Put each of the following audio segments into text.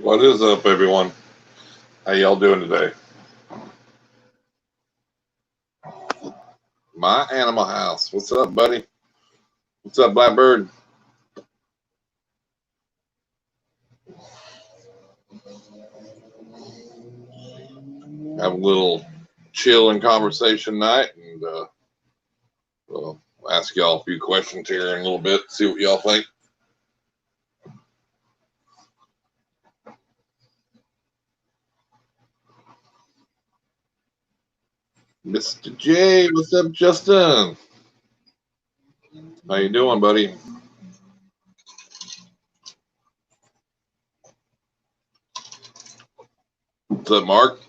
What is up, everyone? How y'all doing today? My Animal House. What's up, buddy? What's up, Blackbird? Have a little chill and conversation night, and we'll ask y'all a few questions here in a little bit, see what y'all think. Mr. J, what's up, Justin? How you doing, buddy? What's up, Mark?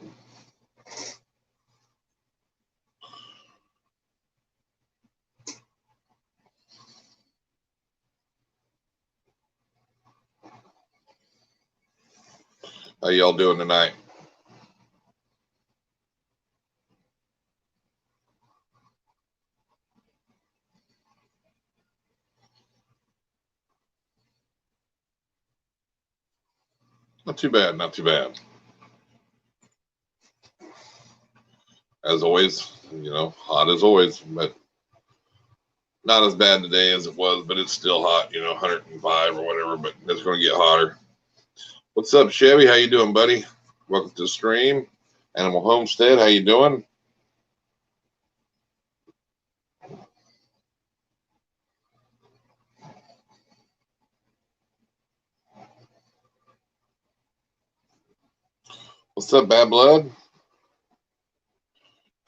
How y'all doing tonight? Not too bad, not too bad. As always, you know, hot as always, but not as bad today as it was, but it's still hot, you know, 105 or whatever, but it's going to get hotter. What's up, Chevy? How you doing, buddy? Welcome to the stream. Animal Homestead, how you doing? What's up, Bad Blood?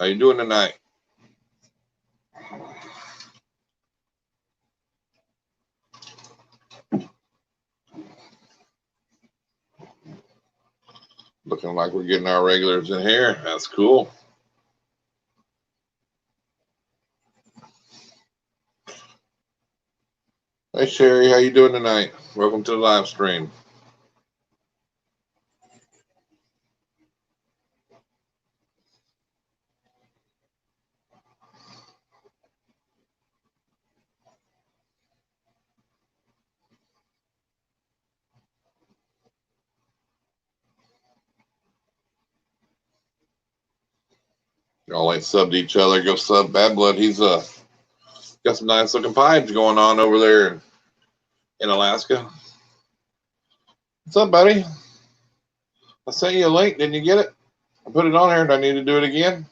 How you doing tonight? Looking like we're getting our regulars in here. That's cool. Hey, Sherry, how you doing tonight? Welcome to the live stream. Y'all ain't subbed each other. Go sub Bad Blood. He's got some nice looking pipes going on over there in Alaska. What's up, buddy? I sent you a link. Didn't you get it? I put it on here. Do I need to do it again?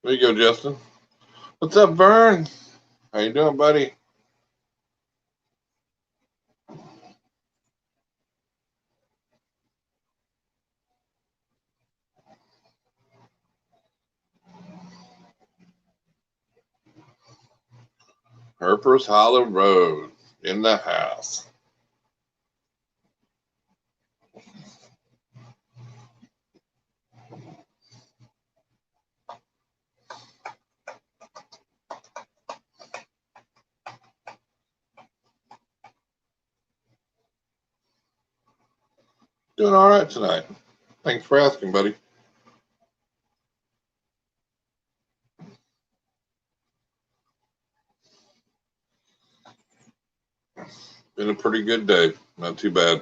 There you go, Justin. What's up, Vern? How you doing, buddy? Herper's Hollow Road in the house. Doing all right tonight. Thanks for asking, buddy. Been a pretty good day. Not too bad.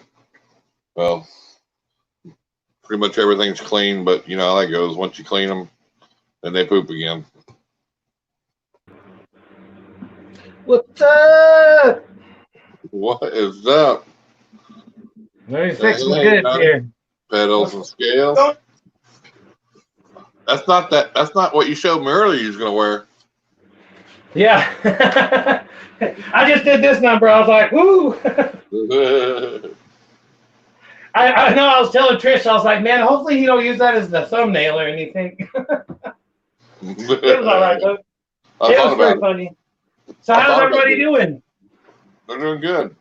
Well, pretty much everything's clean, but you know how that goes. Once you clean them, then they poop again. What's up? What is up? Let me fix my good here. Pedals and scales. That's not what you showed me earlier you was gonna wear. Yeah. I just did this number. I was like, woo. I know I was telling Trish, I was like, man, hopefully he don't use that as the thumbnail or anything. It was all right, though. It was very funny. So how's everybody doing? They're doing good.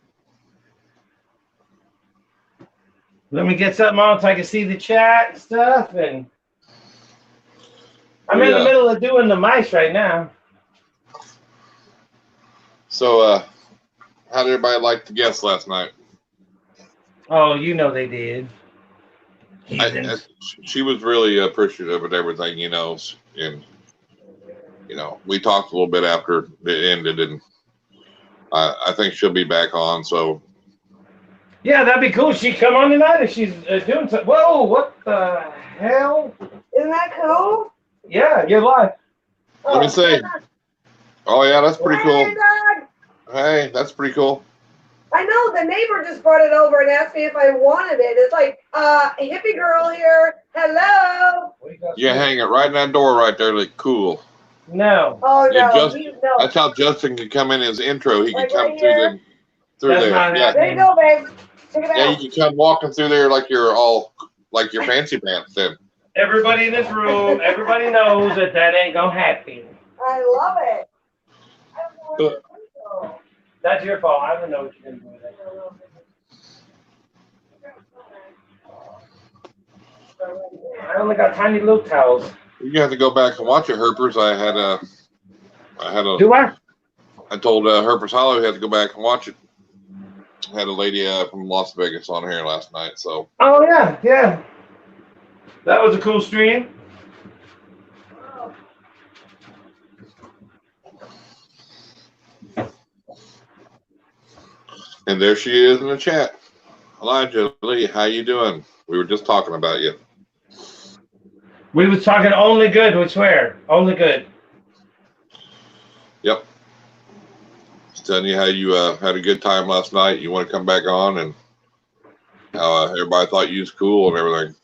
Let me get something on so I can see the chat and stuff. And I'm in the middle of doing the mice right now. So, how did everybody like the guests last night? Oh, you know they did. I, Heathens. she was really appreciative of everything, and we talked a little bit after it ended, and I think she'll be back on. So Yeah, that'd be cool. She come on tonight if she's doing something. Whoa, what the hell? Isn't that cool? Yeah, you're live. let me see. Oh yeah, that's pretty cool. Hey, Dad. Hey, that's pretty cool. I know the neighbor just brought it over and asked me if I wanted it. It's like, hippie girl here. Hello. You hang it right in that door right there, like cool. No. Oh Yeah, no, no. That's how Justin can come in his intro. He Like can come right through here? them through That's there. not Yeah. There you go, babe. Check it Yeah, out. you can come walking through there like you're all like your fancy pants then. Everybody in this room, everybody knows that ain't gonna happen. I love it. I don't know what to do. That's your fault. I don't know what you're gonna do with it. I only got tiny little towels. You have to go back and watch it, Herpers. I Do I? I told Herpers Hollow he had to go back and watch it. I had a lady from Las Vegas on here last night, so. Oh yeah, yeah. That was a cool stream. And there she is in the chat. Elijah Lee, how you doing? We were just talking about you. We was talking only good, we swear. Only good. Yep. Just telling you how you had a good time last night. You want to come back on, and how everybody thought you was cool and everything.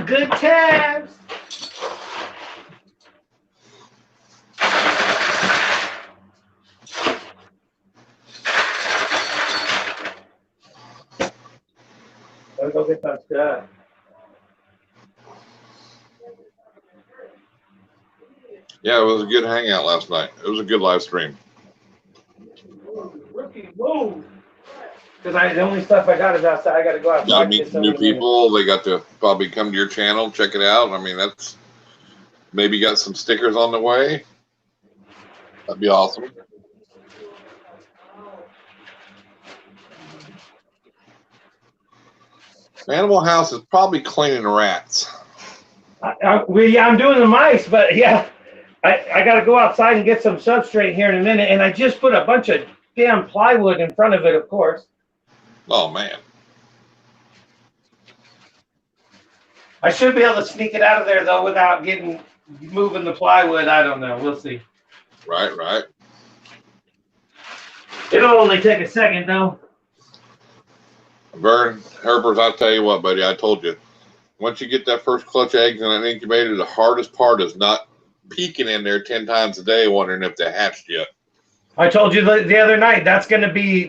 Good times. Let's go get some stuff. Yeah, it was a good hangout last night. It was a good live stream. Rookie, whoa. Because the only stuff I got is outside. I got to go outside. Got to meet some new people. They got to probably come to your channel, check it out. I mean, that's maybe got some stickers on the way. That'd be awesome. Animal House is probably cleaning rats. I'm doing the mice, but yeah, I got to go outside and get some substrate here in a minute. And I just put a bunch of damn plywood in front of it, of course. Oh, man. I should be able to sneak it out of there, though, without moving the plywood. I don't know. We'll see. Right, right. It'll only take a second, though. Vern, Herbers, I'll tell you what, buddy, I told you. Once you get that first clutch eggs in an incubator, the hardest part is not peeking in there 10 times a day wondering if they hatched yet. I told you the other night, that's gonna be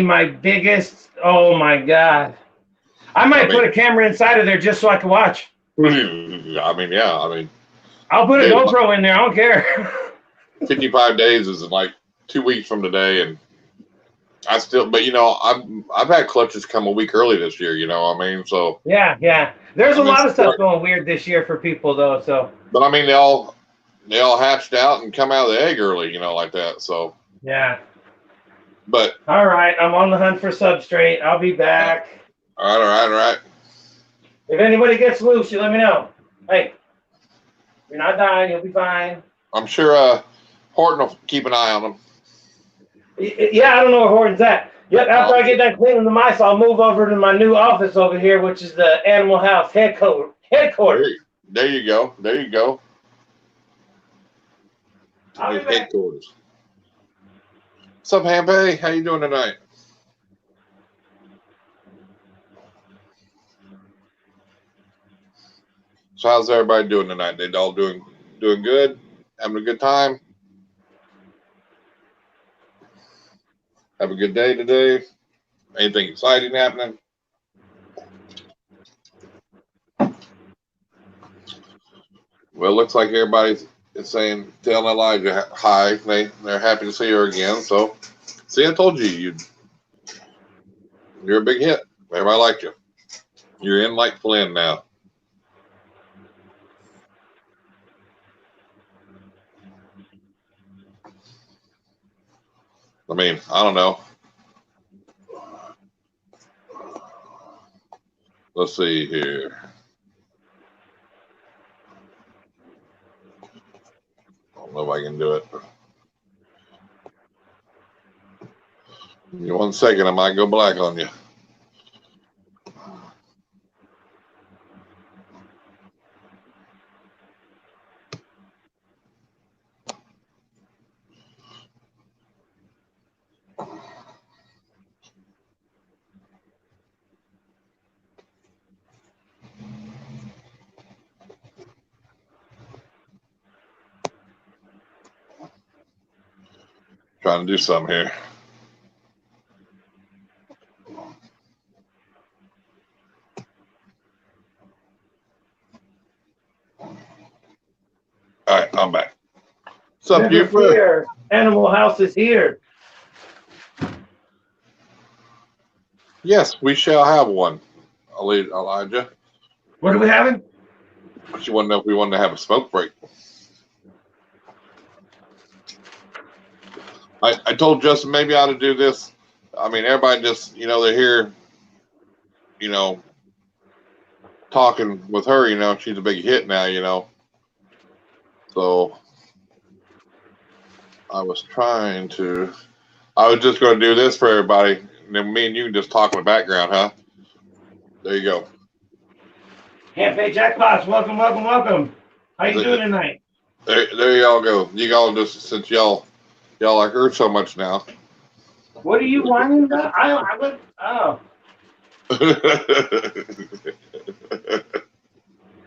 my biggest, oh my God. I might put a camera inside of there just so I can watch. I mean, yeah, I'll put a GoPro in there, I don't care. 55 days is like 2 weeks from today, and but I've had clutches come a week early this year, so. Yeah. There's a lot of stuff going weird this year for people though, so. But I mean, they all hatched out and come out of the egg early, like that, so. Yeah. But. All right, I'm on the hunt for substrate. I'll be back. All right. If anybody gets loose, you let me know. Hey, you're not dying, you'll be fine. I'm sure Horton will keep an eye on them. Yeah, I don't know where Horton's at. Yep, after I get done cleaning the mice, I'll move over to my new office over here, which is the Animal House headquarters. There you go. Headquarters. What's up, Hampe? How you doing tonight? So how's everybody doing tonight? They all doing good? Having a good time? Have a good day today? Anything exciting happening? Well, it looks like everybody's telling Elijah hi. They're happy to see her again. So, see, I told you, you're a big hit. Everybody liked you. You're in like Flynn now. I mean, I don't know. Let's see here. I don't know if I can do it. Give me 1 second, I might go black on you. Trying to do something here. All right, I'm back. What's up, here. Animal House is here. Yes, we shall have one. Elijah. What are we having? But you want to know if we wanted to have a smoke break. I told Justin maybe I ought to do this. I mean, everybody just, you know, they're here, you know, talking with her, you know, she's a big hit now, you know. So I was just going to do this for everybody. And then me and you can just talk in the background, huh? There you go. Campaign Jackpots, welcome, welcome, welcome. How you doing tonight? There y'all go. You all just, since y'all like her so much now. What are you whining about? Oh.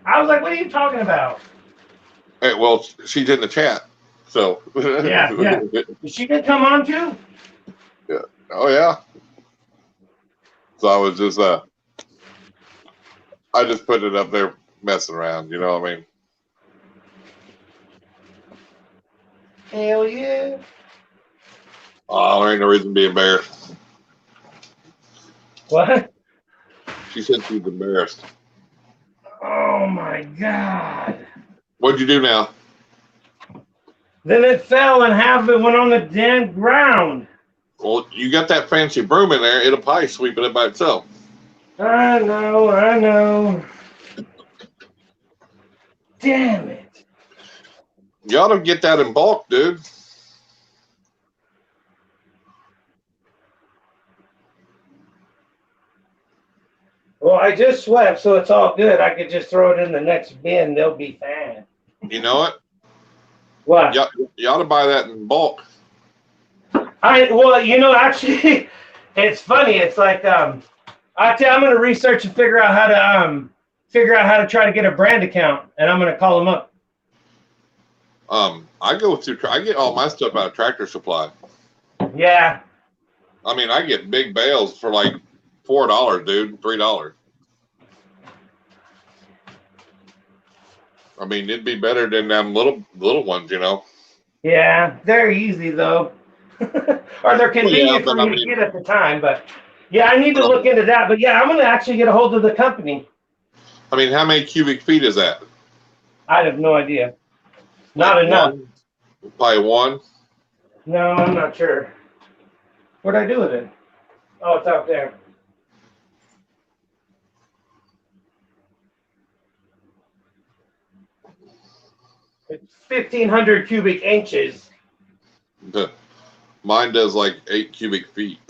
I was like, what are you talking about? Hey, well, she's in the chat, so. Yeah. She did come on too? Yeah. Oh, yeah. So I was just, I just put it up there messing around, you know what I mean? Hell yeah. Oh, there ain't no reason to be embarrassed. What? She said she was embarrassed. Oh my God. What'd you do now? Then it fell and half of it went on the damn ground. Well, you got that fancy broom in there. It'll probably sweep it by itself. I know. Damn it. You ought to get that in bulk, dude. Well, I just swept, so it's all good. I could just throw it in the next bin. They'll be fine. You know what? What? You ought to buy that in bulk. Well, you know, actually, it's funny. It's like I'm going to research and figure out how to try to get a brand account, and I'm going to call them up. I get all my stuff out of Tractor Supply. Yeah. I mean, I get big bales for like $4, dude, $3. I mean, it'd be better than them little ones, you know. Yeah, they're easy though, or they're convenient for me to get at the time. But yeah, I need to look into that. But yeah, I'm going to actually get a hold of the company. I mean, how many cubic feet is that? I have no idea. Not like enough. Probably one. No, I'm not sure. What'd I do with it? Oh, it's out there. It's 1,500 cubic inches. Mine does like 8 cubic feet.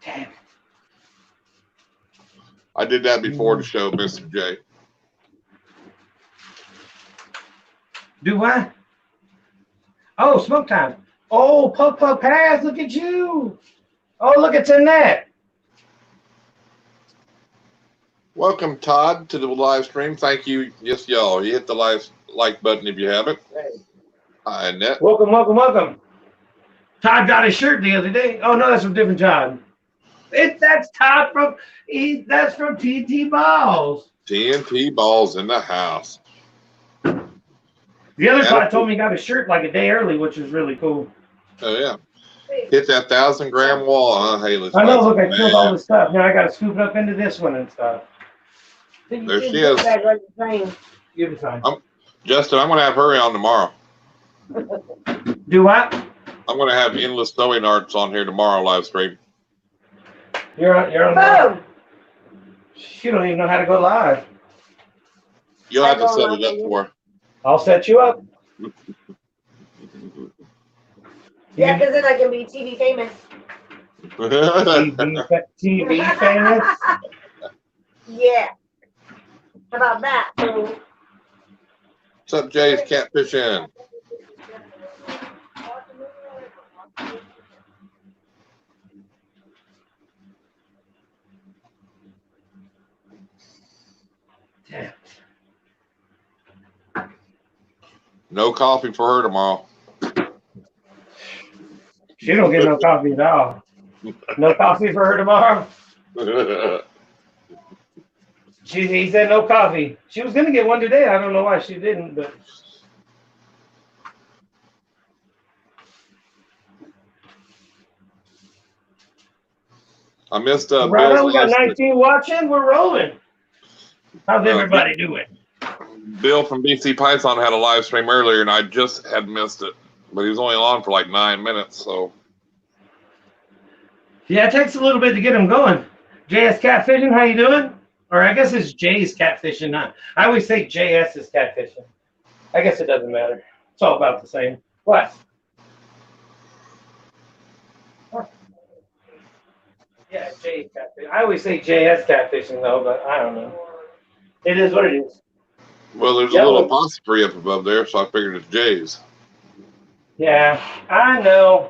Damn. I did that before the show, Mr. J. Do what? Oh, smoke time. Oh, Puck Pass, look at you. Oh, look, it's in that. Welcome, Todd, to the live stream. Thank you. Yes, y'all. You hit the like button if you haven't. Hey. Hi, Annette. Welcome. Todd got his shirt the other day. Oh, no, that's from a different Todd. That's Todd from TNT Balls. TNT Balls in the house. The other Todd told me he got his shirt like a day early, which is really cool. Oh, yeah. Hit that 1,000-gram wall, huh, Haley? I know, look, I filled all this stuff. Now I got to scoop it up into this one and stuff. There she is. Give it time. Justin, I'm going to have her on tomorrow. Do what? I'm gonna have endless sewing arts on here tomorrow live stream. You're on. Boom. You don't even know how to go live. You'll have to set it up for. I'll set you up. Yeah, because then I can be TV famous. TV famous? Yeah. How about that? What's up, Jay's catfishing? No coffee for her tomorrow. She don't get no coffee at all. No coffee for her tomorrow? He said no coffee. She was going to get one today. I don't know why she didn't, but. I missed right on, we got Bill's 19 watching. We're rolling. How's everybody doing? Bill from BC Python had a live stream earlier, and I just had missed it. But he was only on for like 9 minutes, so. Yeah, it takes a little bit to get him going. JS Catfishing, how you doing? Or I guess it's J's Catfishing. Not. I always say JS is Catfishing. I guess it doesn't matter. It's all about the same. What? Yeah, J's Catfishing. I always say JS Catfishing, though, but I don't know. It is what it is. Well, there's a little apostrophe up above there, so I figured it's J's. Yeah, I know.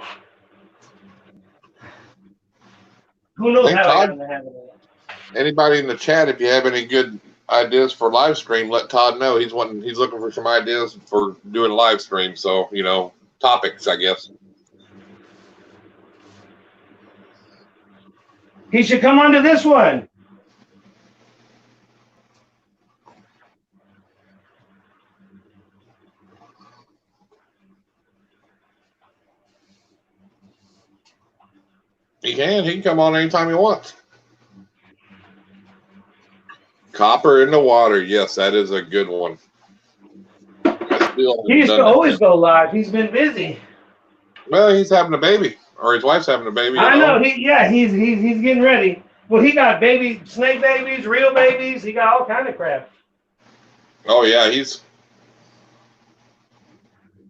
Who knows how I got in the habit of it? Anybody in the chat, if you have any good ideas for live stream, let Todd know. He's looking for some ideas for doing a live stream. So, you know, topics, I guess. He should come onto this one. He can come on anytime he wants. Copper in the water. Yes, that is a good one. He used to always go live. He's been busy. Well, he's having a baby, or his wife's having a baby. I know. He's getting ready. Well, he got snake babies, real babies. He got all kind of crap. Oh yeah, he's.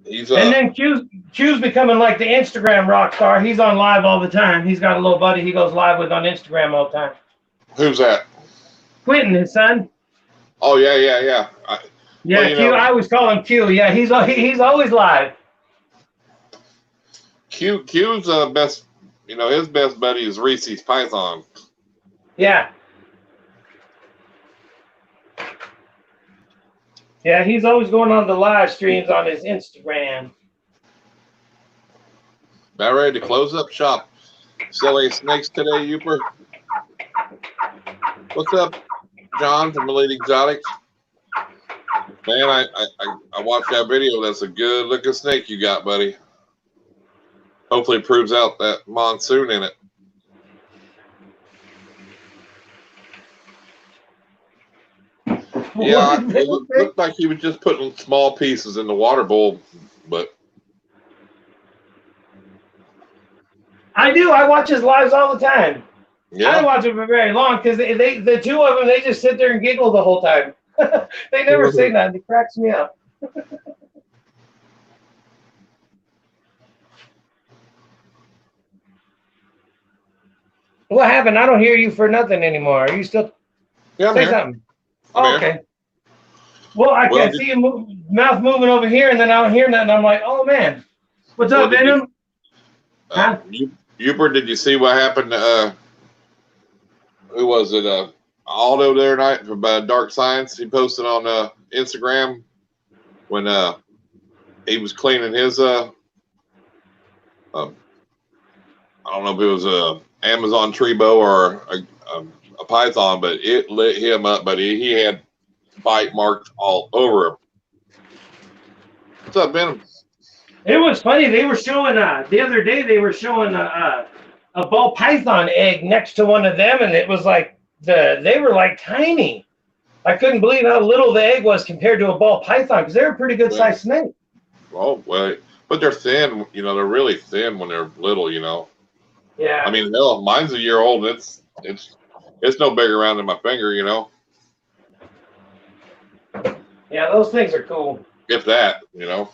And then Q's becoming like the Instagram rock star. He's on live all the time. He's got a little buddy he goes live with on Instagram all the time. Who's that? Quentin, his son. Oh yeah. Yeah, Q. I always call him Q. Yeah, he's always live. Q's best. You know, his best buddy is Reese's Python. Yeah. Yeah, he's always going on the live streams on his Instagram. About ready to close up shop. Selling snakes today, Uper. What's up, John from Elite Exotics? Man, I watched that video. That's a good looking snake you got, buddy. Hopefully it proves out that monsoon in it. Yeah, it looked like he was just putting small pieces in the water bowl, but I do. I watch his lives all the time. Yeah. I don't watch them for very long because the two of them, they just sit there and giggle the whole time. They never say nothing. It cracks me up. What happened? I don't hear you for nothing anymore. Are you still? Yeah, say something. Oh, okay. Well, I can see your mouth moving over here, and then I don't hear nothing. I'm like, oh man, what's up, Venom? Uber, did you see what happened? Who was it? Aldo the other night from Dark Science. He posted on Instagram when he was cleaning his. I don't know if it was a Amazon tree bow or a python, but it lit him up. But he had bite marks all over him. What's up, Venom? It was funny. They were showing the other day. They were showing a ball python egg next to one of them, and it was like they were like tiny. I couldn't believe how little the egg was compared to a ball python because they're a pretty good sized snake. Oh well, But they're thin, you know, they're really thin when they're little, you know. Yeah. I mean, hell, mine's a year old. And it's no bigger around than my finger, you know. Yeah, those things are cool. If that, you know.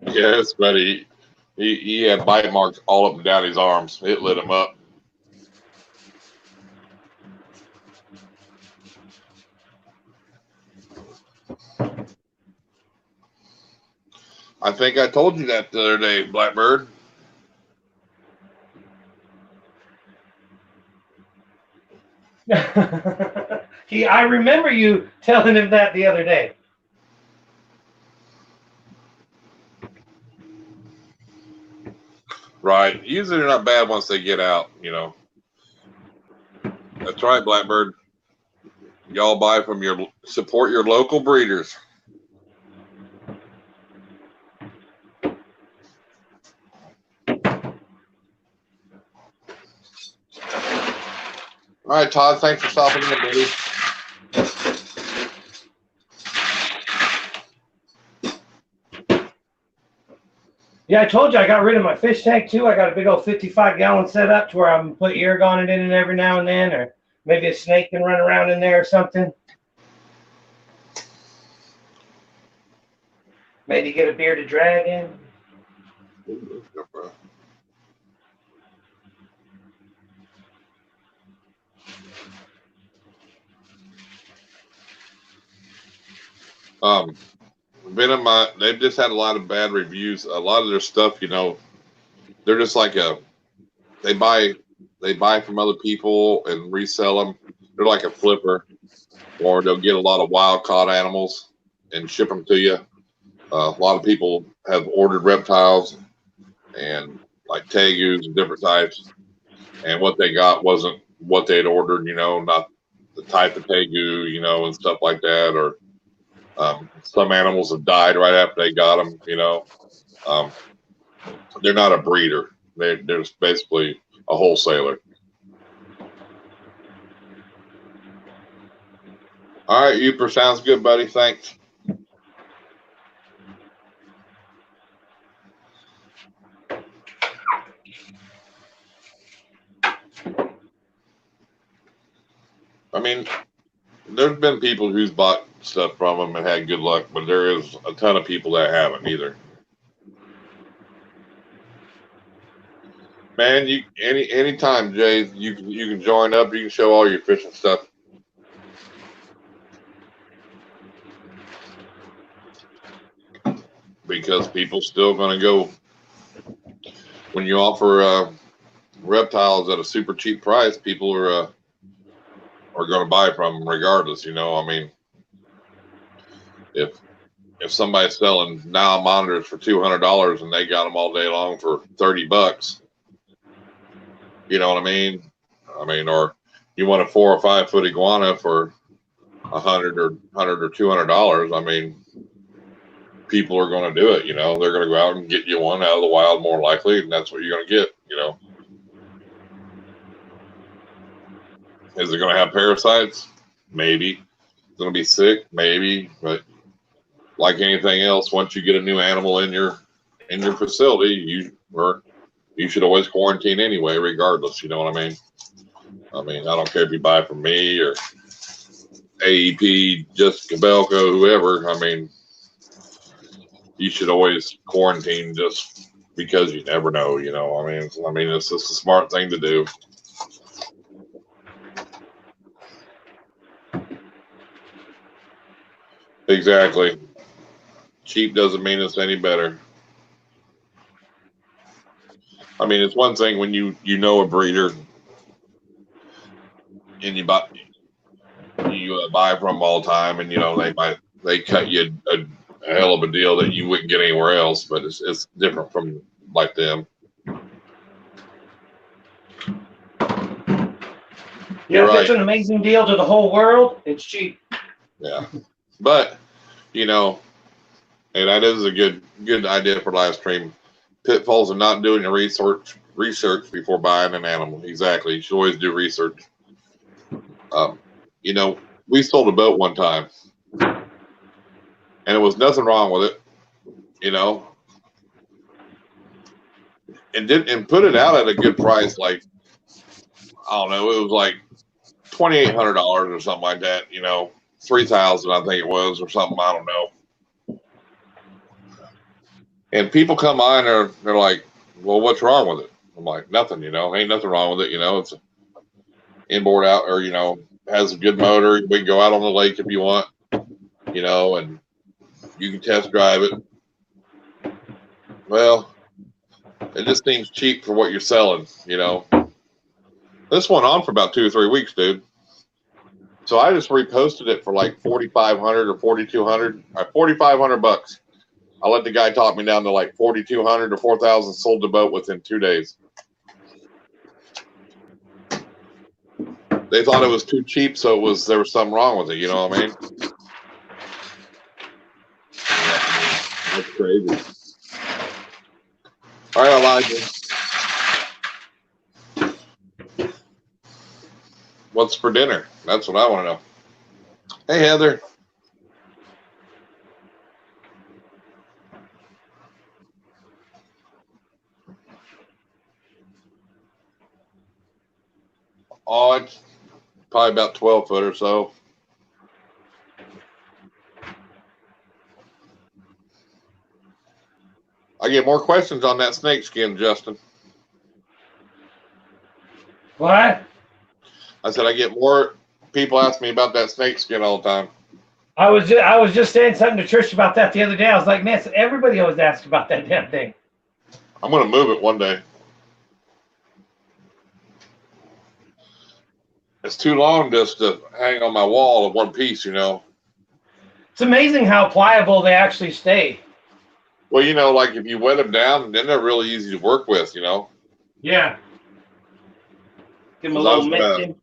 Yes, but he had bite marks all up and down his arms. It lit him up. I think I told you that the other day, Blackbird. I remember you telling him that the other day. Right. Usually they're not bad once they get out, you know. That's right, Blackbird. Y'all buy from support your local breeders. All right, Todd, thanks for stopping in, buddy. Yeah, I told you I got rid of my fish tank too. I got a big old 55-gallon setup to where I can put Irondogg in it every now and then, or maybe a snake can run around in there or something. Maybe get a bearded dragon. Venom, they've just had a lot of bad reviews. A lot of their stuff, you know, they're just like they buy from other people and resell them. They're like a flipper, or they'll get a lot of wild caught animals and ship them to you. A lot of people have ordered reptiles and like tegus and different types, and what they got wasn't what they'd ordered, you know, not the type of tegu, you know, and stuff like that. Or some animals have died right after they got them, you know. They're not a breeder. They're just basically a wholesaler. All right, Uper, sounds good, buddy. Thanks. I mean, there's been people who's bought stuff from them and had good luck, but there is a ton of people that haven't either. Man, you anytime, Jay, you can join up. You can show all your fishing stuff. Because people still going to go when you offer reptiles at a super cheap price. People are going to buy from them regardless. You know, I mean, if somebody's selling now monitors for $200 and they got them all day long for $30, you know what I mean? I mean, or you want a 4 or 5 foot iguana for $100 or $200. I mean, people are going to do it. You know, they're going to go out and get you one out of the wild more likely, and that's what you're going to get. You know, is it going to have parasites? Maybe. It's going to be sick? Maybe. But like anything else, once you get a new animal in your facility, you should always quarantine anyway, regardless. You know what I mean? I mean, I don't care if you buy from me or AEP, Jessica Belko, whoever. I mean, you should always quarantine just because you never know. You know, I mean, it's just a smart thing to do. Exactly. Cheap doesn't mean it's any better. I mean, it's one thing when you know a breeder and you buy from them all the time, and you know they cut you a hell of a deal that you wouldn't get anywhere else. But it's different from like them. Yeah, if it's an amazing deal to the whole world, it's cheap. Yeah, but you know, and that is a good idea for live stream. Pitfalls of not doing your research before buying an animal. Exactly, you should always do research. You know, we sold a boat one time, and it was nothing wrong with it. you know, and put it out at a good price. Like, I don't know, it was like $2,800 or something like that. You know, 3,000 I think it was or something. I don't know. And people come on and they're like, "Well, what's wrong with it?" I'm like, "Nothing. You know, ain't nothing wrong with it. You know, it's inboard out, or you know, has a good motor. We can go out on the lake if you want. You know, and you can test drive it." Well, it just seems cheap for what you're selling, you know. This went on for about 2 or 3 weeks, dude. So I just reposted it for like 4,500 or 4,200, or 4,500 bucks. I let the guy talk me down to like 4,200 or 4,000. Sold the boat within 2 days. They thought it was too cheap, so there was something wrong with it. You know what I mean? That's crazy. All right, Elijah. What's for dinner? That's what I want to know. Hey, Heather. Oh, it's probably about 12 foot or so. I get more questions on that snake skin, Justin. What? I said I get more people ask me about that snake skin all the time. I was just saying something to Trish about that the other day. I was like, man, everybody always asks about that damn thing. I'm going to move it one day. It's too long just to hang on my wall in one piece, you know. It's amazing how pliable they actually stay. Well, you know, like if you wet them down, then they're really easy to work with, you know. Yeah. Give them a little mixing.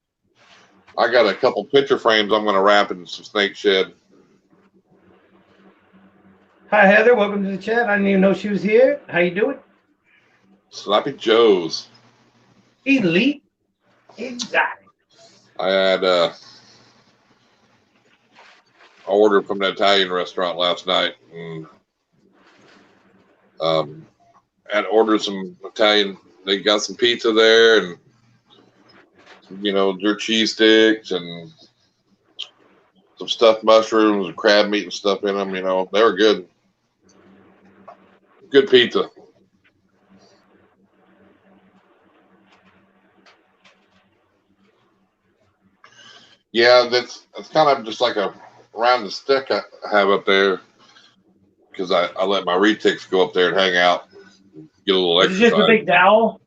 I got a couple picture frames I'm going to wrap in some snake shed. Hi, Heather. Welcome to the chat. I didn't even know she was here. How you doing? Sloppy Joe's. Elite. Exactly. I had I ordered from the Italian restaurant last night, and had ordered some Italian. They got some pizza there, and you know, their cheese sticks and some stuffed mushrooms and crab meat and stuff in them. You know, they were good. Good pizza. Yeah, that's kind of just like a round stick I have up there because I let my retics go up there and hang out, get a little exercise. Is it just a big dowel?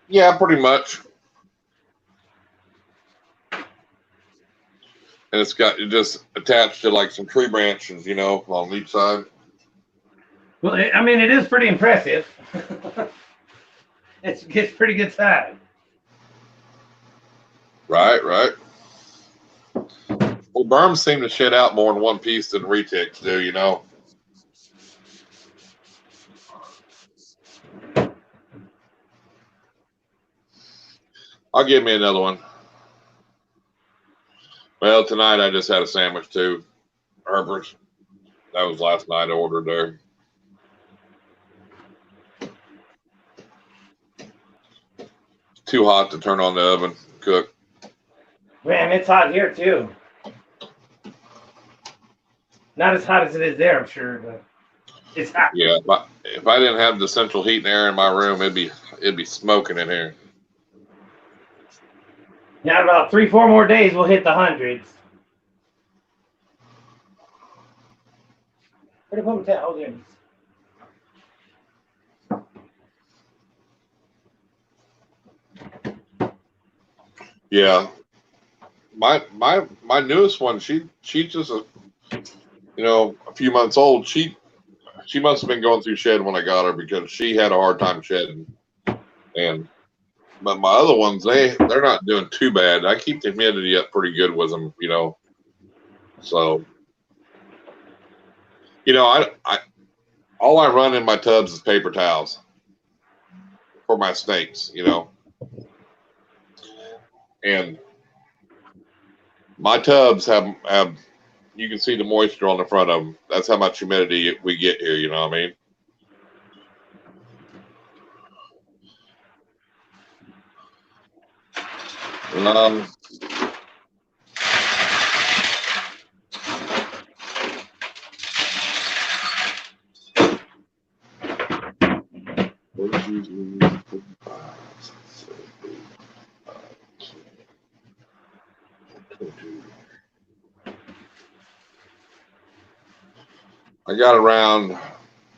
Yeah, pretty much. And it's got it just attached to like some tree branches, you know, on each side. Well, I mean, it is pretty impressive. It's pretty good size. Right, right. Well, berms seem to shed out more in one piece than retics do, you know. I'll give me another one. Well, tonight I just had a sandwich too. Herbert's. That was last night I ordered there. It's too hot to turn on the oven, cook. Man, it's hot here too. Not as hot as it is there, I'm sure, but it's hot. Yeah, if I didn't have the central heat and air in my room, it'd be smoking in here. Now, about 3-4 more days, we'll hit the hundreds. Where did I put my towel? Oh, Yeah, my newest one, she's just a few months old. She must have been going through shed when I got her because she had a hard time shedding. But my other ones, they're not doing too bad. I keep the humidity up pretty good with them, you know. So, you know, I all I run in my tubs is paper towels for my snakes, you know. And my tubs have you can see the moisture on the front of them. That's how much humidity we get here. You know what I mean? I got around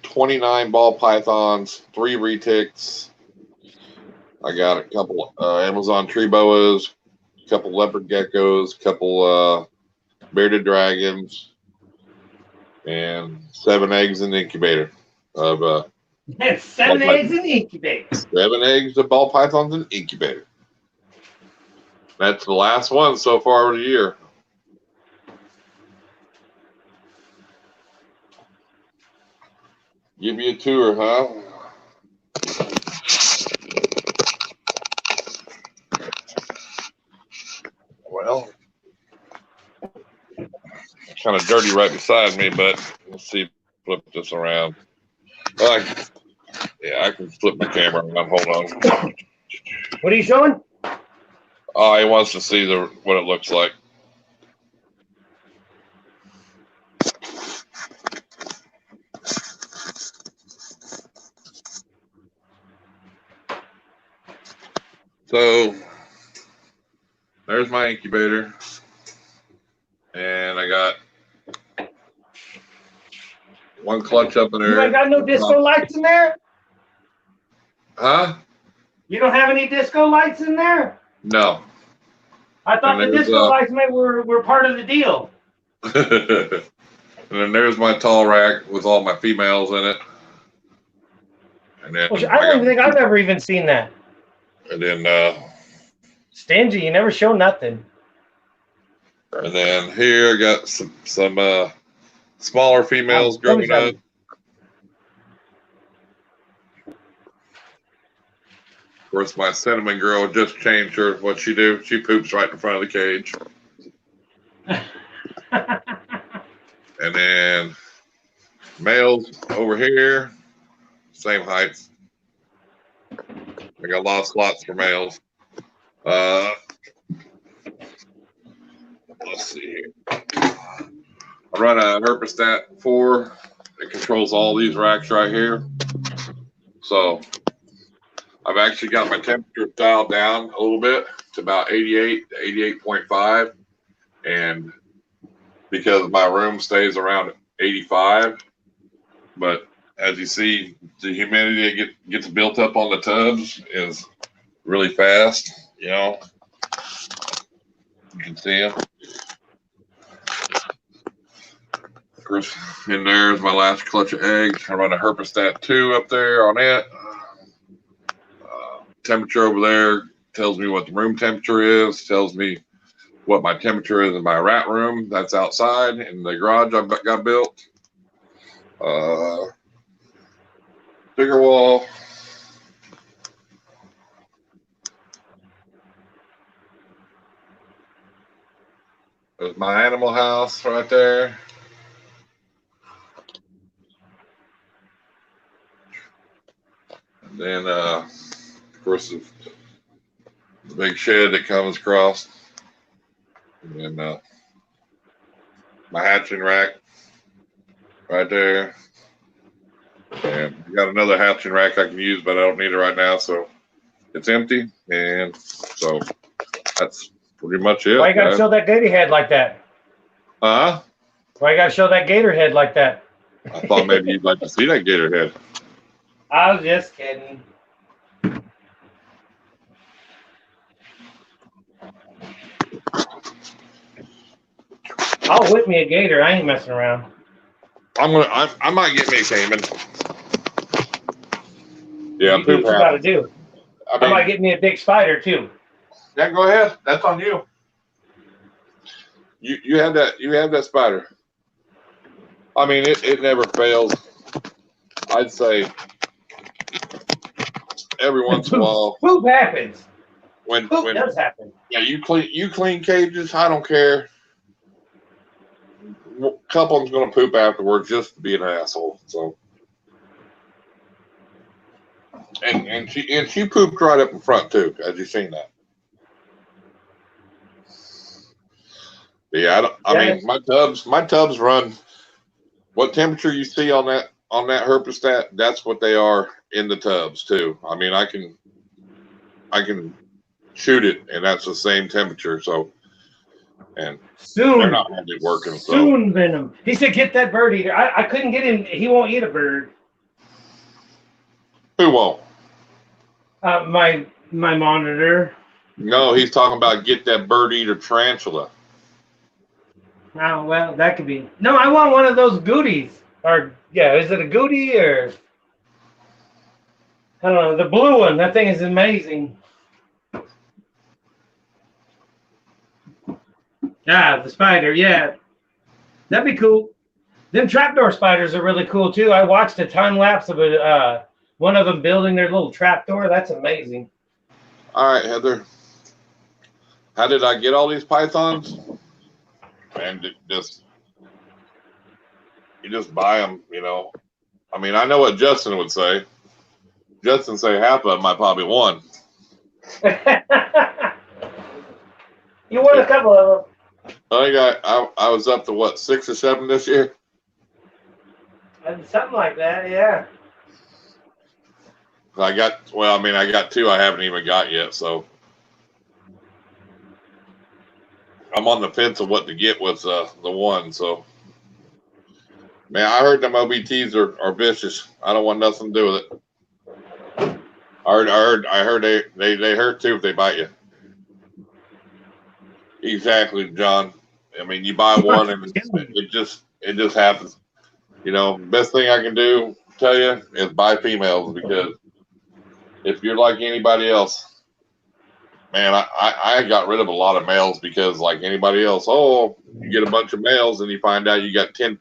29 ball pythons, 3 retics. I got a couple Amazon tree boas, a couple leopard geckos, a couple bearded dragons, and 7 eggs in the incubator of That's 7 eggs in the incubator. 7 eggs of ball pythons in the incubator. That's the last one so far of the year. Give you a tour, huh? Well, it's kind of dirty right beside me, but let's see. Flip this around. Yeah, I can flip my camera around. Hold on. What are you showing? Oh, he wants to see what it looks like. So there's my incubator, and I got 1 clutch up in there. You ain't got no disco lights in there? Huh? You don't have any disco lights in there? No. I thought the disco lights were part of the deal. And then there's my tall rack with all my females in it. And then I don't even think I've ever even seen that. And then Stingy, you never show nothing. And then here I got some smaller females growing up. Of course, my cinnamon girl just changed her. What she do? She poops right in front of the cage. And then males over here, same heights. I got a lot of slots for males. Let's see here. I run a Herpestat 4. It controls all these racks right here. So I've actually got my temperature dialed down a little bit to about 88 to 88.5. And because my room stays around 85, but as you see, the humidity that gets built up on the tubs is really fast. You know, you can see them. Of course, and there's my last clutch of eggs. I run a Herpestat 2 up there on it. Temperature over there tells me what the room temperature is, tells me what my temperature is in my rat room. That's outside in the garage I've got built. Bigger wall. There's my animal house right there. And then, of course, the big shed that comes across. And then my hatching rack right there. And I got another hatching rack I can use, but I don't need it right now, so it's empty. And so that's pretty much it. Why you gotta show that gator head like that? Huh? Why you gotta show that gator head like that? I thought maybe you'd like to see that gator head. I was just kidding. I'll whip me a gator. I ain't messing around. I might get me a caiman. Yeah, you do what you gotta do. I might get me a big spider too. Yeah, go ahead. That's on you. You have that spider. I mean, it never fails. I'd say every once in a while. Poop happens. When does happen. Yeah, you clean cages. I don't care. couple of them's going to poop afterwards just to be an asshole. So, and she pooped right up in front too. As you seen that? Yeah, I mean my tubs run. What temperature you see on that herpestat? That's what they are in the tubs too. I mean, I can shoot it, and that's the same temperature. So, and soon they're not really working. Soon, so. Venom. He said, "Get that bird eater." I couldn't get him. He won't eat a bird. Who won't? My monitor. No, he's talking about get that bird eater tarantula. Oh, well, that could be. No, I want one of those goodies. Or, yeah, is it a goodie or? I don't know. The blue one. That thing is amazing. Yeah, the spider. Yeah. That'd be cool. Them trapdoor spiders are really cool, too. I watched a time lapse of one of them building their little trapdoor. That's amazing. All right, Heather. How did I get all these pythons? And you just buy them, you know. I mean, I know what Justin would say. Justin say half of them I probably won. You won a couple of them. I was up to what, 6 or 7 this year? Something like that, yeah. I got 2 I haven't even got yet, so I'm on the fence of what to get with the one. So, man, I heard them OBTs are vicious. I don't want nothing to do with it. I heard they hurt too if they bite you. Exactly, John. I mean, you buy one and it just happens. You know, best thing I can tell you is buy females, because if you're like anybody else, man, I got rid of a lot of males because, like anybody else, you get a bunch of males and you find out you got 10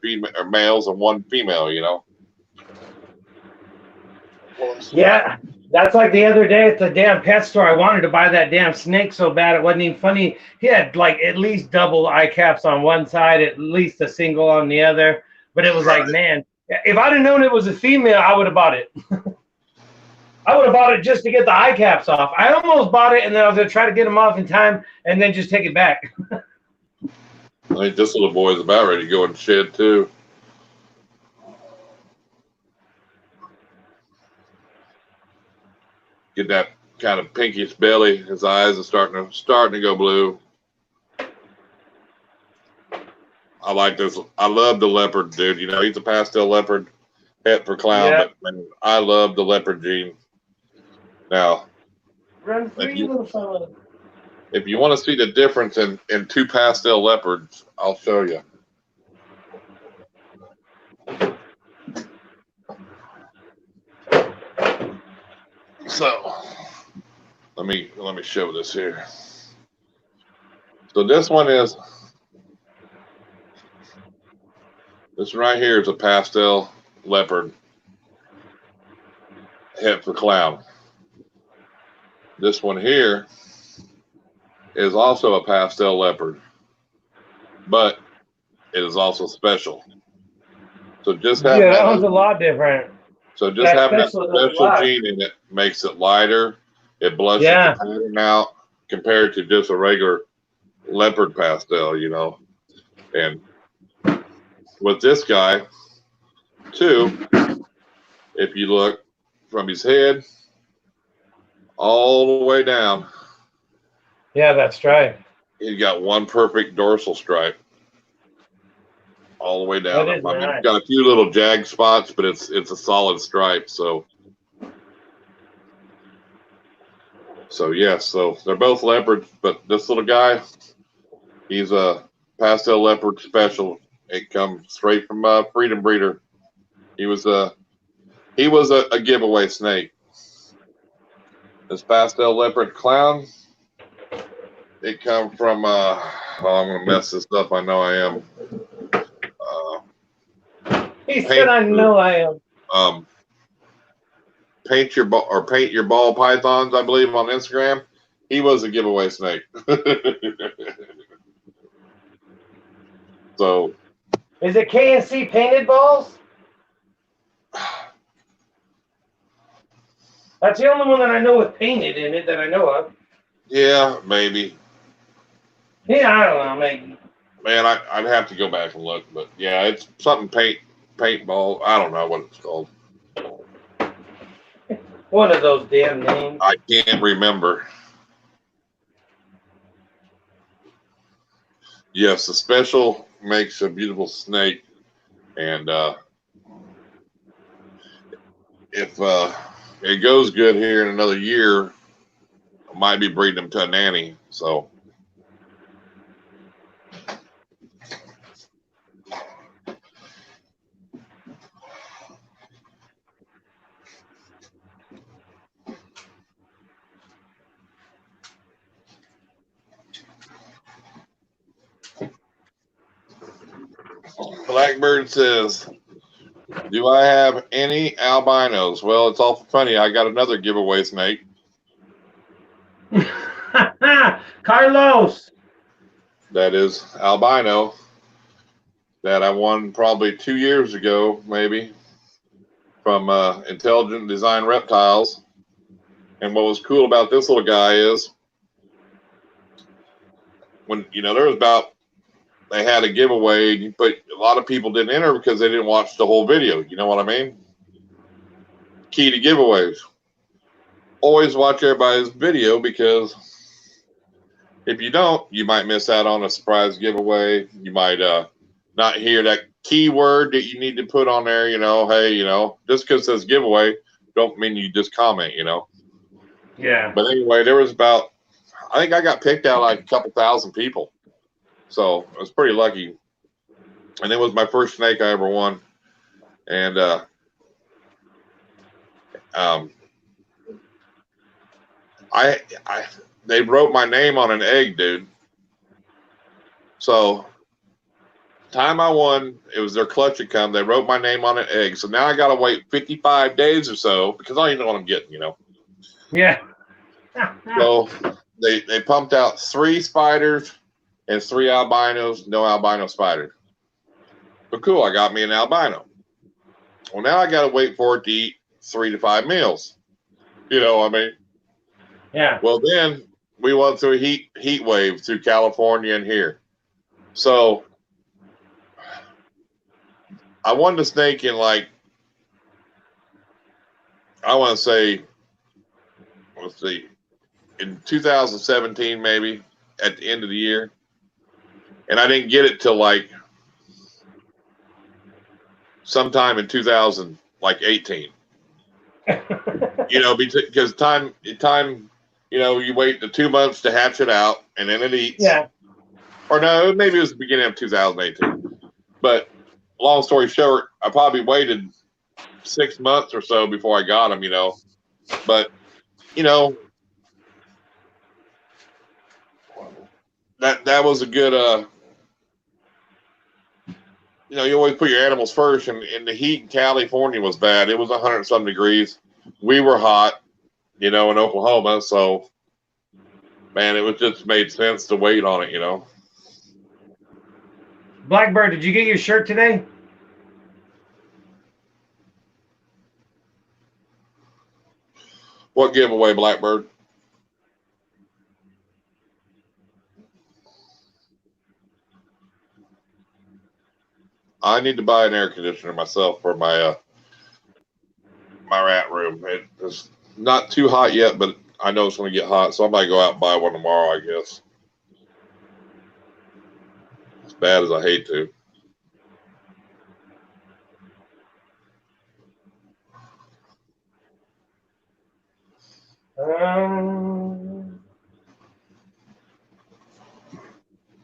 males and 1 female, you know? Yeah, that's like the other day at the damn pet store. I wanted to buy that damn snake so bad it wasn't even funny. He had like at least double eye caps on one side, at least a single on the other. But it was like, man, if I'd have known it was a female, I would have bought it. I would have bought it just to get the eye caps off. I almost bought it, and then I was going to try to get them off in time and then just take it back. I think this little boy is about ready to go in the shed, too. Get that kind of pinkish belly. His eyes are starting to go blue. I like this. I love the leopard, dude. You know, he's a pastel leopard, het for clown, but man, I love the leopard gene. Now, Run free, little fella. If you want to see the difference in 2 pastel leopards, I'll show you. So, let me show this here. So this one right here is a pastel leopard, het for clown. This one here is also a pastel leopard, but it is also special. So just having that one's a lot different. So just having that special gene in it makes it lighter. It blushes the pattern out compared to just a regular leopard pastel, you know. And with this guy, too, if you look from his head all the way down. Yeah, that stripe. He's got one perfect dorsal stripe all the way down. I mean, it's got a few little jag spots, but it's a solid stripe. So yes, so they're both leopards, but this little guy, he's a pastel leopard special. It comes straight from Freedom Breeder. He was a giveaway snake. This pastel leopard clown, it come from I'm gonna mess this up. I know I am. He said, "I know I am." Paint your ball pythons, I believe, on Instagram. He was a giveaway snake. So Is it KNC painted balls? That's the only one that I know with painted in it that I know of. Yeah, maybe. Yeah, I don't know, maybe. Man, I'd have to go back and look, but yeah, it's something paintball. I don't know what it's called. One of those damn names. I can't remember. Yes, the special makes a beautiful snake, and if it goes good here in another year, I might be breeding them to a nanny. So. Blackbird says, do I have any albinos? Well, it's awful funny. I got another giveaway snake. Carlos. That is albino that I won probably 2 years ago, maybe, from Intelligent Design Reptiles. And what was cool about this little guy is when, there was they had a giveaway, but a lot of people didn't enter because they didn't watch the whole video. You know what I mean? Key to giveaways. Always watch everybody's video, because if you don't, you might miss out on a surprise giveaway. You might not hear that keyword that you need to put on there. Hey, just because it says giveaway, don't mean you just comment, Yeah. But anyway, there was I think I got picked out like a couple thousand people. So I was pretty lucky. And it was my first snake I ever won. And they wrote my name on an egg, dude. So time I won, it was their clutch to come. They wrote my name on an egg. So now I got to wait 55 days or so, because I don't even know what I'm getting, Yeah. So they pumped out 3 spiders and 3 albinos, no albino spider. But cool, I got me an albino. Well, now I got to wait for it to eat 3 to 5 meals. You know what I mean? Yeah. Well, then we went through a heat wave through California and here. So I won the snake in I want to say, let's see, in 2017 maybe, at the end of the year. And I didn't get it till sometime in 2018. Because time, you wait the 2 months to hatch it out, and then it eats. Yeah. Or no, maybe it was the beginning of 2018. But long story short, I probably waited 6 months or so before I got them, But, that was a good, you always put your animals first, and the heat in California was bad. It was 100-some degrees. We were hot, in Oklahoma. So, man, it just made sense to wait on it, Blackbird, did you get your shirt today? What giveaway, Blackbird? I need to buy an air conditioner myself for my my rat room. It's not too hot yet, but I know it's going to get hot, so I might go out and buy one tomorrow, I guess. As bad as I hate to.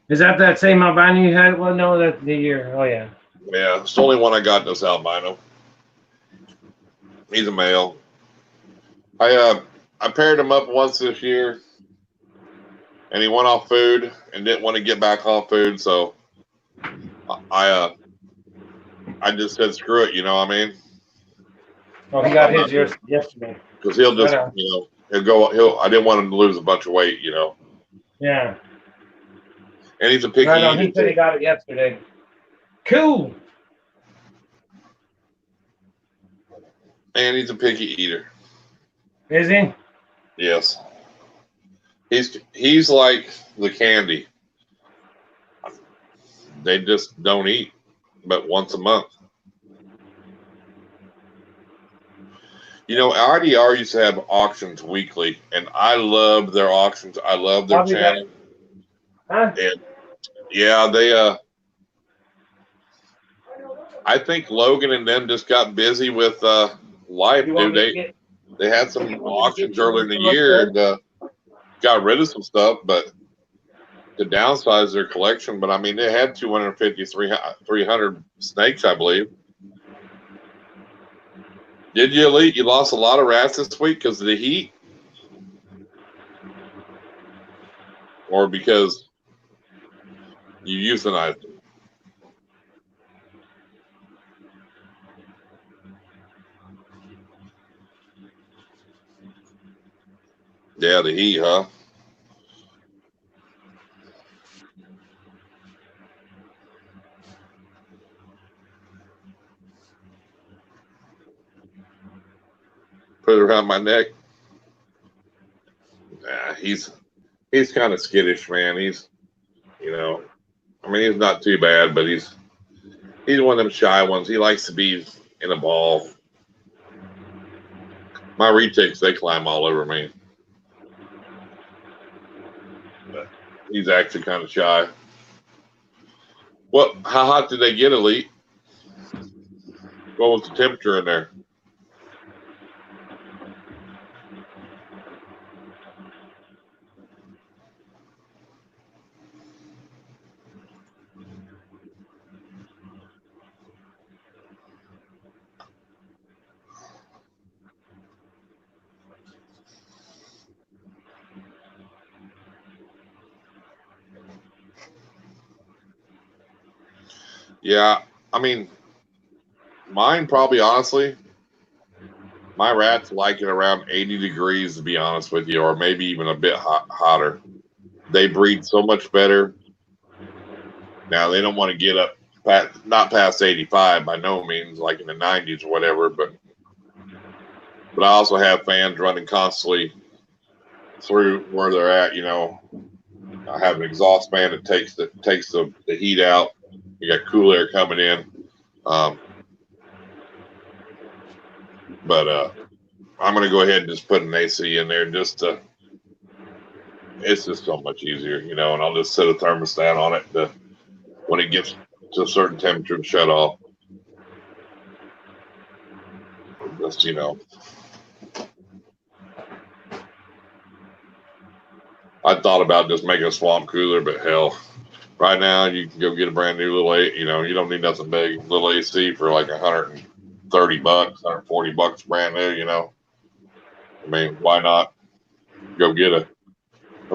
Is that same albino you had? Well, no, that's the year. Oh, yeah. Yeah, it's the only one I got in this albino. He's a male. I paired him up once this year, and he went off food and didn't want to get back off food, so I just said screw it, you know what I mean? Oh, he got his yesterday. Because he'll just, he'll go. I didn't want him to lose a bunch of weight, Yeah. And he's a picky eater. eater. He said he got it yesterday. Cool. And he's a picky eater. Is he? Yes. He's like the candy. They just don't eat but once a month. You know, RDR used to have auctions weekly, and I love their auctions. I love their channel. Huh? And yeah, they I think Logan and them just got busy with life, dude. They had some auctions earlier in the year and got rid of some stuff, but to downsize their collection. But I mean, they had 250, 300 snakes, I believe. Did you, Elite? You lost a lot of rats this week because of the heat? Or because you euthanized them? Yeah, the heat, huh? Put it around my neck. Nah, he's kind of skittish, man. He's, you know, I mean, he's not too bad, but he's one of them shy ones. He likes to be in a ball. My retics, they climb all over me. But he's actually kind of shy. What? How hot did they get, Elite? What was the temperature in there? Yeah, I mean, mine probably, honestly, my rats like it around 80 degrees, to be honest with you, or maybe even a bit hotter. They breed so much better. Now, they don't want to get up, not past 85 by no means, like in the 90s or whatever, but I also have fans running constantly through where they're at, you know. I have an exhaust fan that takes the heat out. You got cool air coming in. But I'm going to go ahead and just put an AC in there just to, it's just so much easier, you know, and I'll just set a thermostat on it to, when it gets to a certain temperature, to shut off. Just, you know. I thought about just making a swamp cooler, but hell, right now you can go get a brand new little, you know, you don't need nothing big, little AC for like $130, $140 brand new, you know. I mean, why not go get a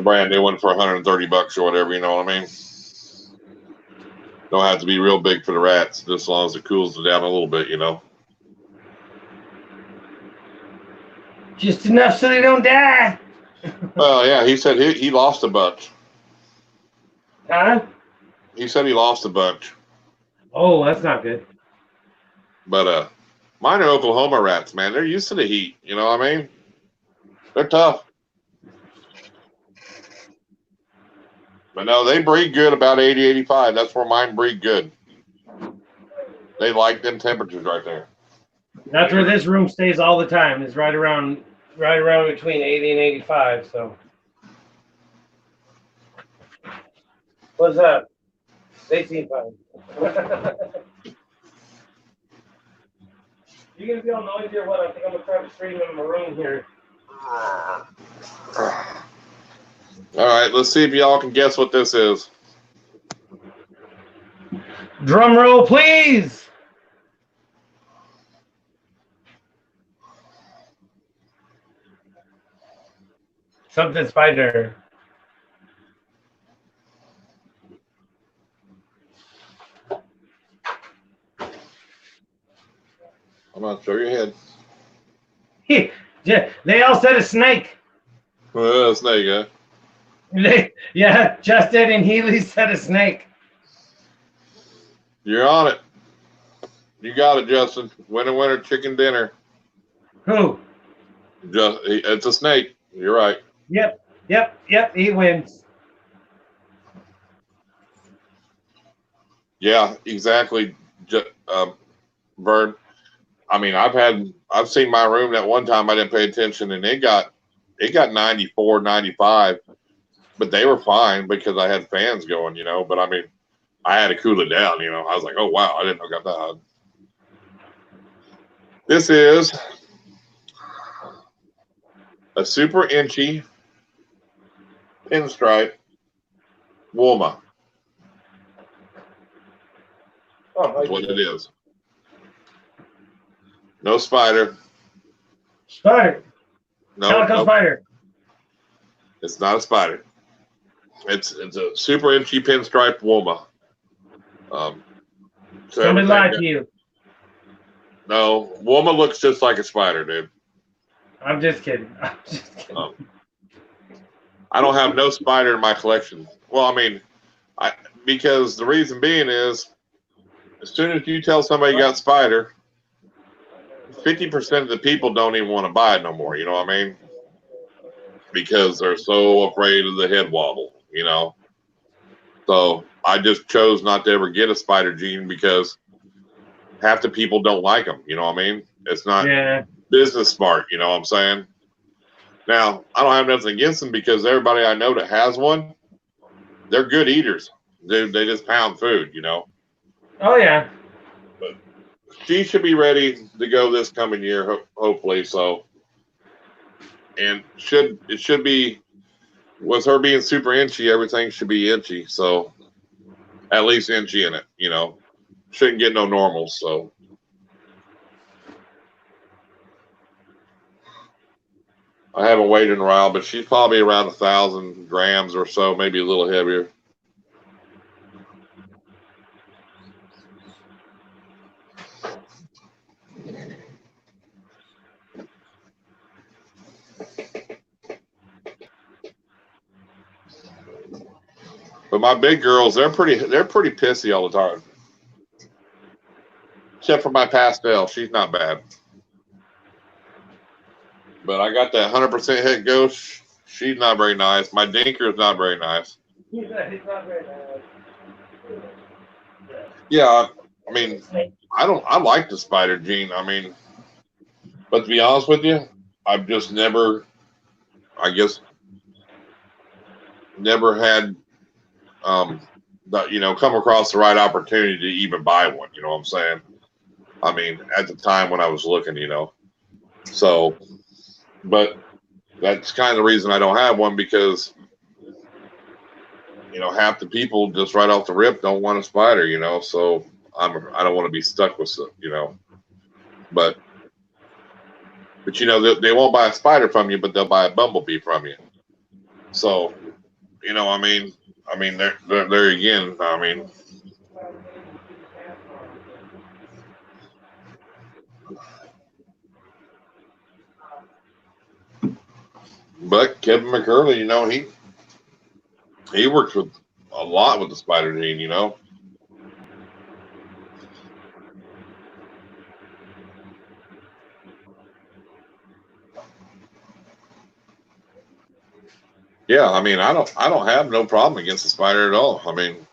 brand new one for $130 or whatever, you know what I mean? Don't have to be real big for the rats, just as long as it cools it down a little bit, you know. Just enough so they don't die. Well, yeah, he said he lost a bunch. Huh? He said he lost a bunch. Oh, that's not good. But mine are Oklahoma rats, man. They're used to the heat, you know what I mean? They're tough. But no, they breed good about 80, 85. That's where mine breed good. They like them temperatures right there. That's where this room stays all the time. Is right around between 80 and 85. So, what's up? They seem fine. You gonna be all noisy or what? I think I'm gonna try to stream in my room here. All right, let's see if y'all can guess what this is. Drum roll, please. Something spider. I'm on, show your head. They all said a snake. Well, a snake, huh? Yeah, Justin and Healy said a snake. You're on it. You got it, Justin. Winner, chicken dinner. Who? It's a snake. You're right. Yep. He wins. Yeah, exactly. Vern. I mean, I've seen my room that one time I didn't pay attention, and it got 94, 95, but they were fine because I had fans going, you know. But I mean, I had to cool it down, you know. I was like, oh wow, I didn't know it got that hot. This is a super inchy pinstripe Woma. That's what it is. No spider. Spider. No, Calico spider. It's not a spider. It's a super inchy pinstripe Woma. Somebody lied to you. No, Woma looks just like a spider, dude. I'm just kidding. I don't have no spider in my collection. Well, I mean, because the reason being is, as soon as you tell somebody you got spider, 50% of the people don't even want to buy it no more. You know what I mean? Because they're so afraid of the head wobble. You know. So I just chose not to ever get a spider gene because half the people don't like them. You know what I mean? It's not business smart. You know what I'm saying? Now, I don't have nothing against them because everybody I know that has one, they're good eaters. They just pound food, you know? Oh, yeah. But she should be ready to go this coming year, hopefully. So, and it should be, with her being super inchy, everything should be inchy. So, at least inchy in it, you know? Shouldn't get no normals, so. I haven't weighed in a while, but she's probably around 1,000 grams or so, maybe a little heavier. But my big girls, they're pretty pissy all the time. Except for my pastel, she's not bad. But I got that 100% head ghost. She's not very nice. My dinker is not very nice. He's not very nice. Yeah, I mean, I like the spider gene. I mean, but to be honest with you, I've just never, I guess, never had, come across the right opportunity to even buy one. You know what I'm saying? I mean, at the time when I was looking, you know. So, but that's kind of the reason I don't have one because, you know, half the people just right off the rip don't want a spider, you know. So I don't want to be stuck with it, you know. But you know, they won't buy a spider from you, but they'll buy a bumblebee from you. So, you know, I mean, there again. I mean, but Kevin McCurley, you know, he works with a lot with the spider gene, you know. Yeah, I mean, I don't have no problem against the spider at all. I mean,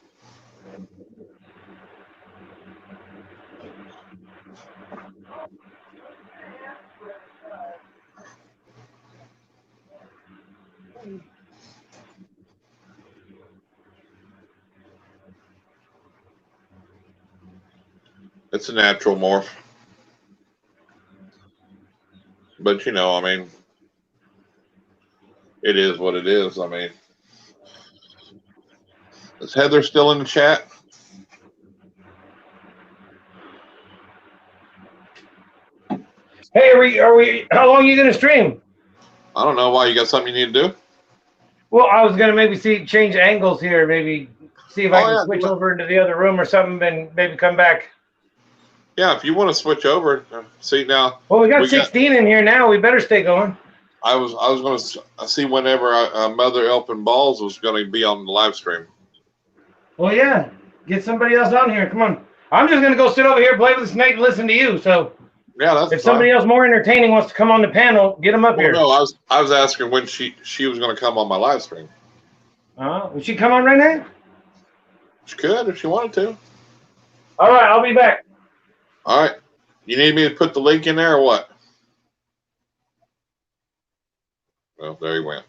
it's a natural morph. But you know, I mean, it is what it is. I mean, is Heather still in the chat? Hey, are we? How long are you gonna stream? I don't know. Why, you got something you need to do? Well, I was gonna maybe change angles here, maybe see if I can switch over into the other room or something, and maybe come back. Yeah, if you want to switch over, see now. Well, we got 16 in here now. We better stay going. I was going to see whenever Mother Elfin Balls was going to be on the live stream. Well, yeah, get somebody else on here. Come on. I'm just gonna go sit over here, play with the snake, and listen to you. So Yeah, that's if somebody else more entertaining wants to come on the panel, get them up here. No, I was asking when she was going to come on my live stream. Would she come on right now? She could if she wanted to. All right, I'll be back. All right. You need me to put the link in there or what? Well, there he went.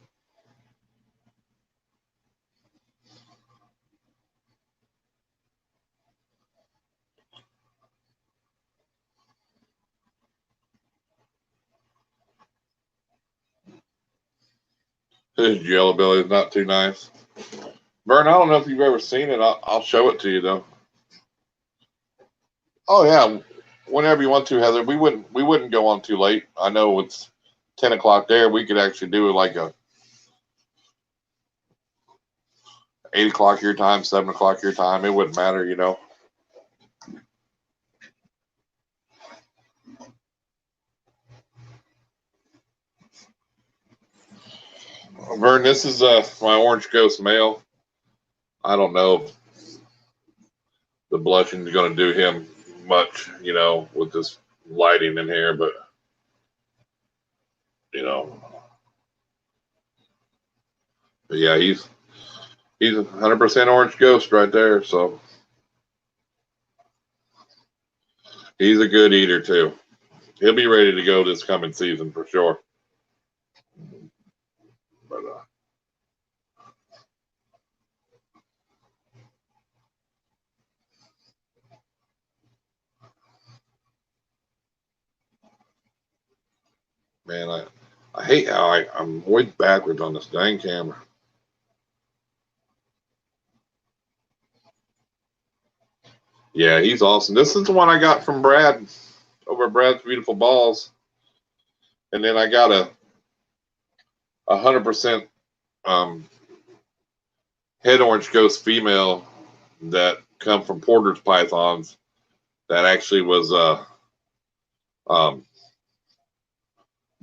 His yellow belly is not too nice. Vern, I don't know if you've ever seen it. I'll show it to you though. Oh yeah, whenever you want to, Heather. We wouldn't go on too late. I know it's 10 o'clock there. We could actually do it like a 8 o'clock your time, 7 o'clock your time. It wouldn't matter, you know. Vern, this is my orange ghost male. I don't know if the blushing is going to do him much, you know, with this lighting in here, but you know, but yeah, he's 100% orange ghost right there. So he's a good eater too. He'll be ready to go this coming season for sure. But man, I hate how I'm way backwards on this dang camera. Yeah, he's awesome. This is the one I got from Brad over at Brad's Beautiful Balls. And then I got a 100% head orange ghost female that come from Porter's Pythons that actually was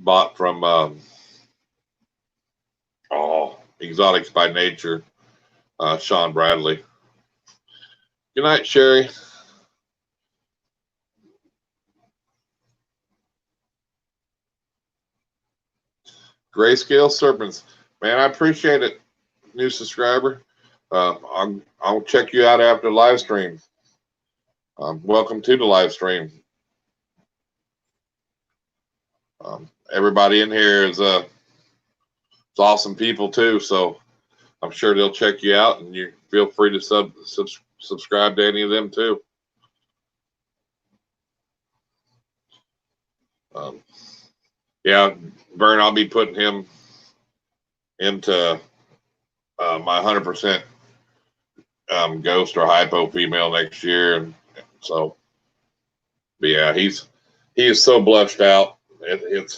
bought from Exotics by Nature, Sean Bradley. Good night, Sherry. Grayscale Serpents. Man, I appreciate it, new subscriber. I'll check you out after the live stream. Welcome to the live stream. Everybody in here is awesome people too, so I'm sure they'll check you out, and you feel free to subscribe to any of them too. Yeah, Vern, I'll be putting him into my 100% ghost or hypo female next year, and so, but yeah, he is so blushed out.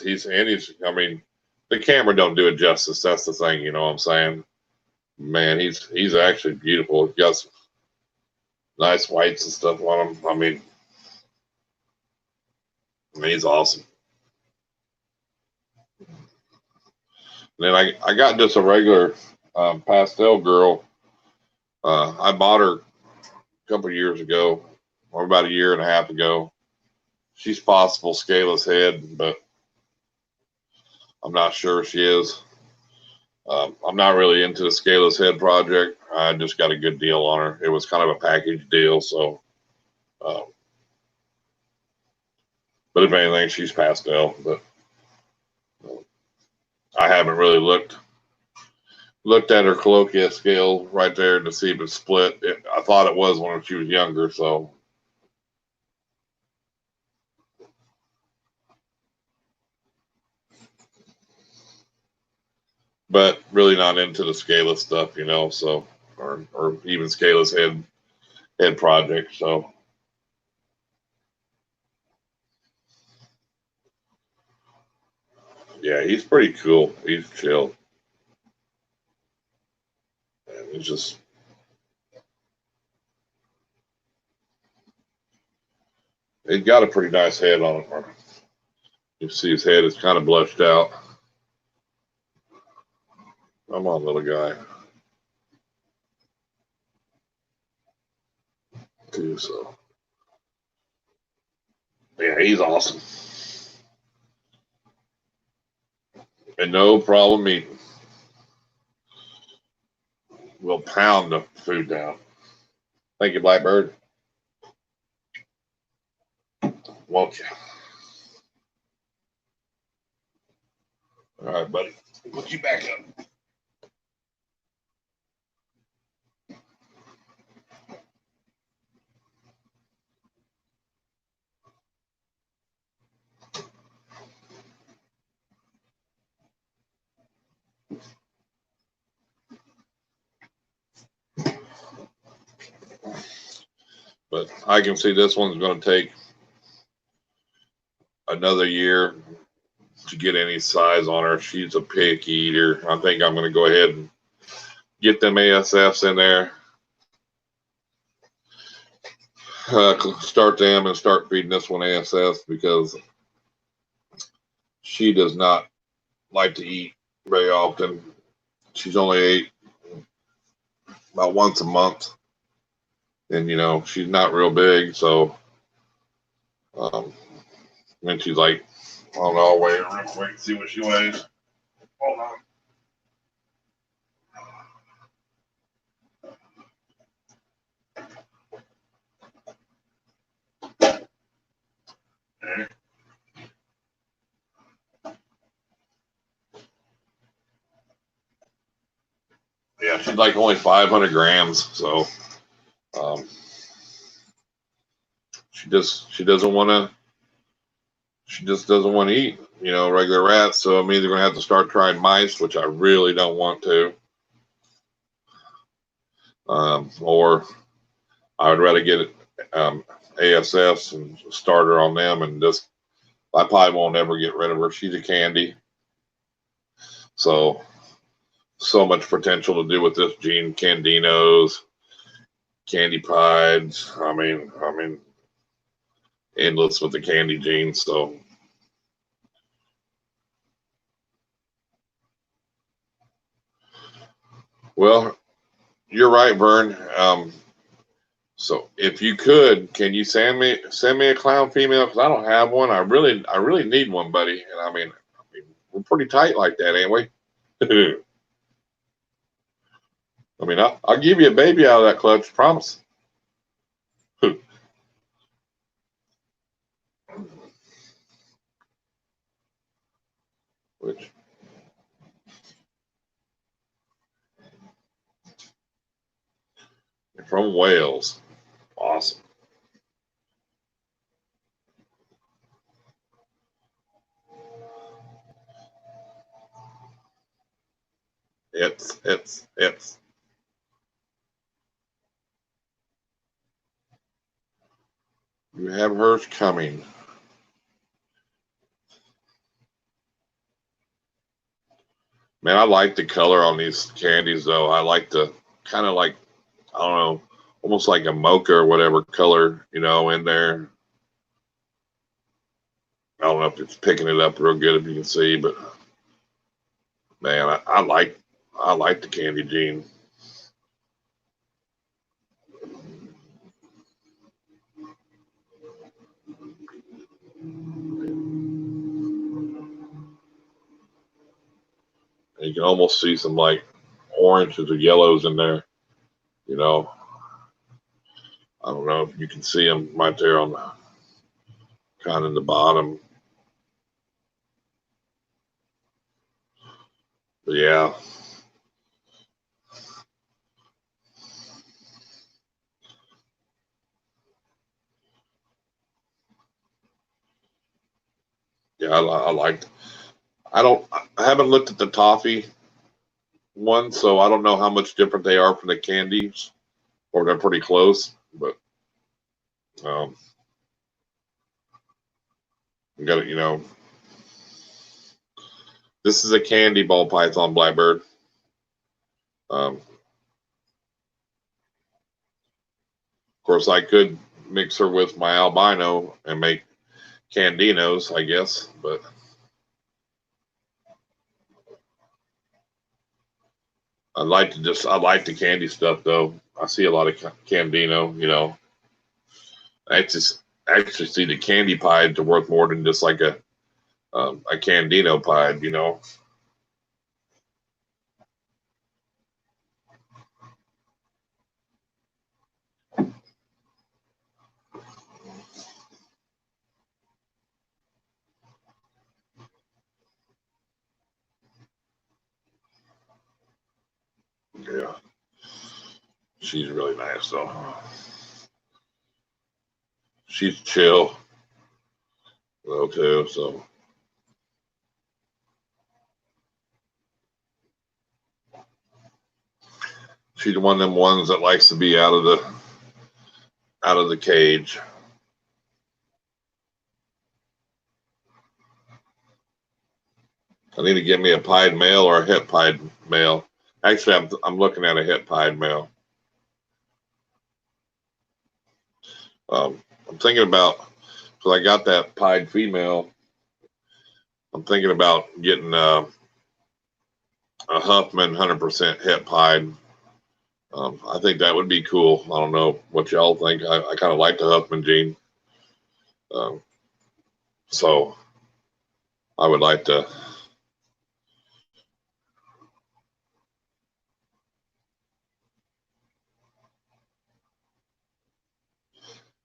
He's I mean, the camera don't do it justice. That's the thing, you know what I'm saying? Man, he's actually beautiful. He's got some nice whites and stuff on him. I mean, he's awesome. And then I got just a regular pastel girl. I bought her a couple of years ago, or about a year and a half ago. She's possible scaleless head, but I'm not sure she is. I'm not really into the scaleless head project. I just got a good deal on her. It was kind of a package deal, so. But if anything, she's pastel. But I haven't really looked at her colloquia scale right there to see if it's split. I thought it was when she was younger, so. But really not into the scaleless stuff, you know, so, or even scaleless head project, so. Yeah, he's pretty cool. He's chill. And he's just, he's got a pretty nice head on him. You see his head is kind of blushed out. Come on, little guy. Too, so. Yeah, he's awesome. And no problem eating. We'll pound the food down. Thank you, Blackbird. Won't you? All right, buddy. Put you back up. But I can see this one's going to take another year to get any size on her. She's a picky eater. I think I'm going to go ahead and get them ASFs in there. Start them and start feeding this one ASFs because she does not like to eat very often. She's only ate about once a month. And, you know, she's not real big. So, and she's like, I don't know, I'll weigh her real quick and see what she weighs. Hold on. Okay. Yeah, she's like only 500 grams. So, she doesn't want to. She just doesn't want to eat, you know, regular rats. So I'm either going to have to start trying mice, which I really don't want to, or I would rather get ASFs and start her on them. And just, I probably won't ever get rid of her. She's a candy. So much potential to do with this gene. Candinos, candy pieds. I mean, endless with the candy gene. So. Well, you're right, Vern. So if you could, can you send me a clown female? Because I don't have one. I really need one, buddy. And I mean, we're pretty tight like that, ain't we? I mean, I'll give you a baby out of that clutch, promise. Which from Wales, awesome. It's. You have hers coming. Man, I like the color on these candies, though. I like the kind of like, I don't know, almost like a mocha or whatever color, you know, in there. I don't know if it's picking it up real good if you can see, but man, I like the candy gene. And you can almost see some like oranges or yellows in there, you know. I don't know if you can see them right there on the kind of the bottom. But yeah. Yeah, I liked. I haven't looked at the toffee one, so I don't know how much different they are from the candies, or they're pretty close. But you got to, you know, this is a candy ball python blackbird. Of course, I could mix her with my albino and make candinos, I guess, but I like the candy stuff though. I see a lot of candino, you know. actually see the candy pieds are worth more than just like a Candino pied, you know. Yeah, she's really nice though. She's chill though too, so. She's one of them ones that likes to be out of the cage. I need to get me a pied male or a het pied male. Actually, I'm looking at a het pied male. I'm thinking about, because I got that pied female. I'm thinking about getting a Huffman 100% het pied. I think that would be cool. I don't know what y'all think. I kind of like the Huffman gene. So I would like to.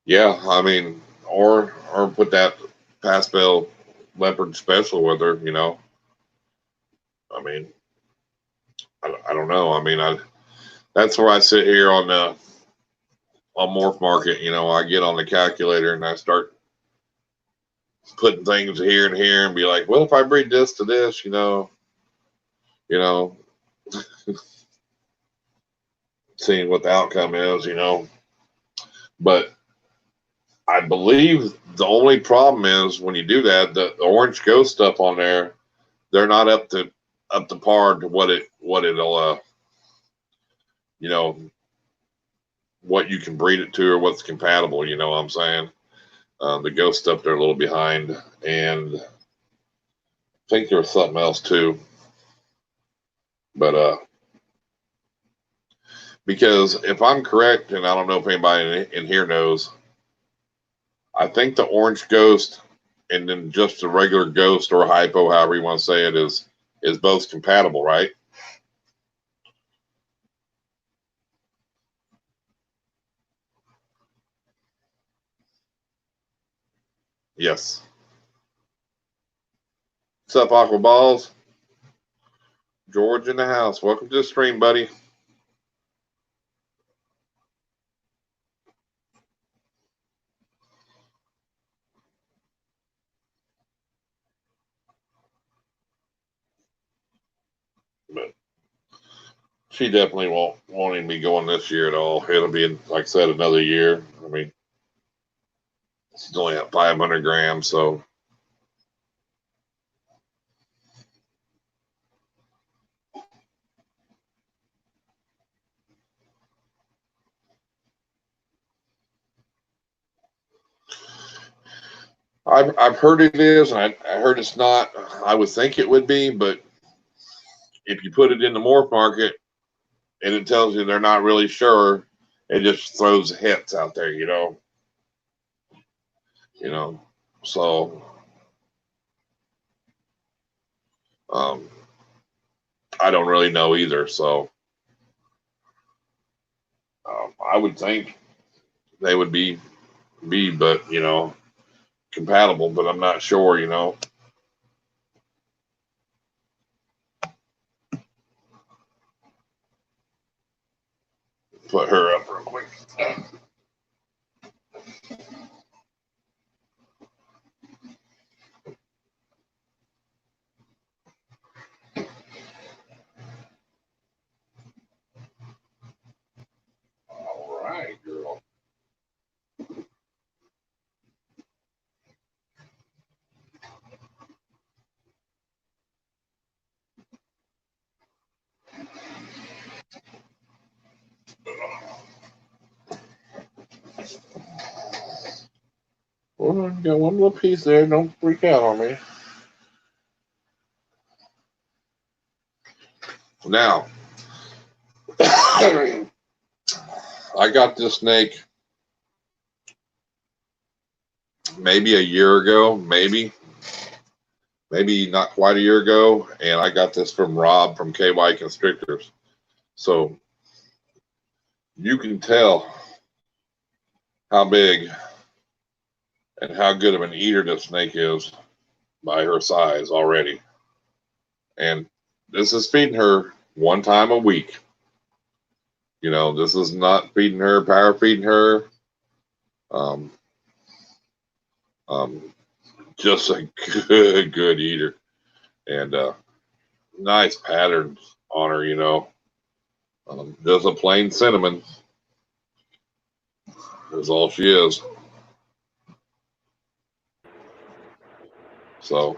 Yeah, I mean, or put that pastel leopard special with her, you know. I mean, I don't know. I mean, that's where I sit here on Morph Market. You know, I get on the calculator and I start putting things here and here and be like, what if I breed this to this? You know, seeing what the outcome is. You know, but I believe the only problem is when you do that, the orange ghost stuff on there, they're not up to par to what it'll you know, what you can breed it to or what's compatible. You know what I'm saying? The ghost stuff they're a little behind, and I think there was something else too. But because if I'm correct, and I don't know if anybody in here knows, I think the orange ghost and then just the regular ghost or hypo, however you want to say it, is both compatible, right? Yes. What's up, Aqua Balls? George in the house. Welcome to the stream, buddy. But she definitely won't even be going this year at all. It'll be, like I said, another year. I mean, she's only at 500 grams, so. I've heard it is, and I heard it's not. I would think it would be, but if you put it in the morph market and it tells you they're not really sure, it just throws hits out there, you know. So I don't really know either. So I would think they would be, but you know, compatible, but I'm not sure, you know. Put her up real quick. All right, girl. Well, got one little piece there. Don't freak out on me. Now, I got this snake maybe a year ago, maybe not quite a year ago, and I got this from Rob from KY Constrictors. So you can tell how big and how good of an eater this snake is by her size already. And this is feeding her one time a week. You know, this is not feeding her, power feeding her. Um, just a good eater. And nice patterns on her, you know. Just a plain cinnamon is all she is. So,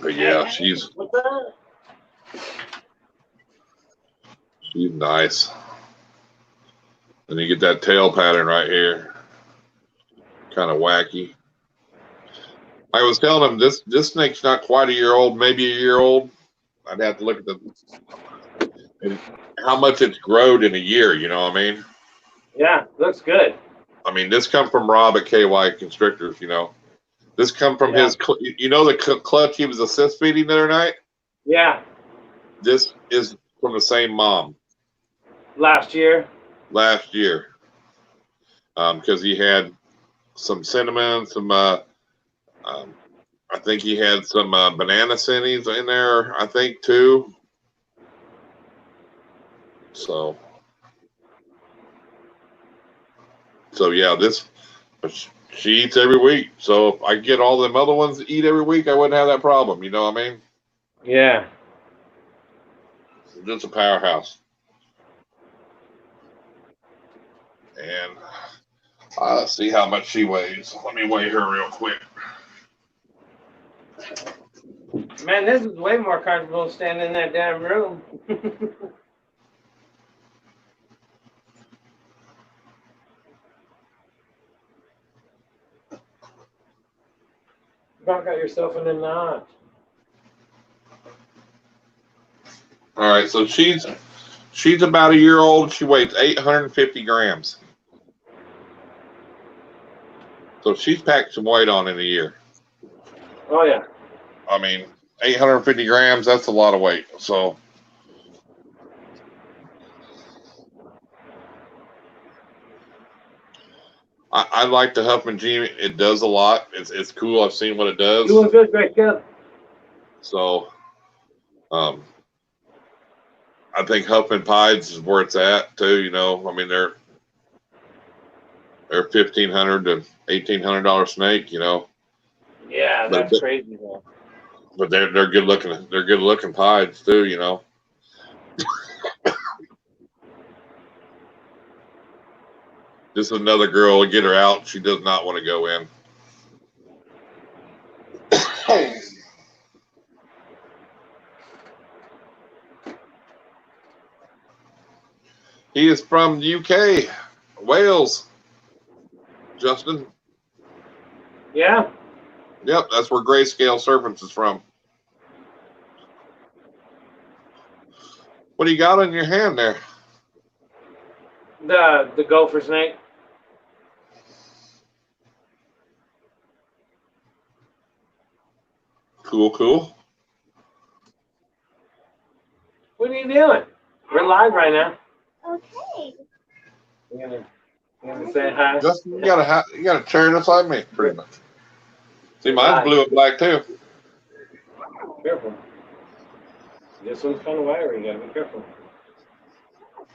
but yeah, she's nice. And you get that tail pattern right here, kind of wacky. I was telling him this snake's not quite a year old, maybe a year old. I'd have to look at how much it's growed in a year. You know what I mean? Yeah, looks good. I mean, this come from Rob at KY Constrictors. You know, this come from his. You know the clutch he was assist feeding the other night. Yeah. This is from the same mom. Last year. Because he had some cinnamon, some. I think he had some banana cinnies in there. I think too. So yeah, she eats every week. So if I get all them other ones to eat every week, I wouldn't have that problem. You know what I mean? Yeah. Just a powerhouse. And let's see how much she weighs. Let me weigh her real quick. Man, this is way more comfortable standing in that damn room. You got yourself in a knot. All right, so she's about a year old. She weighs 850 grams. So she's packed some weight on in a year. Oh yeah. I mean, 850 grams, that's a lot of weight. So I like the Huffman G. It does a lot. It's cool. I've seen what it does. Doing good, great job. So I think Huffman Pieds is where it's at too. You know, I mean they're $1,500 to $1,800 snake. You know. Yeah, that's crazy though. But they're good looking. They're good looking pieds too. You know. This is another girl. Get her out. She does not want to go in. He is from the UK, Wales. Justin. Yeah. Yep, that's where Grayscale Serpents is from. What do you got in your hand there? The gopher snake. Cool. What are you doing? We're live right now. Okay. You gonna say hi? Justin, you gotta turn just like me, pretty much. See, mine's blue and black too. Careful. This one's kind of wiry. You gotta be careful.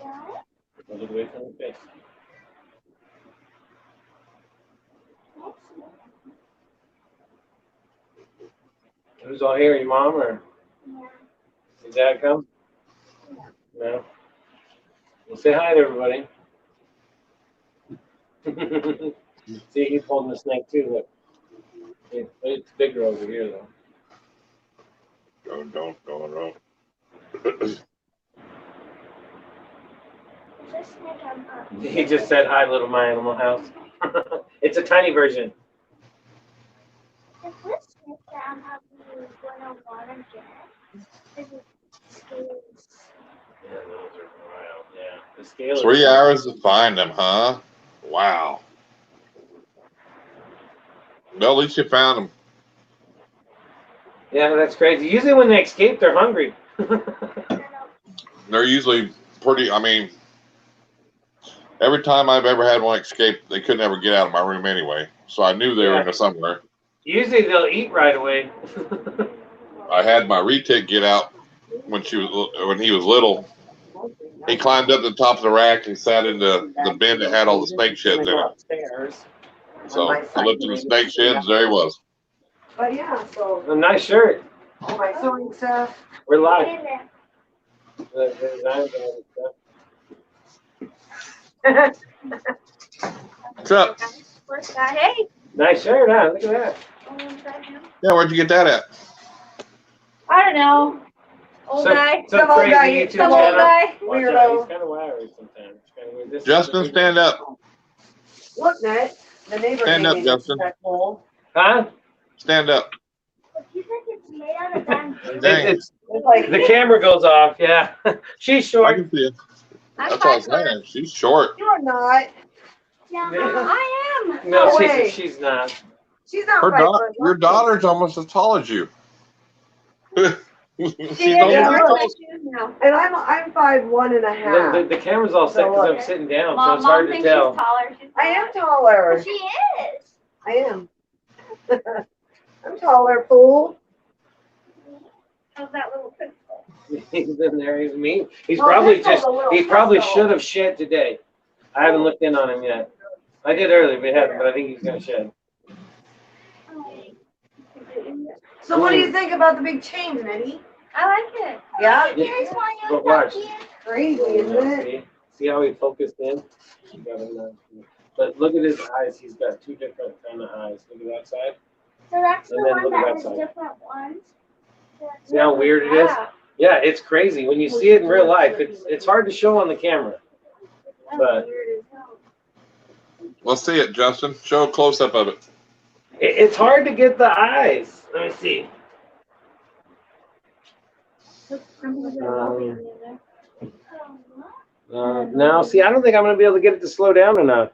A little away from the face. Who's all here? Your mom or? Yeah. Did Dad come? No. Well, say hi to everybody. See, he's holding the snake too. Look. It's bigger over here though. Don't. He just said hi, little my animal house. It's a tiny version. The first snake that I'm probably going to want to get is the scales. Yeah, those are wild. Yeah, the scale. 3 hours to find them, huh? Wow. Well, at least you found them. Yeah, that's crazy. Usually when they escape, they're hungry. They're usually pretty. I mean, every time I've ever had one escape, they couldn't ever get out of my room anyway. So I knew they were in there somewhere. Usually they'll eat right away. I had my retic get out when he was little. He climbed up the top of the rack and sat in the bin that had all the snake sheds in it. So I looked in the snake sheds, there he was. But yeah, so A nice shirt. all my sewing stuff. We're live. What's up? Hey. Nice shirt, huh? Look at that. Yeah, where'd you get that at? I don't know. Old guy. Some old crazy guy, YouTube some old channel. guy. Watch out, he's kind of wiry sometimes. Justin, stand up. Look, Nat, the neighbor Stand gave up, me Justin. that hole. Huh? Stand up. You think it's made out of bamboo? Dang. It's, It's like the camera goes off, yeah. She's I short. can see it. I'm That's all I'm 5'1". saying. She's short. you're not. Yeah, I am. No, No way. she's not. She's not Her 5'1". your daughter's almost as tall as you. She's See, almost yeah. as wearing tall. my shoes now. And I'm 5'1" and a half. The camera's all set because I'm sitting down, so Mom, it's hard to thinks tell. she's taller. She's I am taller. taller. She is. I am. I'm taller, fool. How's that little pistol? He's in there. He's mean. He's Well, probably Pistol's just. a little He probably pistol. should have shed today. I haven't looked in on him yet. I did earlier, but haven't. But I think he's gonna shed. So what do you think about the big chains, Nettie? I like it. Yeah? Here's one you But watch. Crazy, isn't it? See how he focused in? But look at his eyes. He's got two different kind of eyes. Look at that side. So that's And the then one look at that that was side. different ones. See how weird it is? Yeah, it's crazy. When you see it in real life, it's hard to show on the camera. But Let's see it, Justin. Show a close up of it. it's hard to get the eyes. Let me see. Now, see, I don't think I'm going to be able to get it to slow down enough.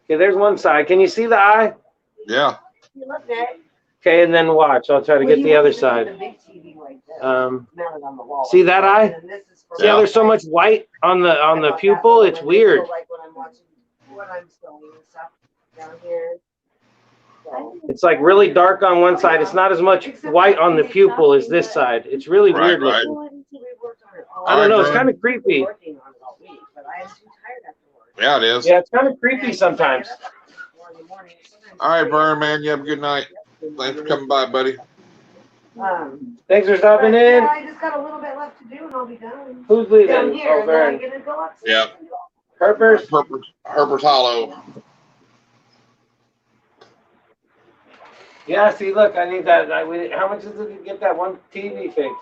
Okay, there's one side. Can you see the eye? Yeah. You look at it. Okay, and then watch. I'll try to get the other side. See that eye? See how there's so much white on the pupil? It's weird. Like when I'm sewing and stuff down here. It's like really dark on one side. It's not as much white on the pupil as this side. It's really weird Right. looking. I don't know. It's kind of creepy. Yeah, it is. Yeah, it's kind of creepy sometimes. All right, Vern, man. You have a good night. Thanks for coming by, buddy. Thanks for stopping in. Yeah, I just got a little bit left to do and I'll be done. Who's Down leaving? here, Oh, and then I'm Vern. gonna go upstairs. Yeah. Herpers? Herbert's Hollow. Yeah, see, look, I need that. How much is it to get that one TV fixed?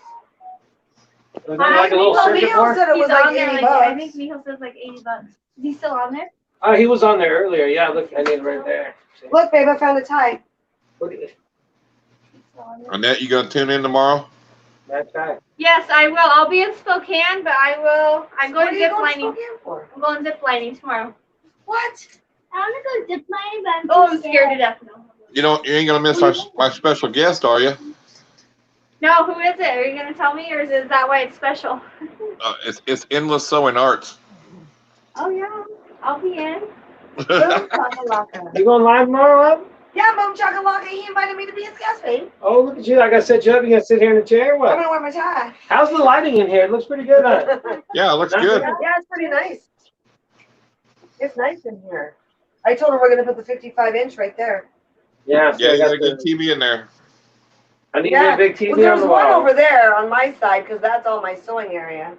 Was that like a little circuit Neil board? said it He's was like on there 80 like, I bucks. think Michael says like 80 bucks. Is he still on there? Oh, he was on there earlier. Yeah, look, I need it right there. See? Look, babe, I found a tie. Look at this. He's still on there. Annette, you gonna tune in tomorrow? That's right. Yes, I will. I'll be in Spokane, but I'm What going are you zip going to lining. Spokane for? I'm going zip lining tomorrow. What? I want to go zip lining, but I'm scared to death. No. You ain't gonna miss my special guest, are you? No, who is it? Are you going to tell me, or is that why it's special? It's Endless Sewing Arts. Oh, yeah. I'll be in. Boom Chakalaka. You going live tomorrow, love? Yeah, Boom Chakalaka. He invited me to be his guest, babe. Oh, look at you. I got to set you up. You got to sit here in the chair or I'm what? gonna wear my tie. How's the lighting in here? It looks pretty good, huh? Yeah, it looks good. Yeah, it's pretty nice. It's nice in here. I told her we're gonna put the 55-inch right there. Yeah, so Yeah, I you got got a good the, TV in there. I need to get a big TV well, there's on the one wall. over there on my side because that's all my sewing area.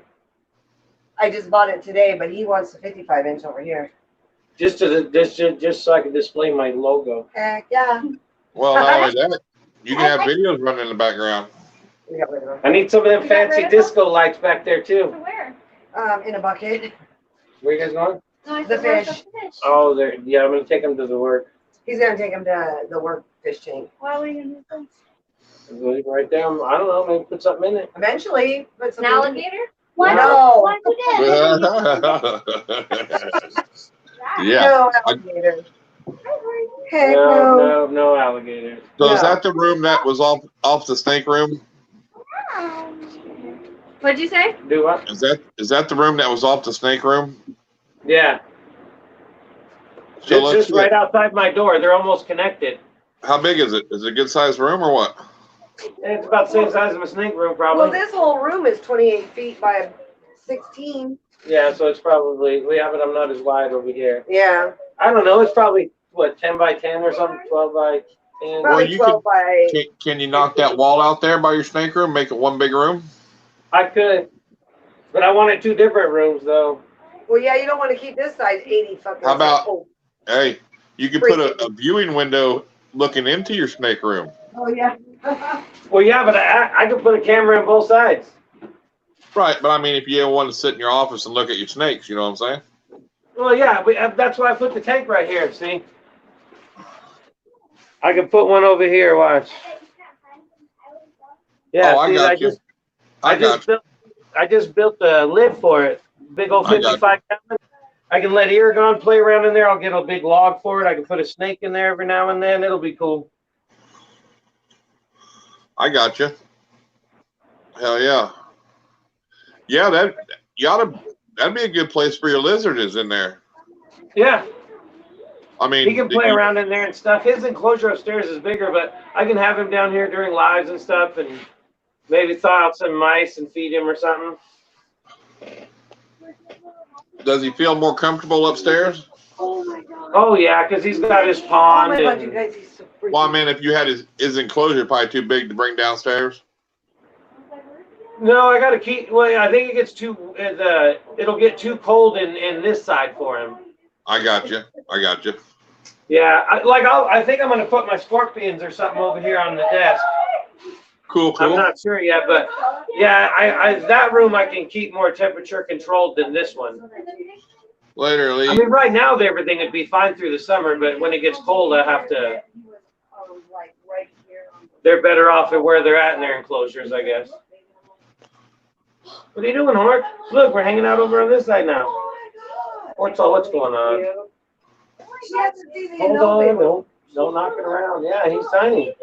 I just bought it today, but he wants the 55-inch over here. Just so I can display my logo. Heck yeah. Well, not only that, you can have videos running in the background. We got rid of I need some of them You got rid fancy of them? disco lights back there To too. where? them. In a bucket. Where you guys going? No, I The said, where's fish. the fish? Oh, there. Yeah, I'm gonna take them to the work. He's gonna take him to the work fish tank. Why were you going to do this? Right down. I don't know. Maybe put something in it. Eventually, put some An alligator? No. Why you did? Yeah. No alligator. Hi, Heck no. No alligators. So is No. that the room that was off the snake room? What'd you say? Do what? Is that the room that was off the snake room? Yeah. So It's just right outside my door. They're almost connected. How big is it? Is it a good sized room or what? It's about the same size of a snake room, probably. Well, this whole room is 28 feet by 16. Yeah, so it's probably, but I'm not as wide over here. Yeah. I don't know. It's probably, what, 10 by 10 or something? 12 by 10? Probably 12 by. Can you knock that wall out there by your snake room, make it one big room? I could. But I wanted 2 different rooms, though. Well, yeah, you don't want to keep this size 80 fucking. How about, oh. Hey, you could put a viewing window looking into your snake room. Oh, yeah. Well, yeah, but I could put a camera on both sides. Right, but I mean, if you ever want to sit in your office and look at your snakes, you know what I'm saying? Well, yeah, that's why I put the tank right here, see? I could put one over here, watch. Yeah, oh, see, I just built the lid for it. Big old 55 gallon. I can let Irondogg play around in there. I'll get a big log for it. I can put a snake in there every now and then. It'll be cool. I got you. Hell yeah. Yeah, that'd be a good place for your lizard is in there. Yeah. I mean, he can play around in there and stuff. His enclosure upstairs is bigger, but I can have him down here during lives and stuff and maybe thaw out some mice and feed him or something. Does he feel more comfortable upstairs? Oh my God. Oh yeah, because he's got his pond. Oh my God, you guys, he's so freaking. Well, I mean, if you had his enclosure probably too big to bring downstairs. No, I got to keep. Well, I think it gets it'll get too cold in this side for him. I got you. Yeah, I think I'm gonna put my scorpions or something over here on the desk. Cool. I'm not sure yet, but yeah, I that room I can keep more temperature controlled than this one. Later, Lee. I mean, right now everything would be fine through the summer, but when it gets cold, I have to. They're better off at where they're at in their enclosures, I guess. What are you doing, Hort? Look, we're hanging out over on this side now. What's going on? Hold on, don't knock it around. Yeah, he's tiny.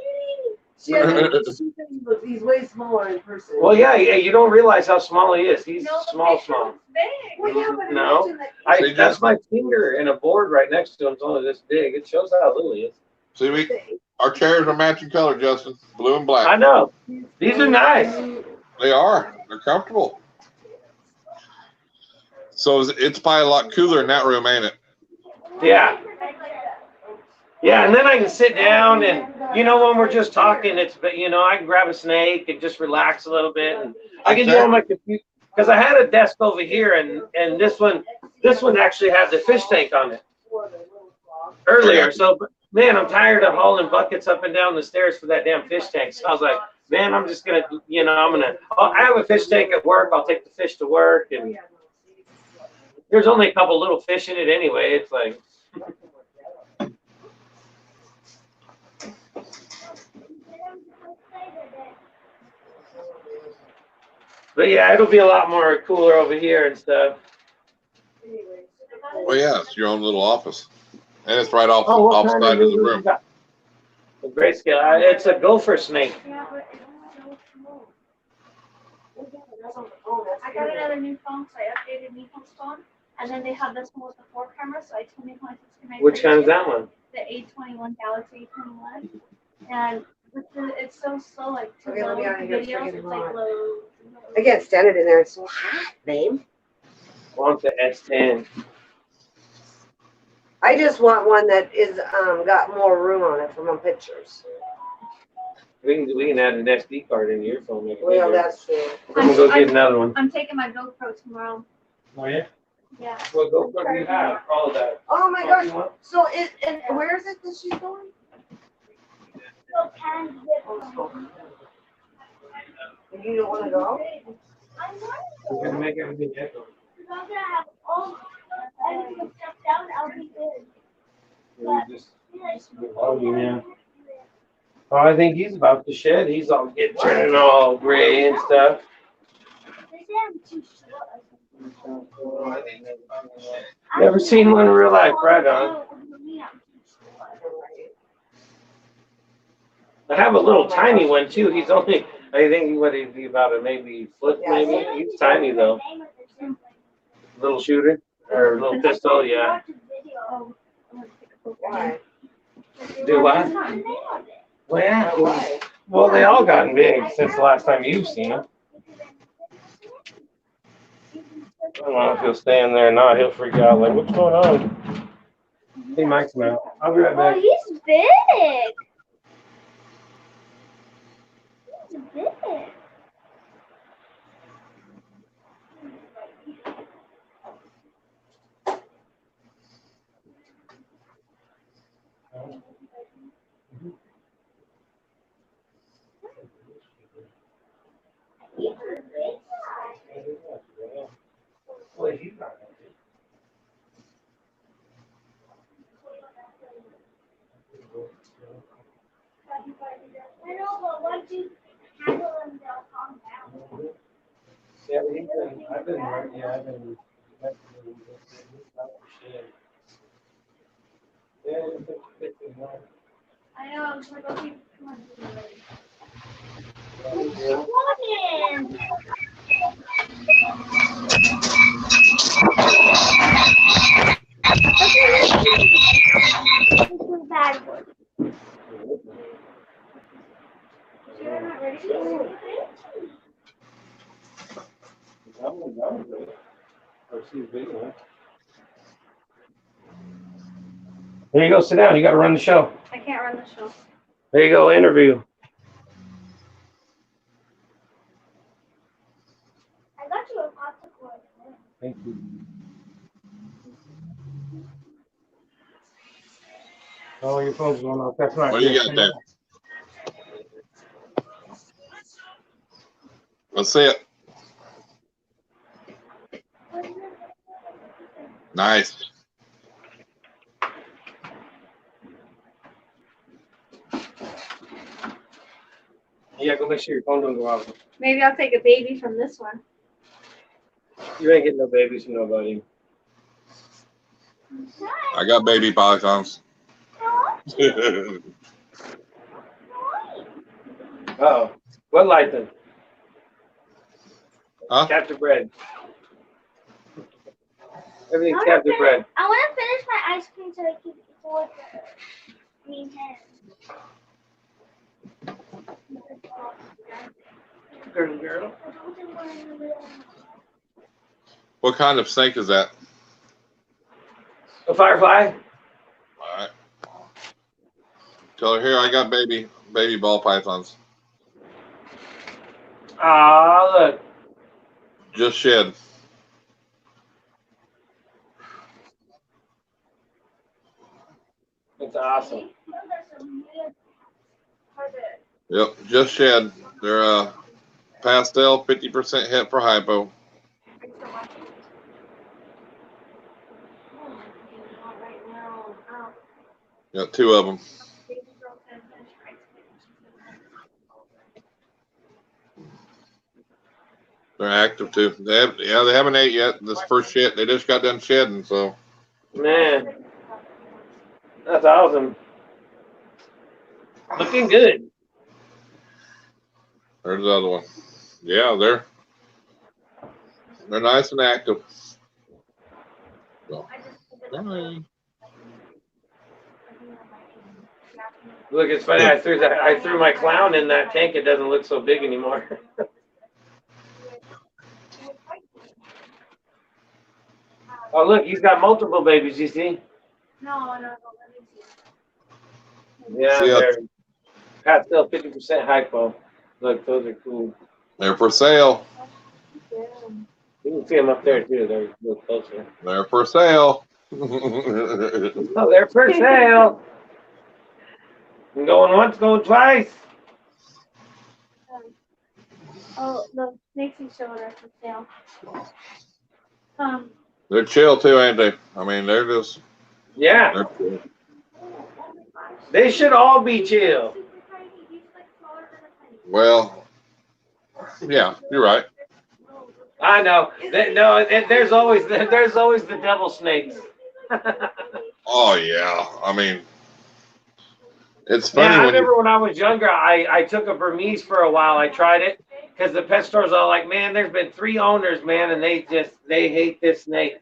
He's way smaller in person. Well, yeah, you don't realize how small he is. He's small. Well, yeah, but No, that's my finger in a board right next to him. It's only this big. It shows how little he is. See, our chairs are matching color, Justin. Blue and black. I know. These are nice. They are. They're comfortable. So it's probably a lot cooler in that room, ain't it? Yeah. Yeah, and then I can sit down and, when we're just talking, I can grab a snake and just relax a little bit. And I can do on my computer. Because I had a desk over here, and this one actually had the fish tank on it earlier. So, man, I'm tired of hauling buckets up and down the stairs for that damn fish tank. So I was like, man, I'm just going to, I have a fish tank at work. I'll take the fish to work. And there's only a couple little fish in it anyway. It's like. But yeah, it'll be a lot more cooler over here and stuff. Well, yeah, it's your own little office. And it's right off the side of the room. A grayscale. It's a gopher snake. I got another new phone, so I updated Nico's phone. And then they have this one with the 4 cameras, so I told Nico to connect. Which kind is that one? The A21 Galaxy A21. And it's so slow, like to load videos, it's like low. I can't stand it in there. It's so hot, babe. I want the S10. I just want one that is got more room on it for my pictures. We can add an SD card into your phone. Well, that's true. I'm gonna go get another one. I'm taking my GoPro tomorrow. Oh yeah. Yeah. What GoPro do you have? All of that. Oh my gosh. So where is it that she's going? You don't want to go? We're gonna make everything echo. I'm gonna have all everything stuff down. I'll be good. Oh yeah. Oh, I think he's about to shed. He's all turning all gray and stuff. Never seen one in real life, right on. I have a little tiny one too. He's only, I think, what is he, about a maybe foot, maybe? He's tiny though. Little shooter or little pistol, yeah. Why? Do what? Well, yeah. Well, they all gotten big since the last time you've seen him. I don't know if he'll stay in there or not. He'll freak out like, what's going on? He might come out. I'll be right back. Oh, he's big. He's big. I know, but once you handle them, they'll calm down. Yeah, I've been, I know, I'm just like, okay, come on. Come on. This is bad one. You're not ready to do There you go, sit down. You got to run the show. I can't run the show. There you go, interview. I got you a popsicle. Thank you. Oh, your phone's going off. That's not What do you good. got there? Let's see it. Nice. Yeah, go make sure your phone don't go off. Maybe I'll take a baby from this one. You ain't getting no babies from nobody. I got baby pythons. Uh-oh. What light then? Huh? Captive bred. Everything's I captive bred. want to finish my ice cream so I keep it for the green hen. Girl. What kind of snake is that? A firefly? All right. Tell her here I got baby ball pythons. Ah, look. Just shed. That's awesome. Yep, just shed. They're pastel, 50% hit for hypo. Got two of them. They're active too. They haven't ate yet. This first shit, they just got done shedding, so. Man. That's awesome. Looking good. There's the other one. Yeah, they're nice and active. So. Look, it's funny. I threw my clown in that tank. It doesn't look so big anymore. Oh, look, he's got multiple babies. You see? No. Yeah, See they're pastel 50% hypo. Look, those are cool. They're for sale. You can see them up there too. They're a little closer. They're for sale. Oh, they're for sale. Going once, going twice. Oh, the snakes you showed are for sale. They're chill too, ain't they? I mean, they're just. Yeah. They're cool. They should all be chill. Well, yeah, you're right. I know. There's always the devil snakes. Oh yeah, I mean, It's funny Yeah, I when remember when I was younger, I took a Burmese for a while. I tried it because the pet stores are like, man, there's been 3 owners, man, and they hate this snake.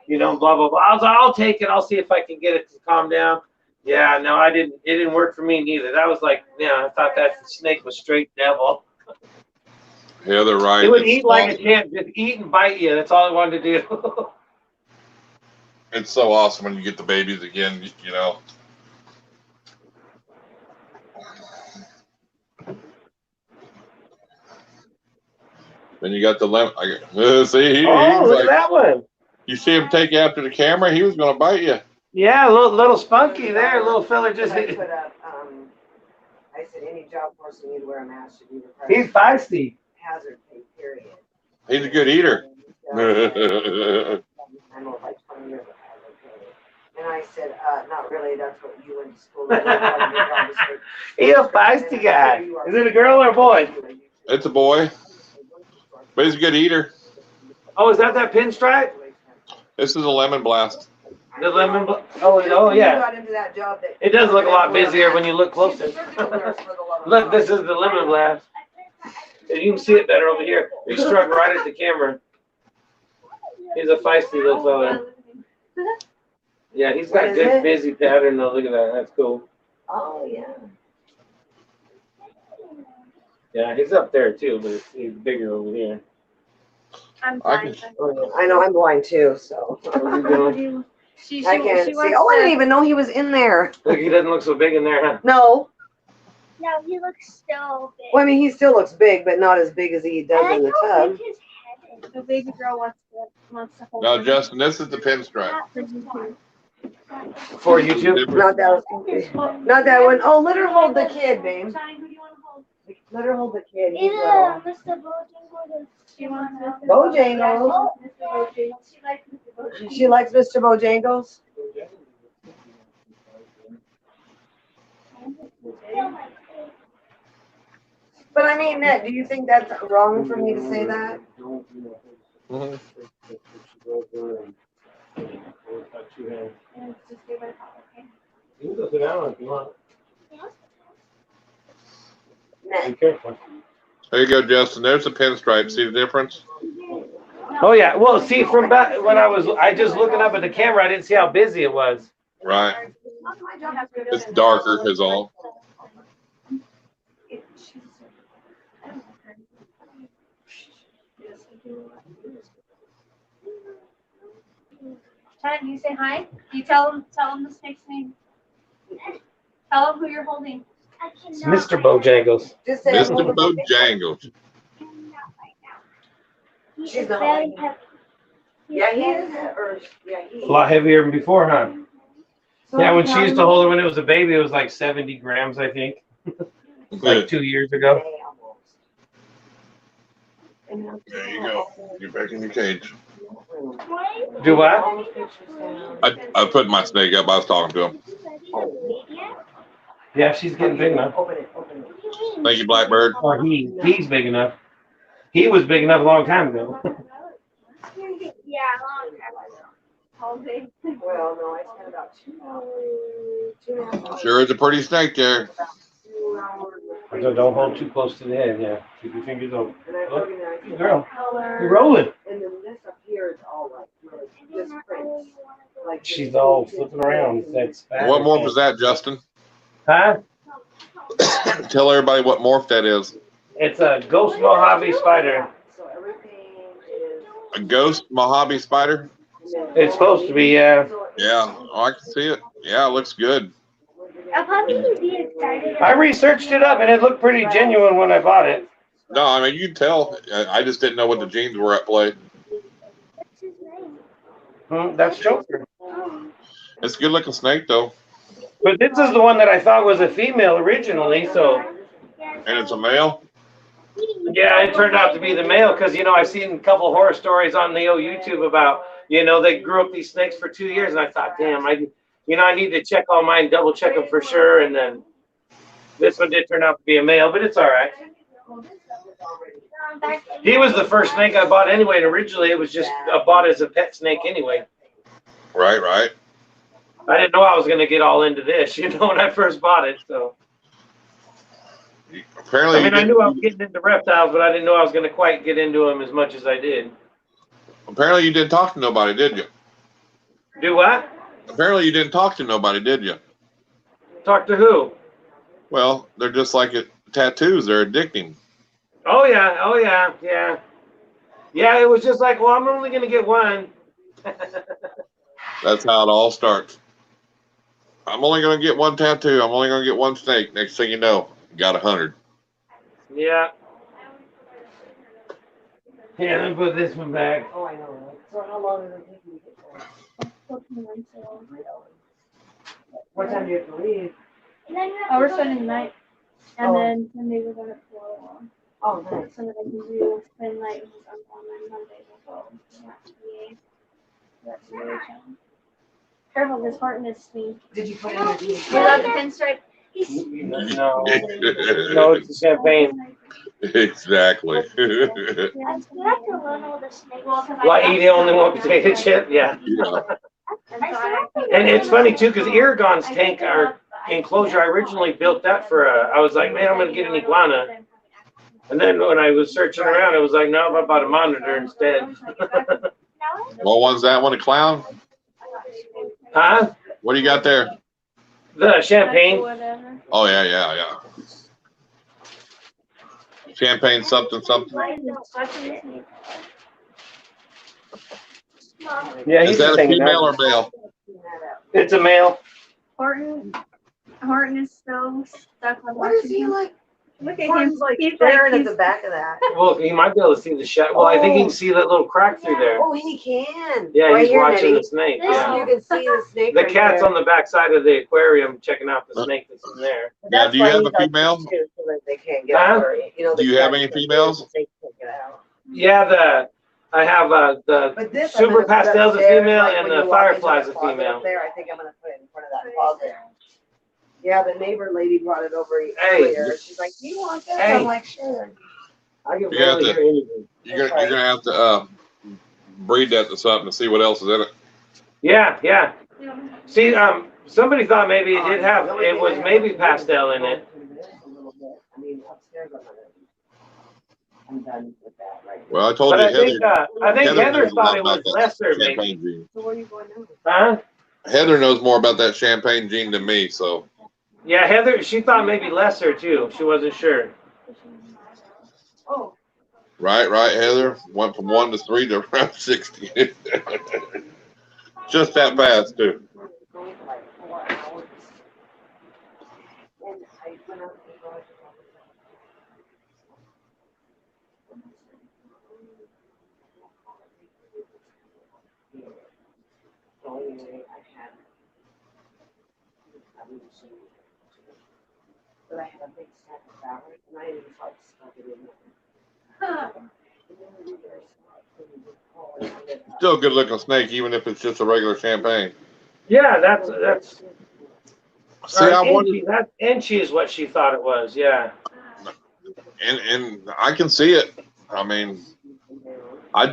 You know, blah, blah, blah. I was like, I'll take it. I'll see if I can get it to calm down. Yeah, no, I didn't. It didn't work for me neither. That was like, yeah, I thought that snake was straight devil. yeah, they're right. It would eat like a champ, just eat and bite you. That's all it wanted to do. It's so awesome when you get the babies again, you know. Then you got the lemon. See, Oh, look like, at that one. you see him take after the camera, he was going to bite you. Yeah, a little spunky there. A little fella just. I put up, I said, any job force you need to wear a mask should be required. He's feisty. Hazard pay, period. He's a good eater. I'm over like 20 years of hazard pay. And I said, not really, that's what you went to school. He's a feisty guy. Is it a girl or a boy? It's a boy, but he's a good eater. Oh, is that pinstripe? This is a lemon blast. The lemon. Oh yeah. It does look a lot busier when you look closer. Look, this is the lemon blast. And you can see it better over here. He struck right at the camera. He's a feisty little fella. Yeah, he's got good busy pattern though. Look at that. That's cool. Oh yeah. Yeah, he's up there too, but he's bigger over here. I'm blind. I know I'm blind too, so. I can't see. Oh, I didn't even know he was in there. Look, he doesn't look so big in there, huh? No. No, he looks so big. Well, I mean, he still looks big, but not as big as he does in the tub. His head is. The baby girl wants to hold No, him. Justin, this is the pinstripe. For YouTube? Not that one. Oh, let her hold the kid, babe. Let her hold the kid. He's little. Mr. Bojangles. She wants Mr. Bojangles. She likes Mr. Bojangles. But I mean, Ned, do you think that's wrong for me to say that? Mhm. You can go sit down if you want. Ned. Be careful. There you go, Justin. There's the pinstripe. See the difference? Oh yeah. Well, see, from back when I just looking up at the camera, I didn't see how busy it was. Right. It's darker is all. Chad, do you say hi? Do you tell him the snake's name? Tell him who you're holding. It's Mr. Bojangles. Just say Mr. Bojangles. She's not holding him. Yeah, he is. A lot heavier than before, huh? Yeah, when she used to hold it when it was a baby, it was like 70 grams, I think. Like 2 years ago. There you go. You're back in your cage. Do what? I put my snake up. I was talking to him. Yeah, she's getting big enough. Thank you, Blackbird. Or he's big enough. He was big enough a long time ago. Yeah, long time ago. Well, no, I spent about 2 hours. Sure is a pretty snake there. Don't hold too close to the head. Yeah, keep your fingers open. And I organized Good girl. color. You're rolling. And then this up here is all like this print. Like She's all flipping around. That's fast. What morph is that, Justin? Huh? Tell everybody what morph that is. It's a ghost Mojave spider. So everything is. A ghost Mojave spider? It's supposed to be, yeah. Yeah, I can see it. Yeah, it looks good. I'll probably be excited. I researched it up and it looked pretty genuine when I bought it. No, I mean, you can tell. I just didn't know what the genes were at play. What's his name? That's Joker. It's a good looking snake, though. But this is the one that I thought was a female originally, so. And it's a male? Yeah, it turned out to be the male because, I've seen a couple horror stories on the old YouTube about, they grew up these snakes for 2 years, and I thought, damn, I need to check all mine, double check them for sure, and then this one did turn out to be a male, but it's all right. He was the first snake I bought anyway, and originally it was just bought as a pet snake anyway. Right, right. I didn't know I was going to get all into this, you know, when I first bought it. So, Apparently, I mean, I knew I was getting into reptiles, but I didn't know I was going to quite get into them as much as I did. Apparently, you didn't talk to nobody, did you? Do what? Apparently, you didn't talk to nobody, did you? Talk to who? Well, they're just like tattoos. They're addicting. Oh, yeah. Oh, yeah. Yeah. Yeah, it was just like, well, I'm only going to get one. That's how it all starts. I'm only going to get one tattoo. I'm only going to get one snake. Next thing you know, you got 100. Yeah. Here, let me put this one back. Oh, I know. So how long is it taking you to get there? 14 months old. What time do you have to leave? Oh, we're spending the night. And then Sunday we're going to Florida. Oh, nice. So that I can do spend night with his uncle on Monday. We'll go. That's really challenging. Careful, this Horton is sweet. Did you put in the You love the pinstripe? No. No, it's the champagne. Exactly. I still have to learn all the snakes. Why eat only one potato chip? Yeah. Yeah. And it's funny too, because Irondog's tank, our enclosure, I originally built that for I was like, man, I'm gonna get an iguana. And then when I was searching around, I was like, no, I bought a monitor instead. What one's that one? A clown? Huh? What do you got there? The champagne. Oh, yeah. Champagne something. Yeah, Is he's that just a hanging female out. or male? It's a male. Horton is so stuck on What is he like? Look at him. Horton's like He's staring like, at the back of that. Well, he might be able to see the shot. Well, I think he can see that little crack through there. Oh, he can. Yeah, right he's here, watching Nettie. the snake. Oh, Yeah. you can see the snake. The right cat's there. on the back side of the aquarium checking out the snake that's in there. Now, do you why have he a does female? this too, so that they can't get Huh? worried. You know, Do the you have cats any that females? They can't get out. Yeah, I have the But this, Super I'm gonna put Pastel's a upstairs, female like, and when the you walk into Firefly's that a closet female. up there, I think I'm gonna put it in front of that closet. Yeah, the neighbor lady brought it over Hey. earlier. She's like, "Do you want this?" Hey. I'm like, "Sure." I can You have barely to- hear anything. You're gonna have to breed that to something and see what else is in it. Yeah. See, somebody thought maybe it did have, it was maybe pastel in it. I mean, upstairs I'm done with that right now. Well, I told But you, I think Heather knows a lot thought it about was that lesser, maybe. champagne gene. So where are you going now? Huh? Heather knows more about that champagne gene than me, so Yeah, Heather, she thought maybe lesser too. She wasn't sure. Oh, right, Heather went from 1 to 3 to around 60. Just that fast, too. going for like 4 hours. And I went out to the garage. So anyway, I had, but I had a big stack of fabric and I just like stuck it in there. Still a good looking snake, even if it's just a regular champagne. Yeah, that's. See, I wanted, That inchy is what she thought it was. Yeah. and I can see it. I mean, I'm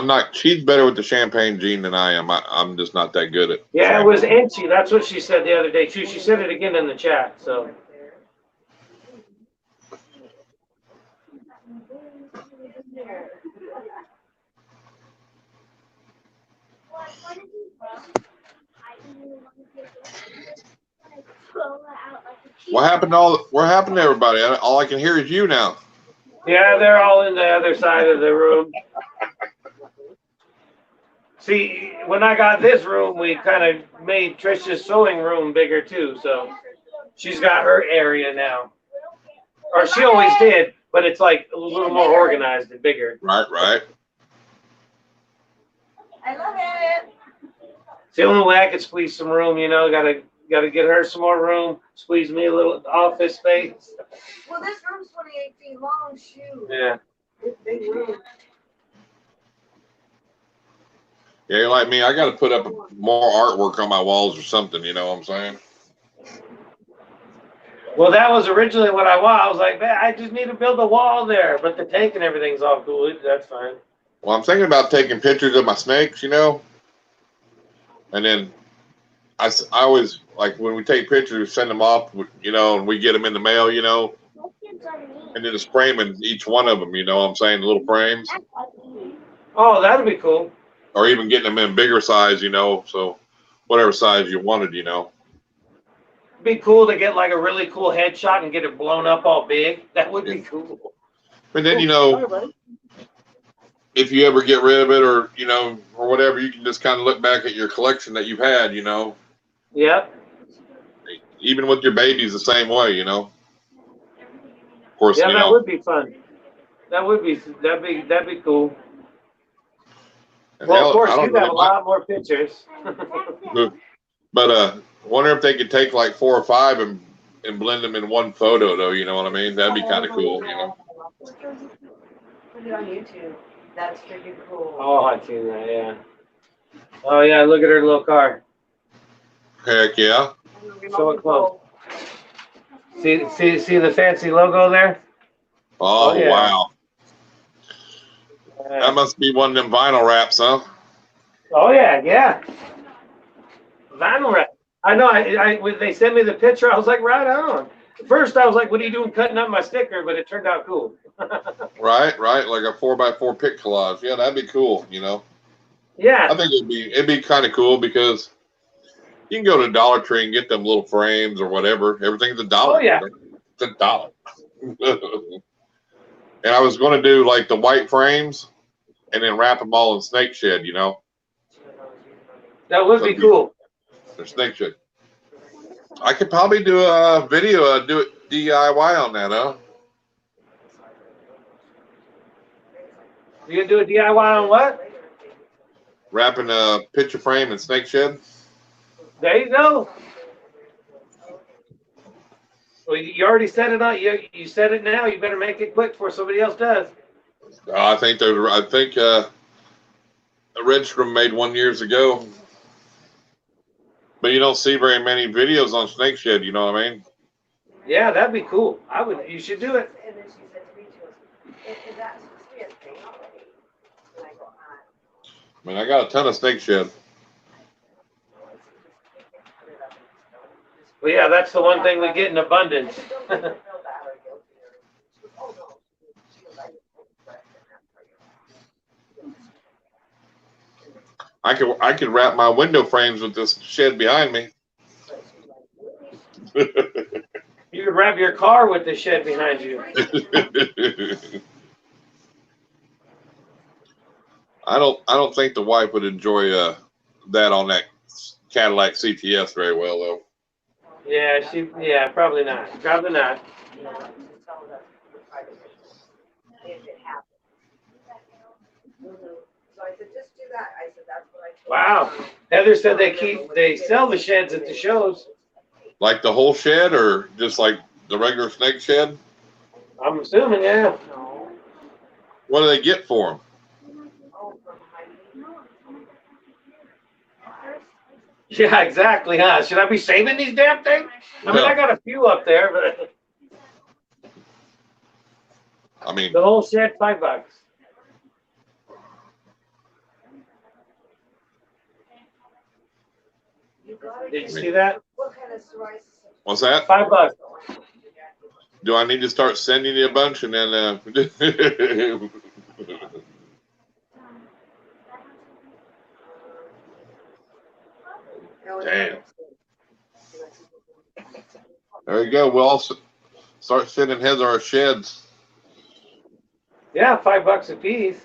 not. She's better with the champagne gene than I am. I'm just not that good at. Yeah, it was inchy. That's what she said the other day too. She said it again in the chat. So. What happened to everybody? All I can hear is you now. Yeah, they're all in the other side of the room. See, when I got this room, we kind of made Trisha's sewing room bigger too. So she's got her area now. Or she always did, but it's like a little more organized and bigger. Right. I love it. It's the only way I could squeeze some room, you know, gotta get her some more room, squeeze me a little office space. Well, this room's 28 feet long, shoot. Yeah. It's a big room. Yeah, you're like me. I got to put up more artwork on my walls or something. You know what I'm saying? Well, that was originally what I want. I was like, man, I just need to build a wall there, but the tank and everything's all cool. That's fine. Well, I'm thinking about taking pictures of my snakes. You know. And then I always, like, when we take pictures, send them off, you know, and we get them in the mail, you know, and then just framing each one of them, you know what I'm saying, little frames. Oh, that'd be cool. Or even getting them in bigger size, you know, so whatever size you wanted, you know. It'd be cool to get like a really cool headshot and get it blown up all big. That would be cool. But then, you know, if you ever get rid of it or, you know, or whatever, you can just kind of look back at your collection that you've had, you know. Yep. Even with your babies the same way, you know. Of course, yeah, you that know. would be fun. That'd be cool. Well, of course, you'd have a lot more pictures. But wonder if they could take like 4 or 5 and blend them in one photo, though. You know what I mean? That'd be kind of cool, you know. Put it on YouTube. That's freaking cool. Oh, I've seen that. Yeah. Oh yeah, look at her little car. Heck yeah. Show it close. See the fancy logo there? Oh, yeah. Wow. That must be one of them vinyl wraps, huh? Oh yeah. Vinyl wrap. I know. When they sent me the picture, I was like, right on. At first, I was like, what are you doing cutting up my sticker? But it turned out cool. Right. Like a 4x4 pic collage. Yeah, that'd be cool, you know. Yeah. I think it'd be kind of cool because you can go to Dollar Tree and get them little frames or whatever. Everything's $1. Oh yeah. It's $1. And I was going to do like the white frames and then wrap them all in snake shed, you know. That would be cool. They're snake shed. I could probably do a video, do it DIY on that, huh? You gonna do a DIY on what? Wrapping a picture frame in snake shed. There you go. Well, you already said it on. You said it now. You better make it quick before somebody else does. I think a Redstrom made one years ago, but you don't see very many videos on snake shed. You know what I mean? Yeah, that'd be cool. You should do it. And then she said to me, she goes, is that supposed to be a thing already? And I go, I mean, I got a ton of snake shed. Well, yeah, that's the one thing we get in abundance. I could wrap my window frames with this shed behind me. You could wrap your car with the shed behind you. I don't think the wife would enjoy that on that Cadillac CTS very well though. Yeah, probably not. Probably not. So I said, just do that. I said, that's what I told Wow. Heather said they sell the sheds at the shows. Like the whole shed or just like the regular snake shed? I'm assuming, yeah. What do they get for them? Yeah, exactly, huh? Should I be saving these damn things? I mean, I got a few up there, but I mean, the whole shed, $5. Did you see that? What kind of psoriasis? what's that? $5. Do I need to start sending you a bunch and then Damn. There you go. We'll all start sending heads our sheds. Yeah, $5 a piece.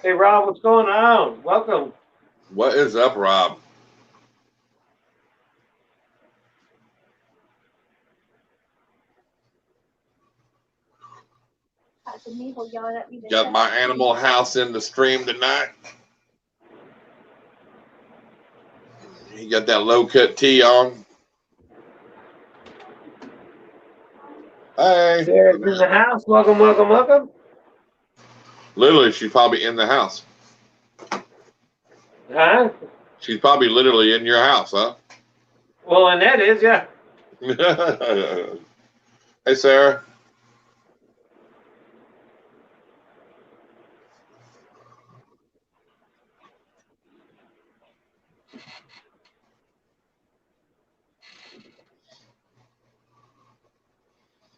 Hey, Rob, what's going on? Welcome. What is up, Rob? Got my Animal House in the stream tonight. You got that low cut tee on. Hey. Sarah's in the house. Welcome. Literally, she's probably in the house. Huh? She's probably literally in your house, huh? Well, Annette is, yeah. Hey, Sarah.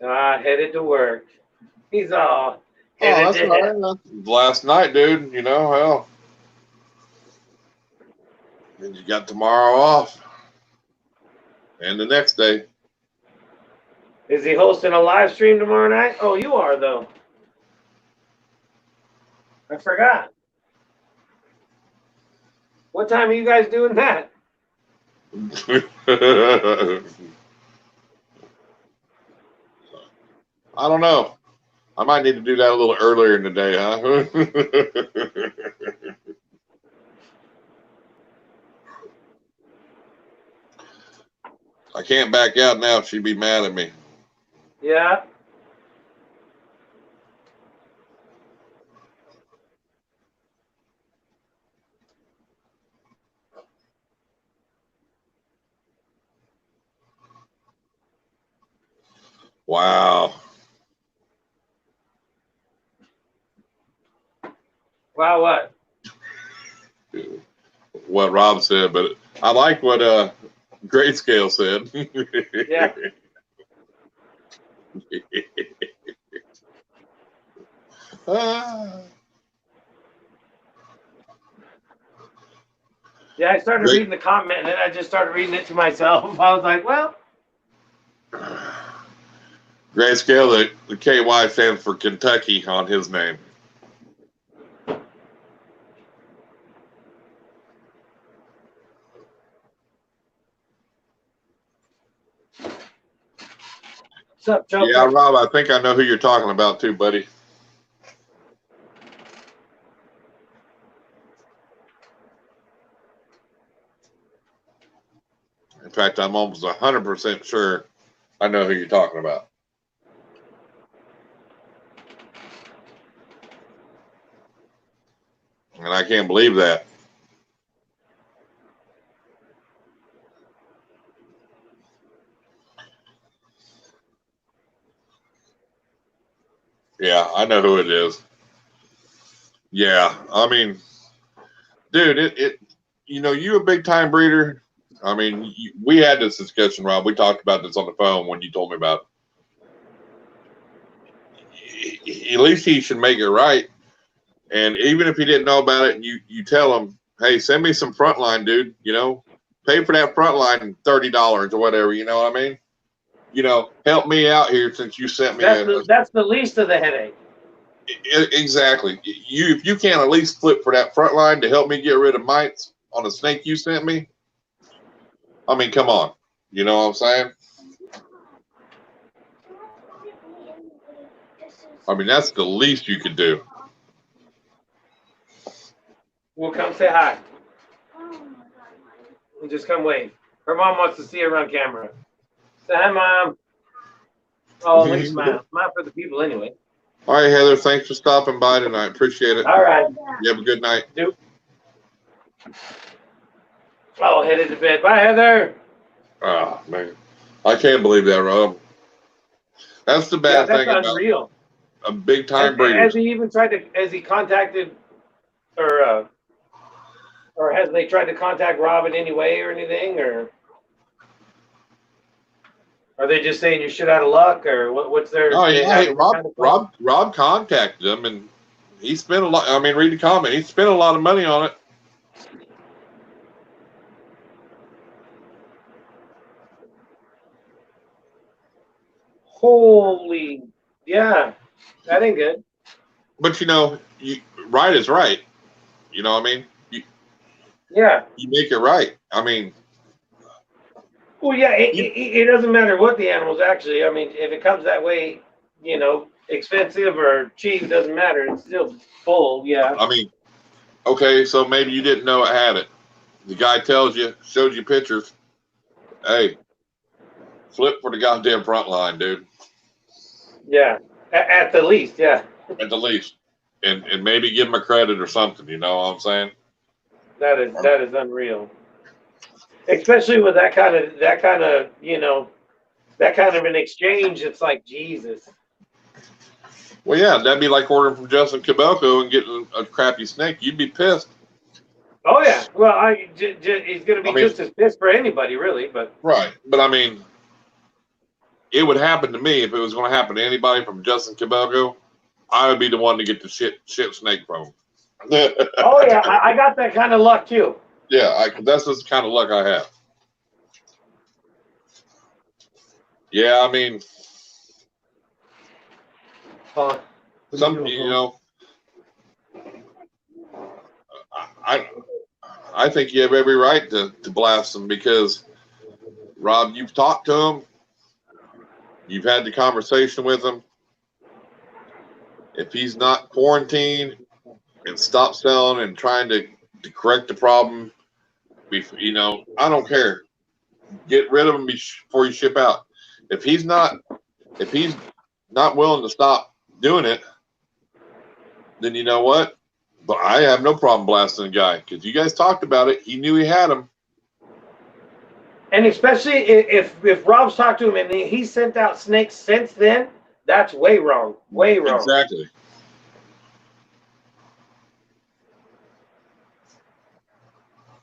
Headed to work. He's all Oh, headed that's to all heaven. right. Last night, dude, you know, hell. And you got tomorrow off. And the next day. Is he hosting a live stream tomorrow night? Oh, you are, though. I forgot. What time are you guys doing that? I don't know. I might need to do that a little earlier in the day, huh? I can't back out now. She'd be mad at me. Yeah. Wow. Wow, what? What Rob said, but I like what Grayscale said. Yeah. Yeah, I started reading the comment, and then I just started reading it to myself. I was like, well. Grayscale, the KY stands for Kentucky on his name. What's up, Joker? Yeah, Rob, I think I know who you're talking about too, buddy. In fact, I'm almost 100% sure I know who you're talking about. And I can't believe that. Yeah, I know who it is. Yeah, I mean, dude, you a big time breeder. I mean, we had this discussion, Rob. We talked about this on the phone when you told me about it. At least he should make it right. And even if he didn't know about it, and you tell him, hey, send me some frontline, dude. You know, pay for that frontline $30 or whatever. You know what I mean? You know, help me out here since you sent me. That's the least of the headache. Exactly. If you can't at least flip for that frontline to help me get rid of mites on a snake you sent me, I mean, come on. You know what I'm saying? I mean, that's the least you could do. We'll come say hi. And just come wave. Her mom wants to see her on camera. Say hi, Mom. Oh, at least smile. Smile for the people anyway. All right, Heather. Thanks for stopping by tonight. Appreciate it. All right. You have a good night. Nope. Oh, headed to bed. Bye, Heather. Oh, man. I can't believe that, Rob. That's the bad thing that's unreal. About a big time breeder. Has he even tried to? Has he contacted, or has they tried to contact Rob in any way or anything, or are they just saying you're shit out of luck, or what's their? Oh yeah, hey, Rob contacted him, and he spent a lot. I mean, read the comment. He spent a lot of money on it. Holy, yeah, that ain't good. But you know, right is right. You know what I mean? You make it right. I mean. Well, yeah, it doesn't matter what the animal's actually. I mean, if it comes that way, you know, expensive or cheap, it doesn't matter. It's still full, yeah. I mean, okay, so maybe you didn't know it had it. The guy tells you, shows you pictures. Hey, flip for the goddamn front line, dude. Yeah, at the least, yeah. At the least, and maybe give him a credit or something. You know what I'm saying? That is unreal. Especially with that kind of you know, that kind of an exchange. It's like Jesus. Well, yeah, that'd be like ordering from Justin Cabelco and getting a crappy snake. You'd be pissed. Oh yeah. Well, he's going to be just as pissed for anybody, really. But right. But I mean, it would happen to me if it was going to happen to anybody from Justin Cabello. I would be the one to get the shit snake from him. Oh yeah, I got that kind of luck too. Yeah, that's just the kind of luck I have. Yeah, I mean, some, you know, I think you have every right to blast them because, Rob, you've talked to him, you've had the conversation with him. If he's not quarantined and stop selling and trying to correct the problem, you know, I don't care. Get rid of him before you ship out. If he's not willing to stop doing it, then you know what? But I have no problem blasting the guy because you guys talked about it. He knew he had him. And especially if Rob's talked to him and he sent out snakes since then, that's way wrong. Way wrong. Exactly.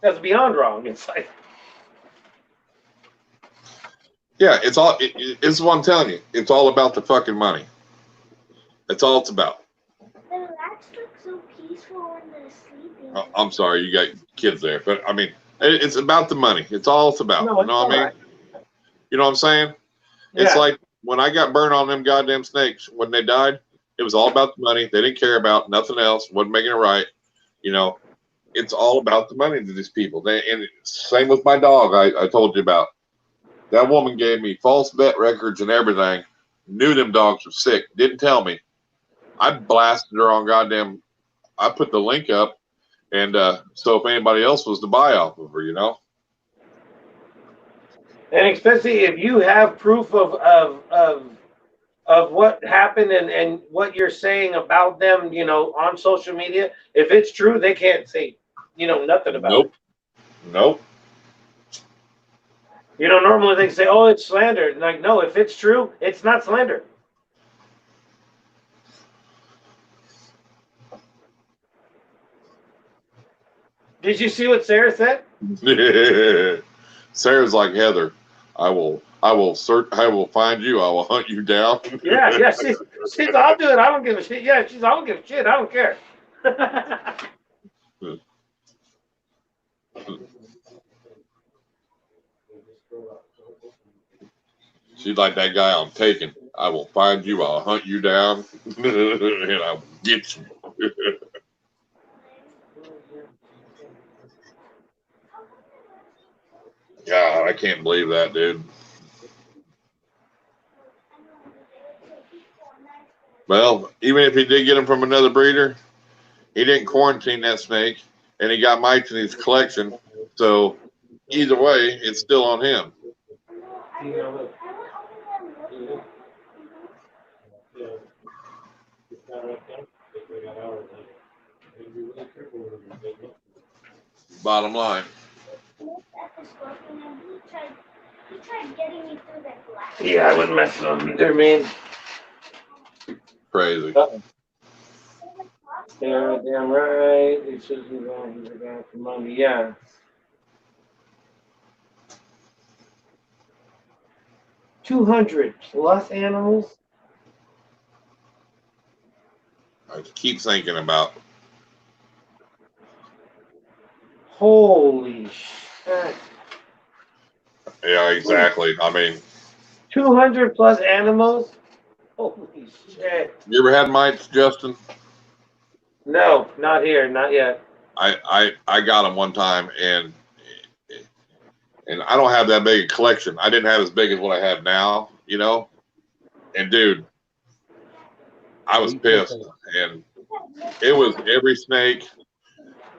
That's beyond wrong. It's like, yeah, it's all. It's what I'm telling you. It's all about the fucking money. That's all it's about. The rats look so peaceful when they're sleeping. Oh, I'm sorry, you got kids there, but I mean, it's about the money. It's all it's about. no, You know what I mean? right. You know what I'm saying? It's Yeah. like when I got burned on them goddamn snakes when they died. It was all about the money. They didn't care about nothing else. Wasn't making it right. You know, it's all about the money to these people. And same with my dog. I told you about. That woman gave me false vet records and everything. Knew them dogs were sick. Didn't tell me. I blasted her on goddamn. I put the link up, and so if anybody else was to buy off of her, you know. And especially if you have proof of what happened and what you're saying about them, you know, on social media, if it's true, they can't say, you know, nothing about it. Nope. You know, normally they say, oh, it's slander. And like, no, if it's true, it's not slander. Did you see what Sarah said? Sarah's like Heather. I will find you. I will hunt you down. Yeah. She's I'll do it. I don't give a shit. Yeah, I don't give a shit. I don't care. She's like that guy on Taken. I will find you. I'll hunt you down, and I will get you. God, I can't believe that, dude. Well, even if he did get him from another breeder, he didn't quarantine that snake, and he got mites in his collection. So either way, it's still on him. Bottom line. He tried getting me through that glass. Yeah, I wouldn't mess with them either, man. Crazy. Yeah, damn right. It should be going to the guy for Monday. Yeah. $200+ animals. I keep thinking about. Holy shit. Yeah, exactly. I mean, 200+ animals. Holy shit. you ever had mites, Justin? No, not here, not yet. I got them one time, and I don't have that big a collection. I didn't have as big as what I have now, you know. And dude, I was pissed, and it was every snake.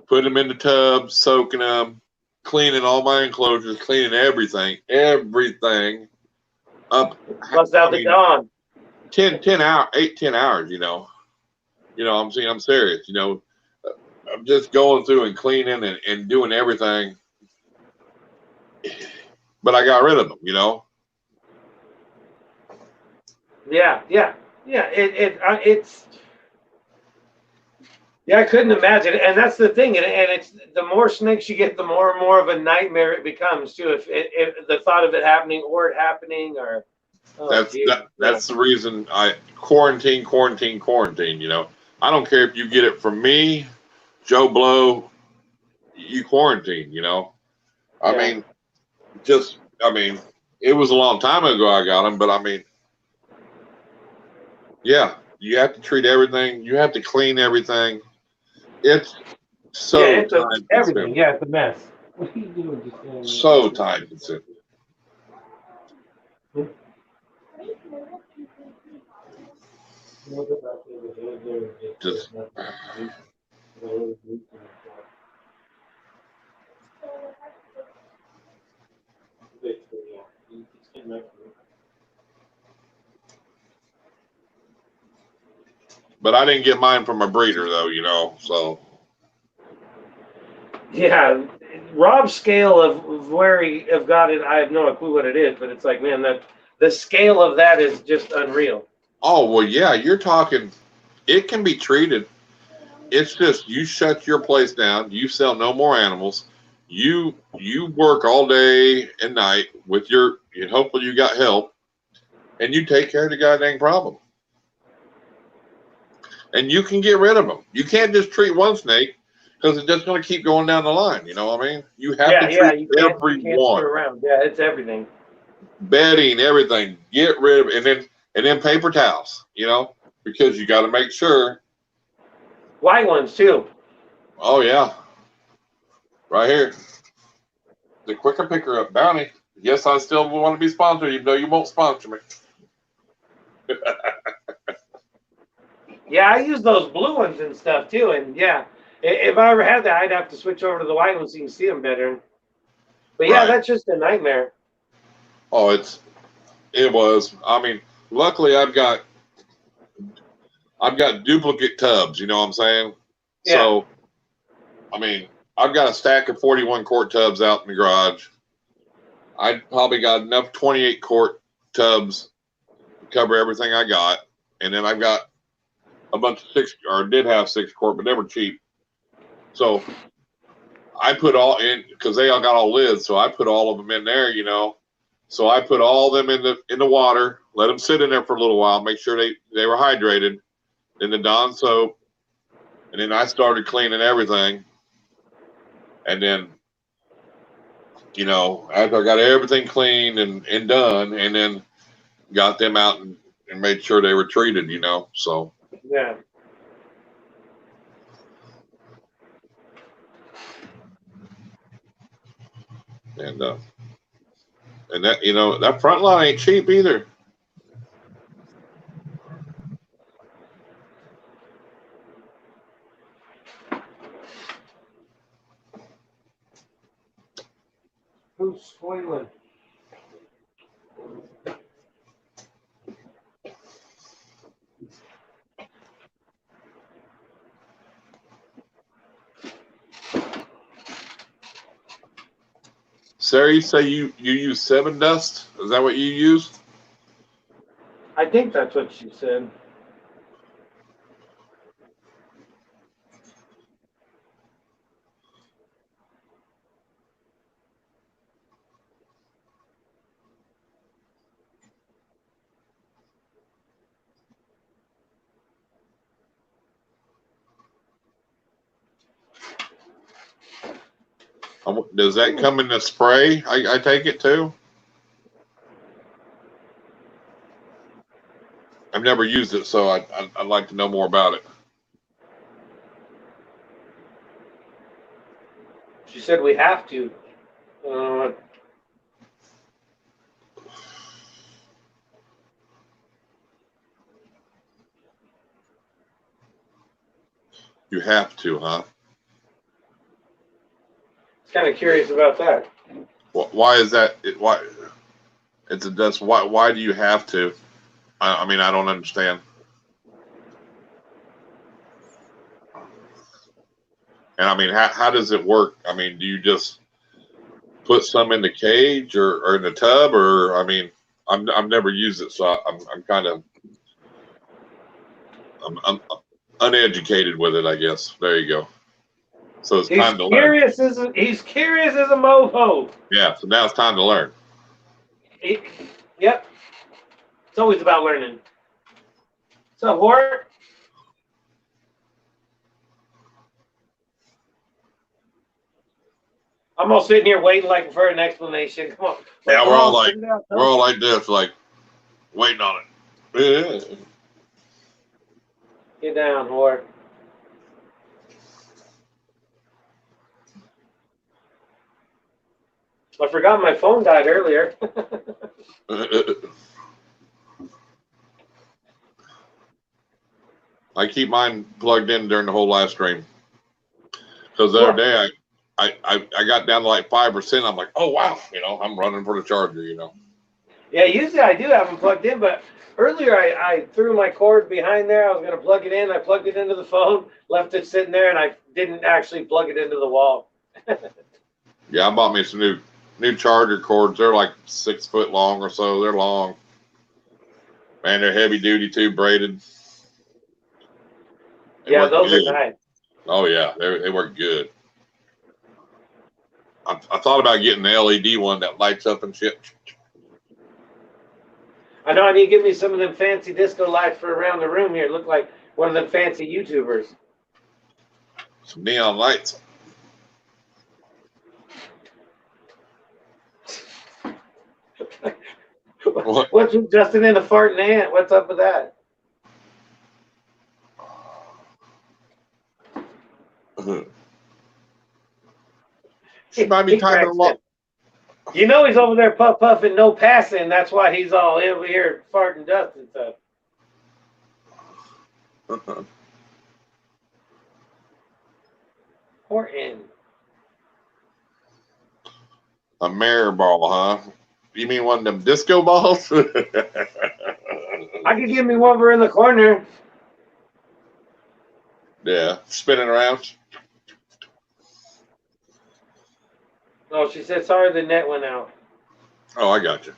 Put them in the tub, soaking them, cleaning all my enclosures, cleaning everything up. Bust out the dawn. 10 hours, you know. You know, I'm serious, you know. I'm just going through and cleaning and doing everything. But I got rid of them, you know. Yeah. It's. Yeah, I couldn't imagine, and that's the thing, and it's the more snakes you get, the more and more of a nightmare it becomes too. If the thought of it happening or Oh, That's the reason I quarantine. You know, I don't care if you get it from me, Joe Blow. You quarantine. You know, I mean, it was a long time ago I got them, but I mean, yeah, you have to treat everything. You have to clean everything. It's so it's time everything. consuming. Yeah, it's a mess. What are you doing? So time consuming. Just but I didn't get mine from a breeder though, you know, so Yeah, Rob's scale of where he have got it, I have no clue what it is, but it's like, man, that the scale of that is just unreal. oh well yeah, you're talking it can be treated. It's just you shut your place down, you sell no more animals, you work all day and night with your and hopefully you got help and you take care of the goddamn problem. And you can get rid of them. You can't just treat one snake because it's just going to keep going down the line. You know what I mean? You have to treat you can't everyone. screw around. Yeah, it's everything. Bedding, everything. Get rid of it. And then paper towels, you know, because you got to make sure. White ones too. Oh yeah. Right here. The quicker picker up bounty. Yes, I still want to be sponsored, even though you won't sponsor me. Yeah, I use those blue ones and stuff too. And yeah, if I ever had that, I'd have to switch over to the white ones so you can see them better. But yeah, Right. that's just a nightmare. Oh, it was. I mean, luckily I've got duplicate tubs, you know what I'm saying? Yeah. So I mean, I've got a stack of 41 quart tubs out in the garage. I probably got enough 28 quart tubs to cover everything I got. And then I've got a bunch of did have 6 quart, but they were cheap. So I put all in because they all got all lids. So I put all of them in there, you know. So I put all of them in the water, let them sit in there for a little while, make sure they were hydrated. Then the Dawn soap. And then I started cleaning everything. And then, you know, after I got everything cleaned and done, and then got them out and made sure they were treated, you know. So yeah. And that, you know, that front line ain't cheap either. Who's spoiling? Sarah, you say you use 7 dust? Is that what you use? I think that's what she said. Does that come in the spray? I take it too. I've never used it, so I'd like to know more about it. She said we have to. You have to, huh? Kind of curious about that. Why is that? Why it's a dust? Why do you have to? I mean, I don't understand. And I mean, how does it work? I mean, do you just put some in the cage or in the tub, or I mean, I've never used it, so I'm kind of I'm uneducated with it, I guess. There you go. So it's time to learn. He's curious as a mofo. Yeah, so now it's time to learn. Yep. It's always about learning. What's up, Hort? I'm all sitting here waiting like for an explanation. Come on. Yeah, Come we're all on, like, spit it out, we're all like this, like waiting on it. Yeah. Get down, Hort. I forgot my phone died earlier. I keep mine plugged in during the whole live stream because the other day I got down to like 5%. I'm like, oh wow, I'm running for the charger. Yeah, usually I do have them plugged in, but earlier I threw my cord behind there. I was going to plug it in. I plugged it into the phone, left it sitting there, and I didn't actually plug it into the wall. Yeah, I bought me some new charger cords. They're like 6 foot long or so. They're long. Man, they're heavy duty too, braided. Yeah, those are nice. Oh yeah, they work good. I thought about getting the LED one that lights up and shit. I know I need to give me some of them fancy disco lights for around the room here. Look like one of them fancy YouTubers. Some neon lights. What's with Justin and the farting ant? What's up with that? She might be timing a lot. You know he's over there puffing, no passing. That's why he's all over here farting dust and stuff. Horton. A mirror ball, huh? You mean one of them disco balls? I could give me one for in the corner. Yeah, spinning around. Oh, she said, sorry, the net went out. Oh, I got you.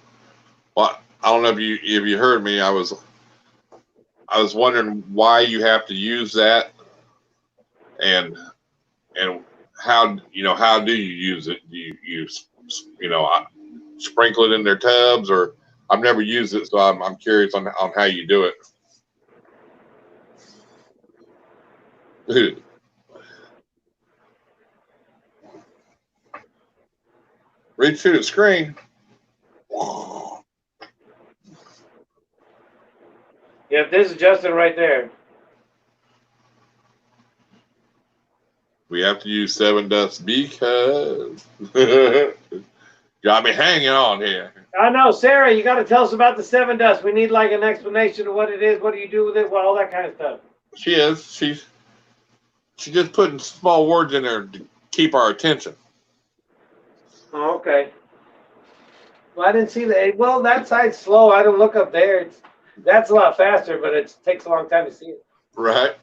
Well, I don't know if you heard me. I was wondering why you have to use that, and how how do you use it? Do you sprinkle it in their tubs, or I've never used it, so I'm curious on how you do it. Reach through the screen. Yeah, this is Justin right there. We have to use 7 Dust because got me hanging on here. I know, Sarah, you got to tell us about the 7 Dust. We need like an explanation of what it is. What do you do with it? Well, all that kind of stuff. She's just putting small words in there to keep our attention. Oh, okay. Well, I didn't see that. Well, that side's slow. I don't look up there. That's a lot faster, but it takes a long time to see it. Right.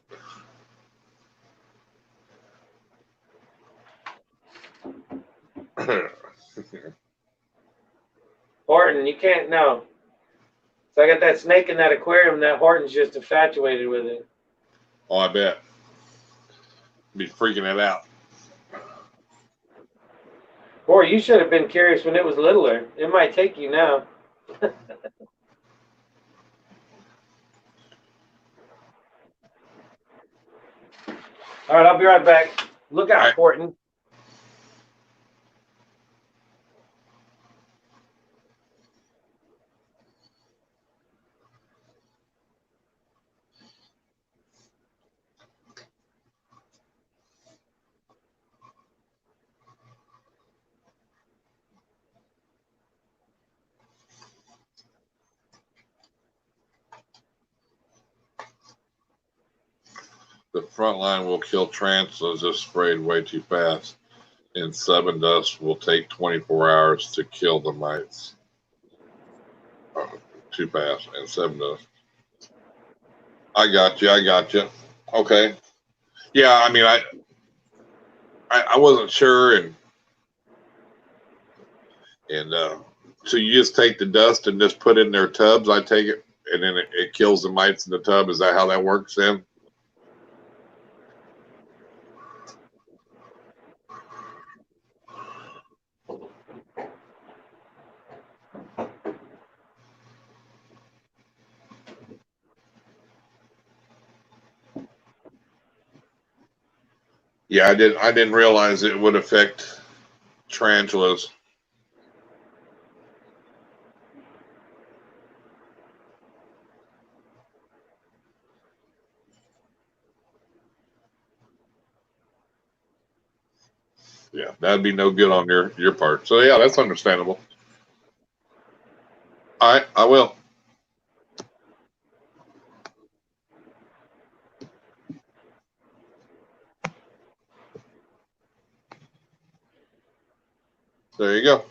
Horton, you can't know. So I got that snake in that aquarium. That Horton's just infatuated with it. Oh, I bet. Be freaking it out. Boy, you should have been curious when it was littler. It might take you now. All right, I'll be right back. Look out, right. Horton. The front line will kill tarantulas if sprayed way too fast, and 7 Dust will take 24 hours to kill the mites. Too fast, and 7 Dust. I got you. Okay. Yeah, I mean, I wasn't sure, and so you just take the dust and just put it in their tubs. I take it, and then it kills the mites in the tub. Is that how that works then? Yeah, I didn't realize it would affect tarantulas. Yeah, that'd be no good on your part. So yeah, that's understandable. All right, I will. There you go.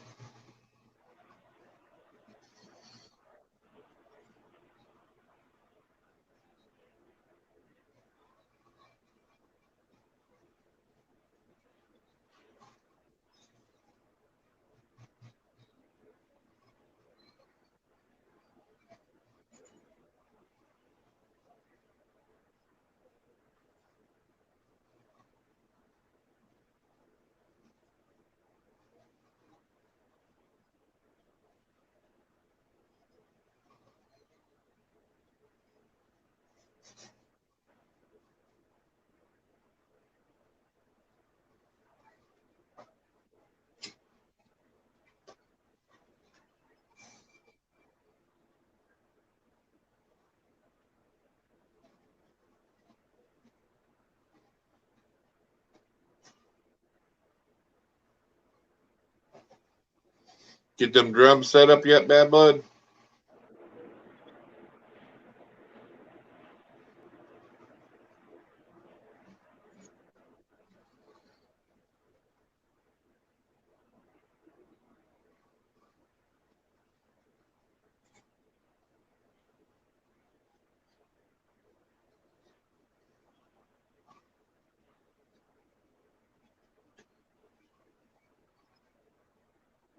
Get them drums set up yet, Bad Bud?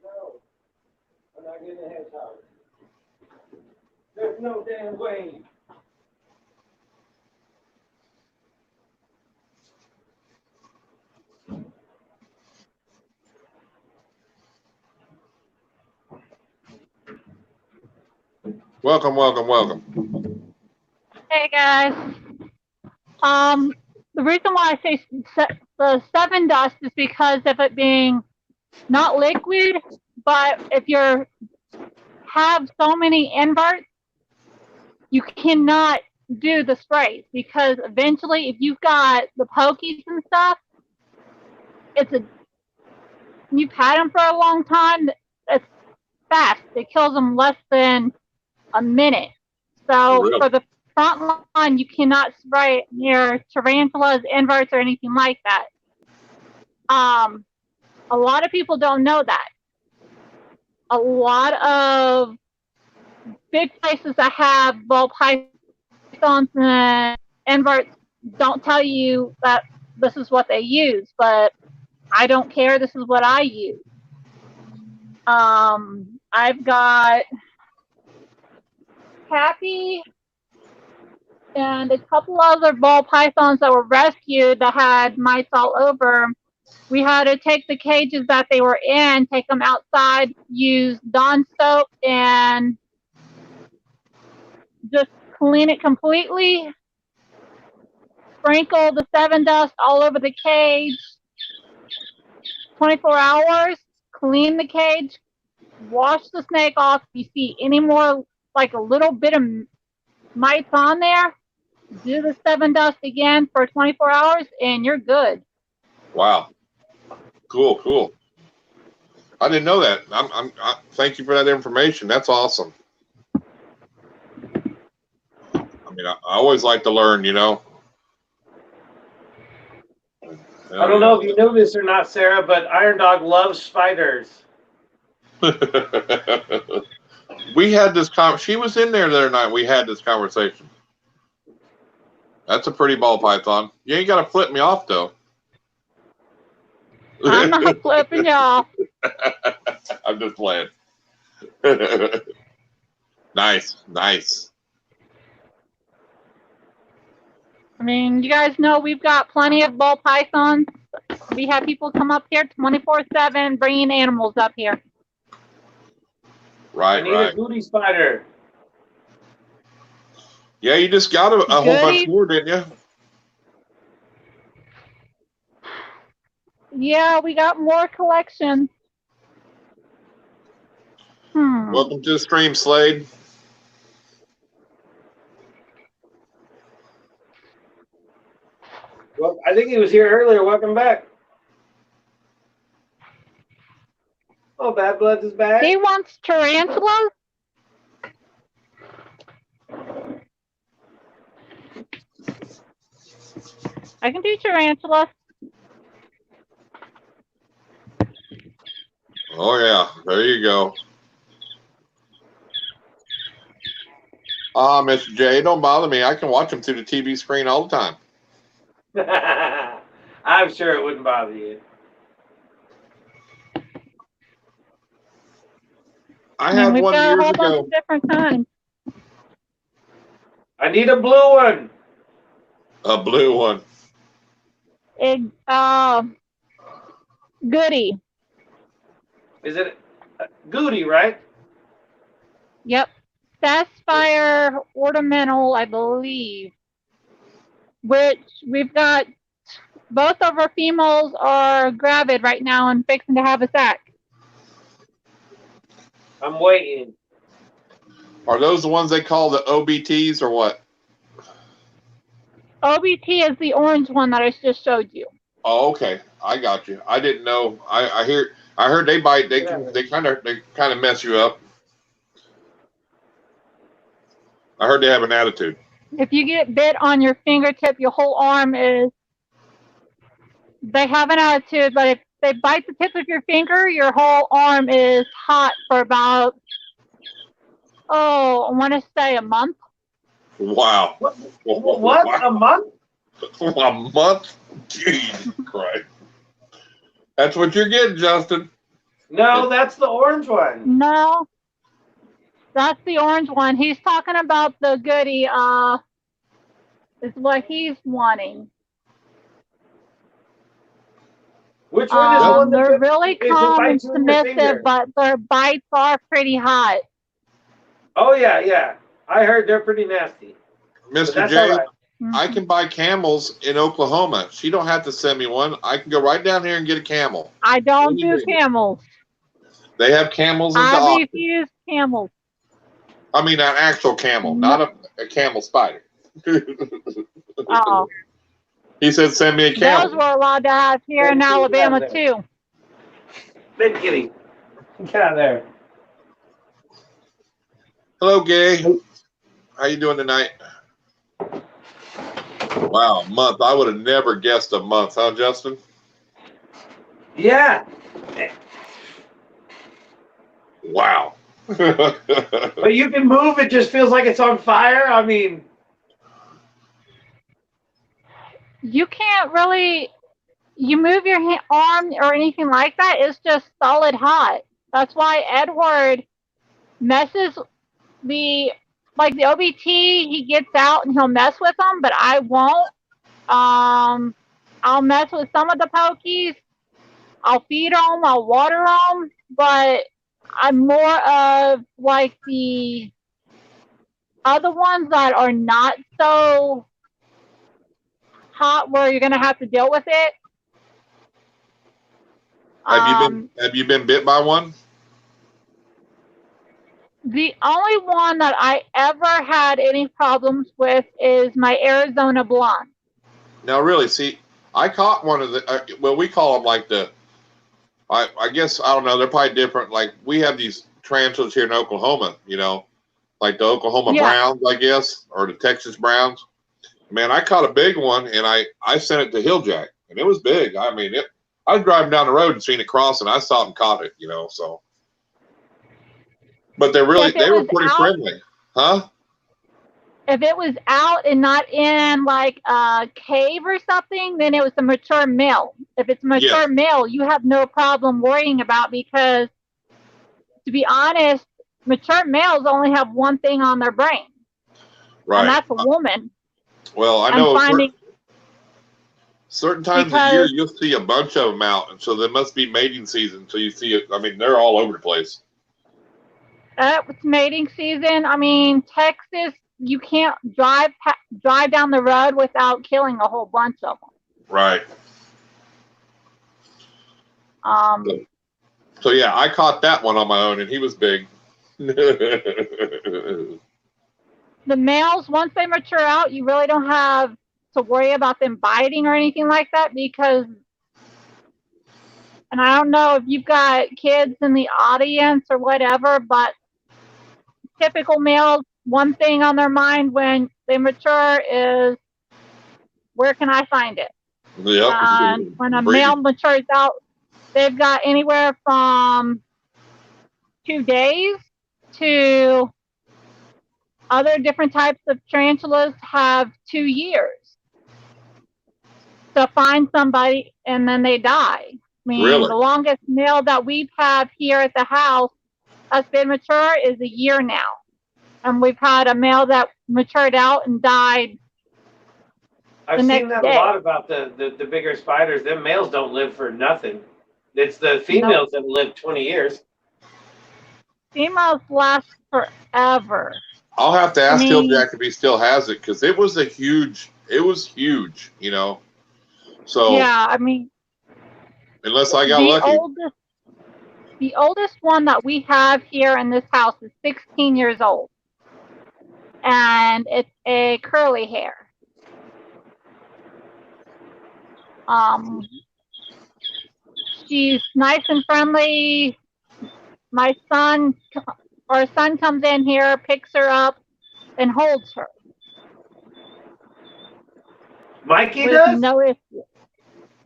No, I'm not getting a head shower. There's no damn way. Welcome, welcome, welcome. Hey guys. The reason why I say the 7 dust is because of it being not liquid, but if you have so many inverts, you cannot do the sprays because eventually, if you've got the pokies and stuff, you've had them for a long time. It's fast. It kills them less than a minute. So Really? for the front line, you cannot spray near tarantulas, inverts, or anything like that. A lot of people don't know that. A lot of big places that have ball pythons and inverts don't tell you that this is what they use, but I don't care. This is what I use. I've got Happy and a couple other ball pythons that were rescued that had mites all over. We had to take the cages that they were in, take them outside, use Dawn soap, and just clean it completely. Sprinkle the 7 dust all over the cage. 24 hours, clean the cage, wash the snake off. If you see any more, like a little bit of mites on there, do the 7 dust again for 24 hours, and you're good. Wow. Cool, cool. I didn't know that. Thank you for that information. That's awesome. I mean, I always like to learn, you know. I don't know if you knew this or not, Sarah, but Irondogg loves spiders. We had this she was in there the other night. We had this conversation. That's a pretty ball python. You ain't got to flip me off, though. I'm not flipping you off. I'm just playing. Nice, nice. I mean, you guys know we've got plenty of ball pythons. We have people come up here 24/7 bringing animals up here. Right, I need a booty spider. Yeah, you just got a whole bunch more, didn't you? Yeah, we got more collections. Welcome to the stream, Slade. Well, I think he was here earlier. Welcome back. Oh, Bad Bloods is back. He wants tarantulas. I can do tarantulas. Oh yeah, there you go. Mr. J, don't bother me. I can watch them through the TV screen all the time. I'm sure it wouldn't bother you. I had we've one got years a whole ago. bunch of different kinds. I need a blue one. A blue one. Goody. Is it Goody, right? Yep. Sapphire ornamental, I believe. Which we've got, both of our females are gravid right now and fixing to have a sack. I'm waiting. Are those the ones they call the OBTs or what? OBT is the orange one that I just showed you. Oh, okay. I got you. I didn't know. I heard they bite. They kind of mess you up. I heard they have an attitude. If you get bit on your fingertip, your whole arm is. They have an attitude, but if they bite the tip of your finger, your whole arm is hot for about, I want to say a month. Wow. What? Wow. A month? A month? Jesus Christ. That's what you're getting, Justin. No, that's the orange one. No, that's the orange one. He's talking about the Goody, is what he's wanting. Which one is the one they're really calm and submissive, but their bites are pretty hot. Oh, yeah. I heard they're pretty nasty. Mr. J, right. I can buy camels in Oklahoma. She don't have to send me one. I can go right down here and get a camel. I don't do camels. They have camels at the auction. I refuse camels. I mean, an actual camel, not a camel spider. Oh. He said, send me a camel. Those we're allowed to have here in Alabama, too. Big kitty. Get out of there. Hello, Gay. How you doing tonight? Wow, a month. I would have never guessed a month, huh, Justin? Yeah. Wow. But you can move. It just feels like it's on fire. I mean. You can't really, you move your arm or anything like that, it's just solid hot. That's why Edward messes the OBT, he gets out and he'll mess with them, but I won't. I'll mess with some of the pokies. I'll feed them, I'll water them, but I'm more of like the other ones that are not so hot where you're gonna have to deal with it. Have you been bit by one? The only one that I ever had any problems with is my Arizona blonde. Now, really, see, I caught one of the. Well, we call them like the. I guess I don't know. They're probably different. Like we have these tarantulas here in Oklahoma. You know, like the Oklahoma Browns, I guess, or the Texas Browns. Man, I caught a big one, and I sent it to Hilljack, and it was big. I mean, I was driving down the road and seen it cross, and I saw it and caught it, you know, so. But they were pretty friendly. Huh? If it was out and not in like a cave or something, then it was a mature male. If it's a mature male, you have no problem worrying about because, to be honest, mature males only have one thing on their brain. Right. And that's a woman. Well, I know certain times of year you'll see a bunch of them out, and so there must be mating season. So you see it. I mean, they're all over the place. It's mating season. I mean, Texas, you can't drive down the road without killing a whole bunch of them. Right. So yeah, I caught that one on my own, and he was big. The males, once they mature out, you really don't have to worry about them biting or anything like that because, and I don't know if you've got kids in the audience or whatever, but typical males, one thing on their mind when they mature is, where can I find it? Yep. And when a Breeding. male matures out, they've got anywhere from 2 days to other different types of tarantulas have 2 years to find somebody and then they die. I mean, Really? the longest male that we've had here at the house that's been mature is a year now. And we've had a male that matured out and died. I've seen that a lot about the bigger spiders. Them males don't live for nothing. It's the females that live 20 years. Females last forever. I'll have to ask Jack if he still has it because it was huge, you know. So yeah, I mean, unless I got lucky. The oldest one that we have here in this house is 16 years old. And it's a curly hair. She's nice and friendly. Our son comes in here, picks her up, and holds her. Mikey does? No issue.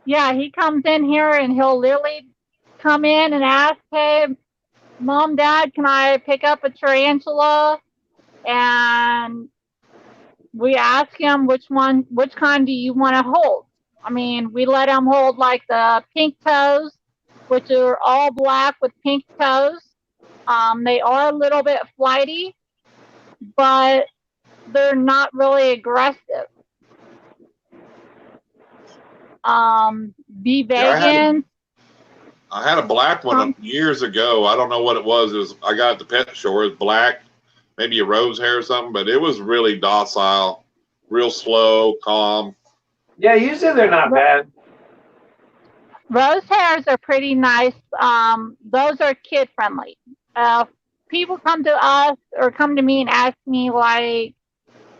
Yeah, he comes in here and he'll literally come in and ask, hey, Mom, Dad, can I pick up a tarantula? And we ask him which kind do you want to hold? I mean, we let him hold like the pink toes, which are all black with pink toes. They are a little bit flighty, but they're not really aggressive. Vegans. I had a black one years ago. I don't know what it was. I got it at the pet store. It was black, maybe a rose hair or something, but it was really docile, real slow, calm. Yeah, usually they're not bad. Rose hairs are pretty nice. Those are kid friendly. People come to us or come to me and ask me, like,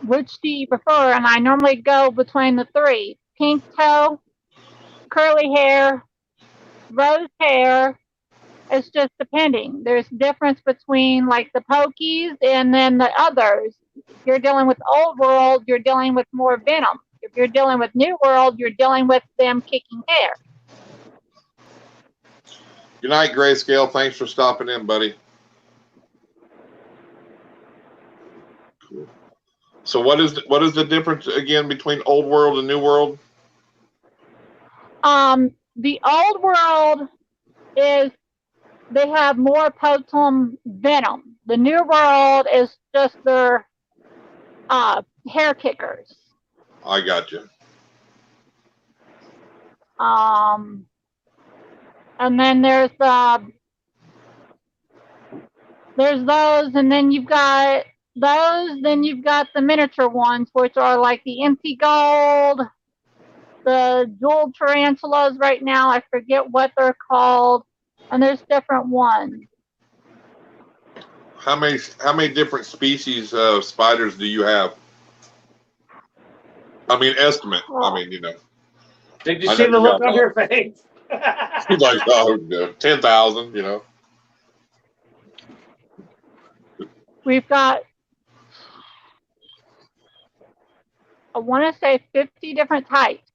which do you prefer? And I normally go between the 3. Pink toe, curly hair, rose hair. It's just depending. There's difference between like the pokies and then the others. If you're dealing with old world, you're dealing with more venom. If you're dealing with new world, you're dealing with them kicking hair. Good night, Grayscale. Thanks for stopping in, buddy. Cool. So what is the difference again between old world and new world? The old world is they have more potent venom. The new world is just their hair kickers. I got you. And then there's those, and then you've got those, then you've got the miniature ones, which are like the NC Gold, the jewel tarantulas right now. I forget what they're called, and there's different ones. How many different species of spiders do you have? I mean, estimate. I mean, you know. Did you see the look on your face? He's like, oh, 10,000, you know. We've got, I want to say 50 different types.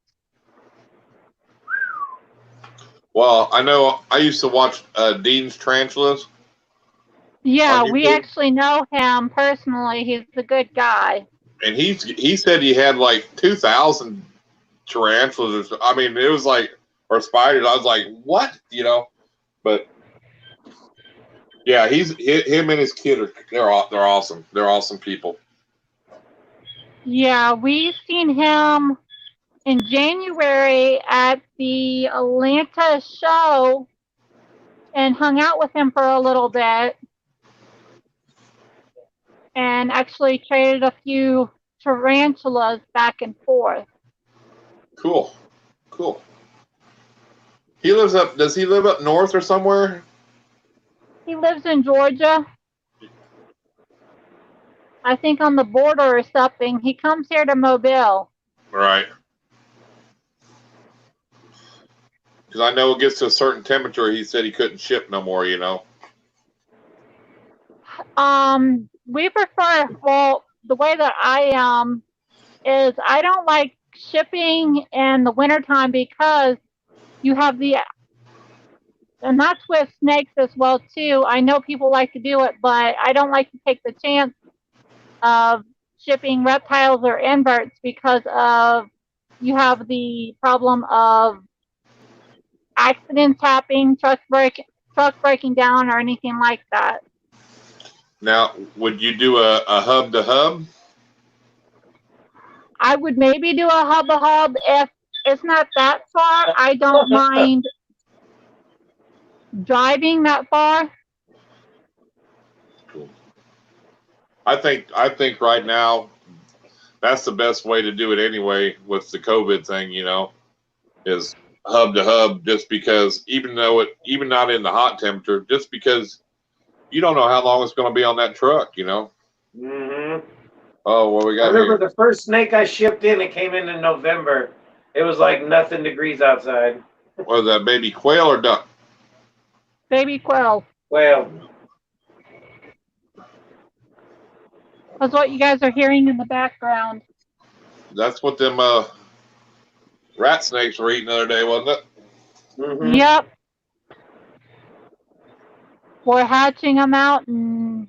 Well, I know I used to watch Dean's Tarantulas. Yeah, we actually know him personally. He's a good guy. And he said he had like 2,000 tarantulas. I mean, it was like, or spiders. I was like, what? You know, but yeah, him and his kid they're awesome. They're awesome people. Yeah, we've seen him in January at the Atlanta show and hung out with him for a little bit and actually traded a few tarantulas back and forth. Cool. He lives up. Does he live up north or somewhere? He lives in Georgia. I think on the border or something. He comes here to Mobile. Right. Because I know it gets to a certain temperature. He said he couldn't ship no more. You know. We prefer, well, the way that I am is I don't like shipping in the wintertime because you have and that's with snakes as well too. I know people like to do it, but I don't like to take the chance of shipping reptiles or inverts because of you have the problem of accidents happening, truck breaking down or anything like that. Now, would you do a hub to hub? I would maybe do a hub to hub if it's not that far. I don't mind driving that far. Cool. I think right now that's the best way to do it anyway with the COVID thing, you know, is hub to hub, just because even not in the hot temperature, just because you don't know how long it's going to be on that truck, you know. Mm-hmm. Oh, what we got I remember here? the first snake I shipped in, it came in November. It was like nothing degrees outside. Was that baby quail or duck? Baby quail. Well, That's what you guys are hearing in the background. That's what them rat snakes were eating the other day, wasn't it? mm-hmm. Yep. We're hatching them out and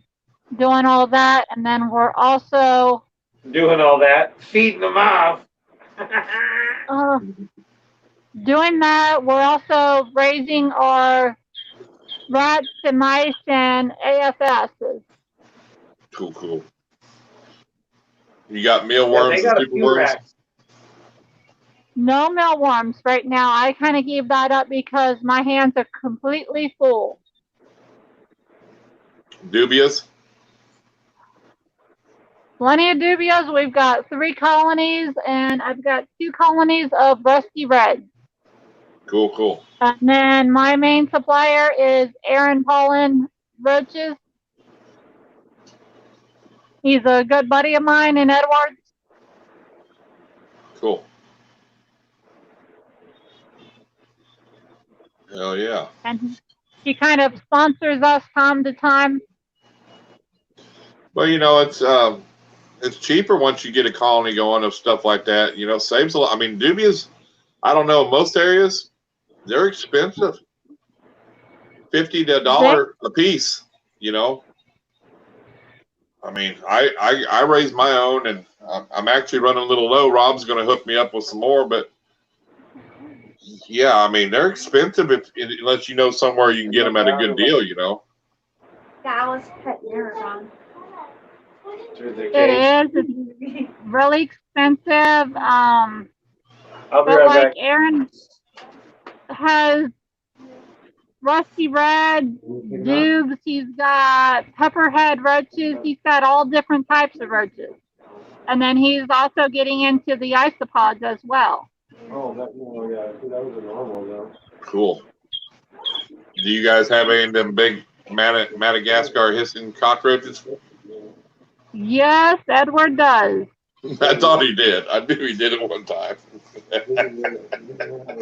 doing all that, and then we're also Doing all that, feeding them off. doing that. We're also raising our rats and mice and AFSs. Cool. You got mealworms they got and a few superworms? rats. No mealworms right now. I kind of gave that up because my hands are completely full. Dubious? Plenty of dubios. We've got 3 colonies, and I've got 2 colonies of rusty red. Cool. And then my main supplier is Aaron Pollen Roaches. He's a good buddy of mine in Edwards. Cool. Hell yeah. And he kind of sponsors us time to time. Well, you know, it's cheaper once you get a colony going of stuff like that. You know, saves a lot. I mean, dubious, I don't know, most areas, they're expensive. $50 to $1 a piece, you know. I mean, I raised my own, and I'm actually running a little low. Rob's going to hook me up with some more, but yeah, I mean, they're expensive unless you know somewhere you can get them at a good deal, you know. Yeah, I was petting Irondogg. It is. It's really expensive. I'll be But right like back. Aaron has rusty red, dubs, he's got pepperhead roaches, he's got all different types of roaches. And then he's also getting into the isopods as well. Oh, that was a normal though. Cool. Do you guys have any of them big Madagascar hissing cockroaches? Yes, Edward does. I thought he did. I knew he did it one time.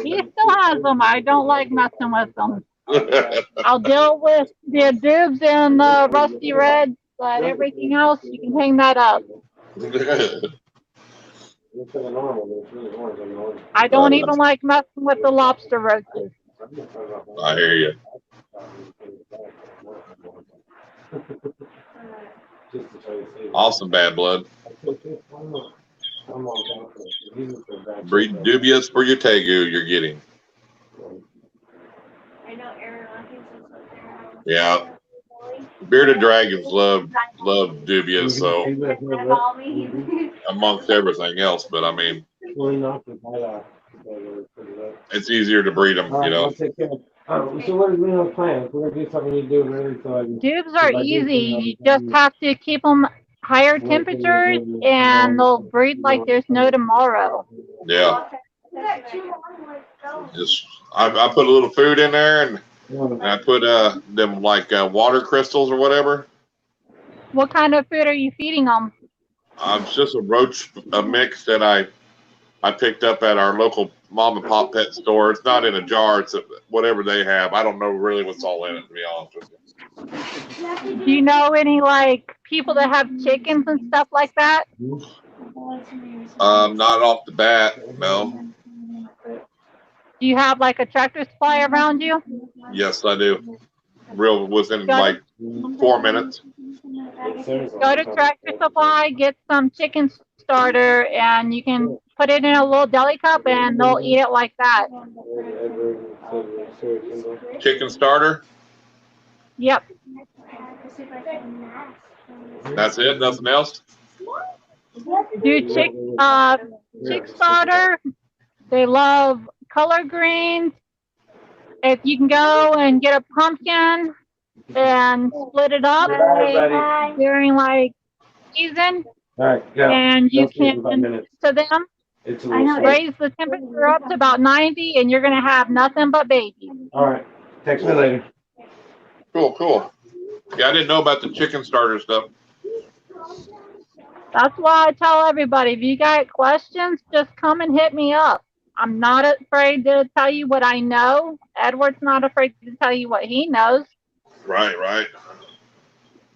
He still has them. I don't like messing with them. I'll deal with the dubs and the rusty red, but everything else, you can hang that up. I don't even like messing with the lobster roaches. I hear you. Awesome, Bad Blood. Breed dubious for your tegu you're getting. I know Aaron. Yeah. Bearded dragons love dubious, so amongst everything else, but I mean, it's easier to breed them, you know. So what is the plan? We're gonna do something you do really so Dubs are easy. You just have to keep them higher temperatures, and they'll breed like there's no tomorrow. Yeah. Just I put a little food in there, and I put them like water crystals or whatever. What kind of food are you feeding them? It's just a mix that I picked up at our local mom and pop pet store. It's not in a jar. It's whatever they have. I don't know really what's all in it, to be honest with you. Do you know any like people that have chickens and stuff like that? Not off the bat, no. Do you have like a Tractor Supply around you? Yes, I do. Real within like 4 minutes. Go to Tractor Supply, get some chicken starter, and you can put it in a little deli cup, and they'll eat it like that. Chicken starter? Yep. That's it? Nothing else? Do chick starter. They love color greens. If you can go and get a pumpkin and split it up during like season, and you can to them raise the temperature up to about 90, and you're gonna have nothing but babies. All right. Text me later. Cool. Yeah, I didn't know about the chicken starter stuff. That's why I tell everybody, if you got questions, just come and hit me up. I'm not afraid to tell you what I know. Edward's not afraid to tell you what he knows. Right.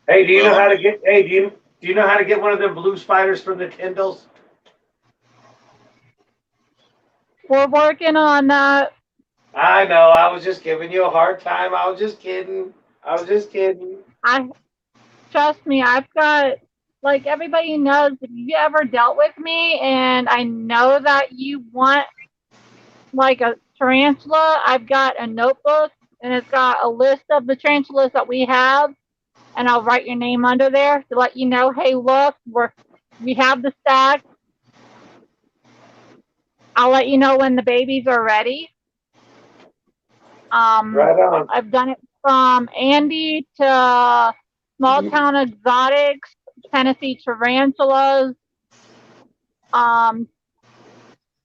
Hey, do you know how to get? Hey, do you know how to get one of them blue spiders from the Tyndalls? We're working on that. I know. I was just giving you a hard time. I was just kidding. Trust me, I've got, like everybody knows, if you ever dealt with me and I know that you want like a tarantula, I've got a notebook and it's got a list of the tarantulas that we have, and I'll write your name under there to let you know, hey, look, we have the stack. I'll let you know when the babies are ready. Right on. I've done it from Andy to small town exotics, Tennessee tarantulas, to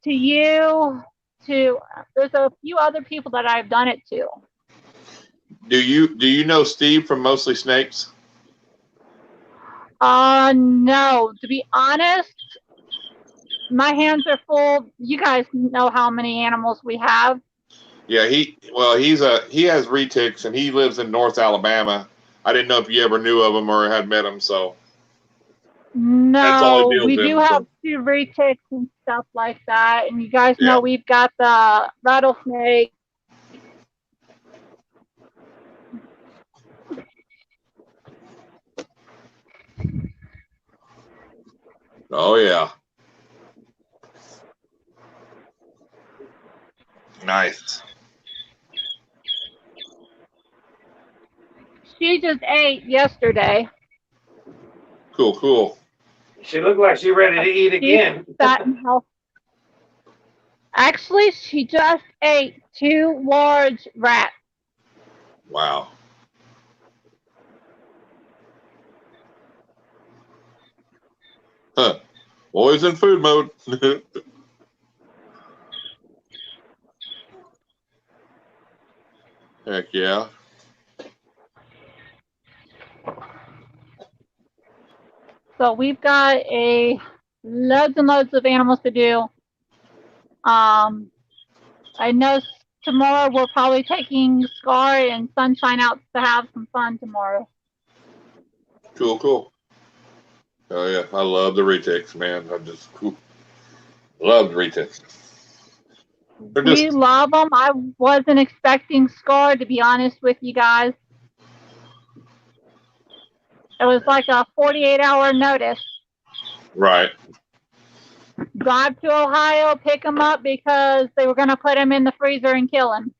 you, there's a few other people that I've done it to. Do you know Steve from Mostly Snakes? No, to be honest, my hands are full. You guys know how many animals we have. Yeah, he has retics and he lives in North Alabama. I didn't know if you ever knew of him or had met him, so. No, we do have 2 retics and stuff like that, and you guys know we've got the rattlesnake. Oh yeah. Nice. She just ate yesterday. Cool. She looked like she's ready to eat again. Fat and healthy. Actually, she just ate 2 large rats. Wow. Huh. Always in food mode. Heck yeah. So we've got loads and loads of animals to do. I know tomorrow we're probably taking Scar and Sunshine out to have some fun tomorrow. Cool. Oh yeah, I love the retics, man. I just love the retics. We love them. I wasn't expecting Scar, to be honest with you guys. It was like a 48-hour notice. Right. Drive to Ohio, pick him up because they were going to put him in the freezer and kill him.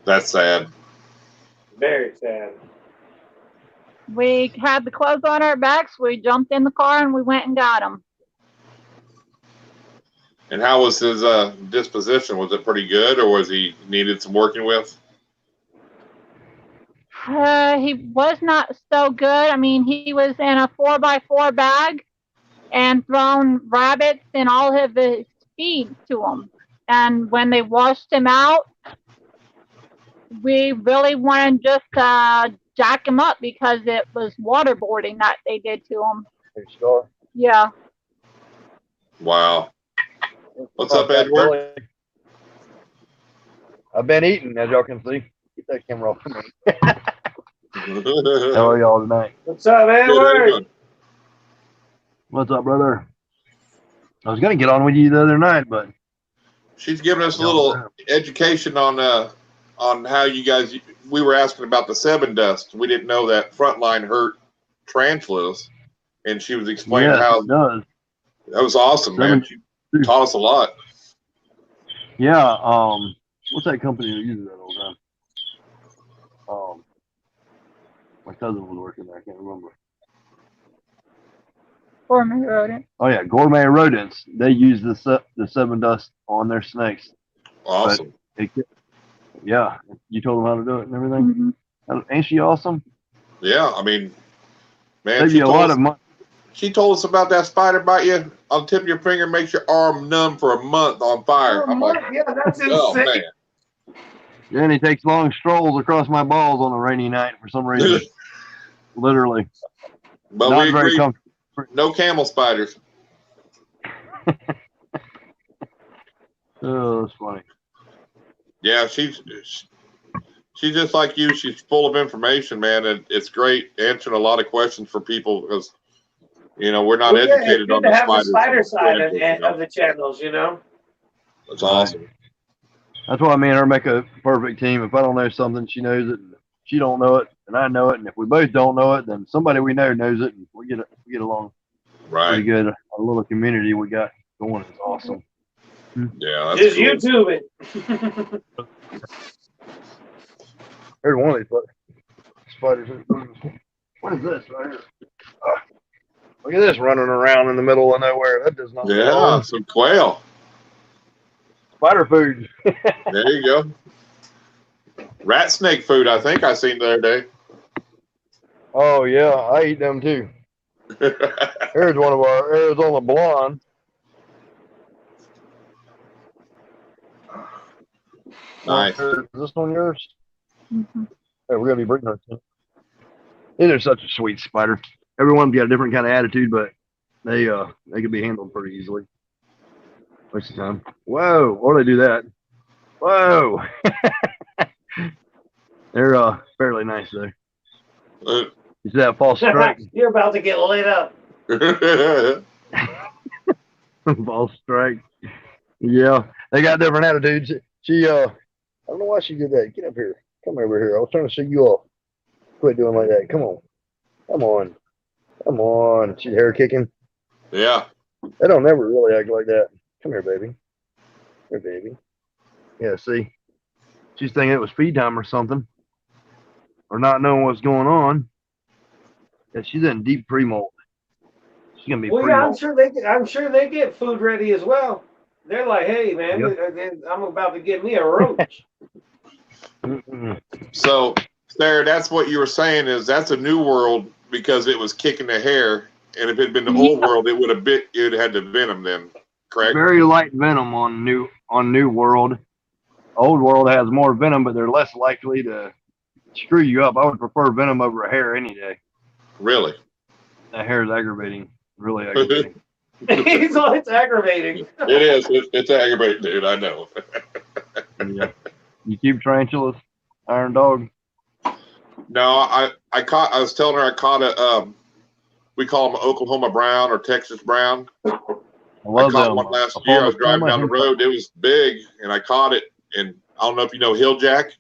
That's sad. Very sad. We had the clothes on our backs. We jumped in the car and we went and got him. And how was his disposition? Was it pretty good, or was he needed some working with? He was not so good. I mean, he was in a 4x4 bag. and thrown rabbits and all of his feed to him. And when they washed him out, we really wanted just to jack him up because it was waterboarding that they did to him. Yeah. Wow. What's up, Edward? I've been eating, as y'all can see. Get that camera off me. How are y'all tonight? What's up, Edward? What's up, brother? I was gonna get on with you the other night, but she's giving us a little education on how you guys. We were asking about the 7 dust. We didn't know that frontline hurt tarantulas, and she was explaining how it does. That was awesome, man. She taught us a lot. Yeah. What's that company that uses that all the time? My cousin was working there. I can't remember. Gourmet rodent. Oh yeah, Gourmet Rodents. They use the 7 dust on their snakes. Awesome. Yeah, you told them how to do it and everything. Mm-hmm. Ain't she awesome? Yeah, I mean, man, save you a lot of money. She told us about that spider bite you on the tip of your finger, makes your arm numb for a month on fire. I'm like, yeah, that's insane. Oh, man. Yeah, and he takes long strolls across my balls on a rainy night for some reason. Literally. But not we very agree, comfortable. No camel spiders. Oh, that's funny. Yeah, she's just like you. She's full of information, man, and it's great answering a lot of questions for people because we're not educated on the spider side of the channels. That's awesome. That's why me and her make a perfect team. If I don't know something, she knows it. And if she don't know it, and I know it. And if we both don't know it, then somebody we know knows it, and we get along pretty good. Our little community we got going is awesome. Yeah, that's just cool. YouTube it. Here's one of these spiders. What is this right here? Look at this running around in the middle of nowhere. That does not. Yeah, some quail. Spider food. There you go. Rat snake food, I think I seen the other day. Oh yeah, I eat them too. Here's one of our Arizona blonde. Nice. Is this one yours? Mm-hmm. Hey, we're gonna be bringing her. These are such a sweet spider. Everyone's got a different kind of attitude, but they can be handled pretty easily. Waste of time. Whoa! Why do they do that? Whoa! They're fairly nice though. You see that false strike? You're about to get lit up. False strike. Yeah, they got different attitudes. She I don't know why she did that. Get up here. Come over here. I was trying to show you off. Quit doing like that. Come on. Come on. Come on. She's hair kicking. Yeah. They don't never really act like that. Come here, baby. Here, baby. Yeah, see? She's thinking it was feed time or something. Or not knowing what's going on. Yeah, she's in deep pre-molt. She's gonna be I'm sure they get food ready as well. They're like, hey man, I'm about to get me a roach. So, Sarah, that's what you were saying is that's a new world because it was kicking the hair, and if it had been the old world, it would have had the venom then, correct? Very light venom on new world. Old world has more venom, but they're less likely to screw you up. I would prefer venom over a hair any day. Really? That hair is aggravating. Really aggravating. It's aggravating. It is. It's aggravating, dude. I know. Yeah. You keep tarantulas, Irondogg? No, I was telling her I caught a we call them Oklahoma brown or Texas brown. I caught one last year. I was driving down the road. It was big, and I caught it. And I don't know if you know Hilljack.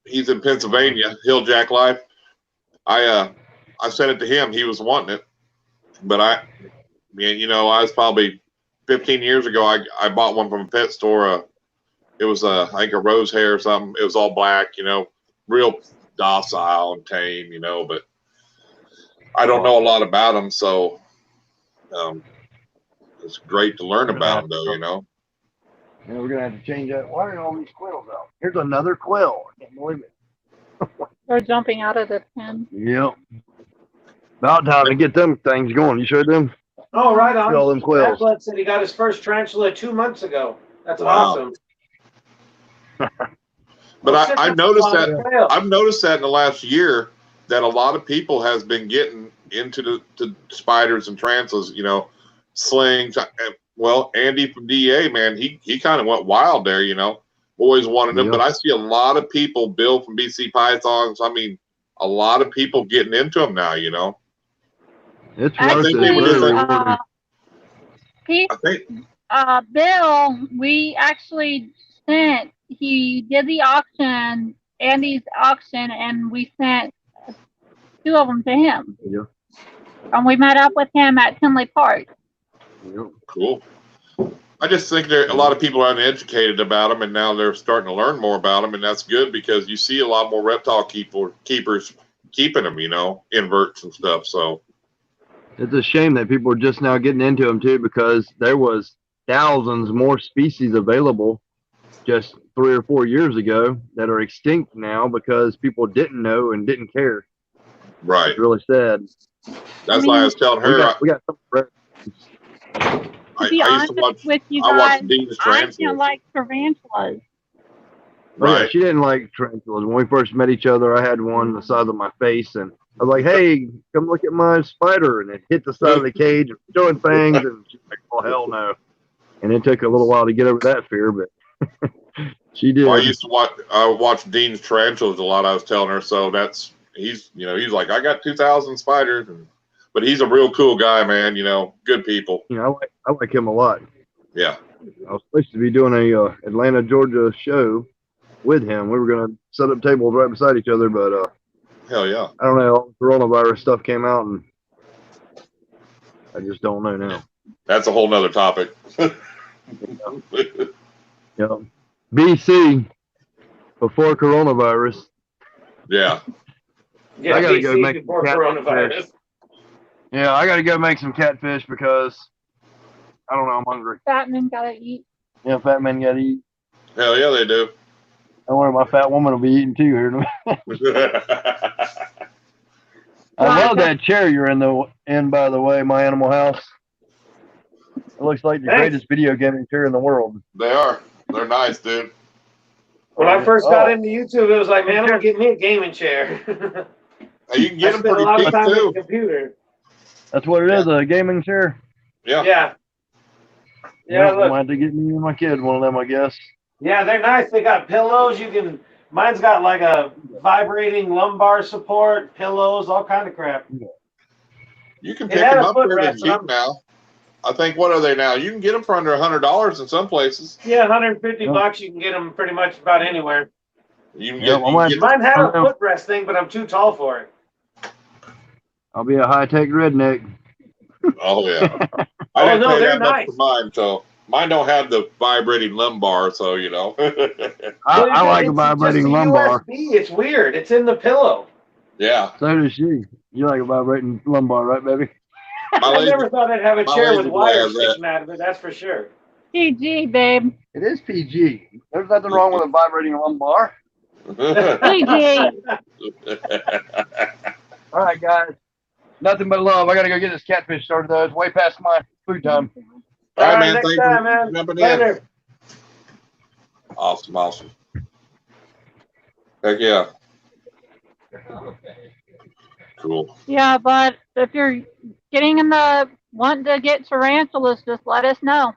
He's in Pennsylvania. Hilljack Life. I sent it to him. He was wanting it, but I was probably 15 years ago. I bought one from a pet store. It was I think a rose hair or something. It was all black, real docile and tame, but I don't know a lot about them, so it's great to learn about them, though, Yeah, we're gonna have to change that. Why are all these quails out? Here's another quail. I can't believe it. They're jumping out of the pen. Yep. About time to get them things going. You showed them? Oh, right See all on. them quails. Matt said he got his first tarantula 2 months ago. That's Wow. awesome. But I noticed that Quail. I've noticed that in the last year that a lot of people has been getting into the spiders and tarantulas, you know, slings. Well, Andy from DA, man, he kind of went wild there, you know, always wanted them. Yeah. But I see a lot of people, Bill from BC Pythons. I mean, a lot of people getting into them now, you know. It's I worth think it. they would Very just, rewarding. I think Bill, we actually he did the auction, Andy's auction, and we sent 2 of them to him. Yeah. And we met up with him at Tinley Park. Yeah. cool. I just think a lot of people are uneducated about them, and now they're starting to learn more about them, and that's good because you see a lot more reptile keepers keeping them, you know, inverts and stuff. So It's a shame that people are just now getting into them too, because there was thousands more species available just 3 or 4 years ago that are extinct now because people didn't know and didn't care. right, It's really sad. that's why I was telling her. We got some rare. To be I used honest to watch. with you I guys, watched Dean's I Tarantulas. didn't like tarantulas. Oh, Right. yeah, she didn't like tarantulas. When we first met each other, I had one the size of my face, and I was like, "Hey, come look at my spider!" And it hit the side of the cage, and showing things, and she's like, "Oh hell no!" And it took a little while to get over that fear, but she did. Well, I used to watch. I watched Dean's Tarantulas a lot. I was telling her, so he's like, I got 2,000 spiders, but he's a real cool guy, man. You know, good people. You know, I like him a lot. Yeah. I was supposed to be doing a Atlanta, Georgia show with him. We were gonna set up tables right beside each other, but Hell yeah. I don't know. All the coronavirus stuff came out, and I just don't know now. That's a whole nother topic. Yeah. BC before coronavirus. Yeah. Yeah, I gotta BC go make before some coronavirus. Yeah, I gotta go make some catfish because I don't know. I'm hungry. Fat men gotta eat. Yeah, fat men gotta eat. Hell yeah, they do. I wonder my fat woman will be eating too here in a minute. I love that chair you're in, by the way, my animal house. It looks like the greatest video gaming chair in the world. They are. They're nice, dude. When I first got into YouTube, it was like, man, I'm gonna get me a gaming chair. You can get them I spent a pretty lot of cheap time with too. the computer. That's what it is, a gaming chair. Yeah. Yeah. Yeah, Yeah, look. I had to get me and my kid one of them, I guess. Yeah, they're nice. They got pillows. Mine's got like a vibrating lumbar support, pillows, all kind of crap. You can It pick had them a up here footrest, at the gym now. I think, what are they now? You can get them for under $100 in some places. Yeah, $150 you can get them pretty much about anywhere. You can Yeah, get Mine had a footrest thing, but I'm too tall for it. I'll be a high-tech redneck. Oh yeah. Oh, I didn't no, pay they're that much nice. for mine, so mine don't have the vibrating lumbar, so you know. I like a It's vibrating just a lumbar. USB. It's weird. It's in the pillow. Yeah. So does she. You like a vibrating lumbar, right, baby? I never thought I'd have a my chair with lazy boy wires has that. sticking out of it. That's for sure. PG, babe. It is PG. There's nothing wrong with a vibrating lumbar. PG. All right, guys. Nothing but love. I got to go get this catfish started, though. It's way past my food time. All right, man. next Thank time, you man. for jumping Later. in. Awesome. Heck yeah. Cool. Yeah, but if you're getting in the wanting to get tarantulas, just let us know.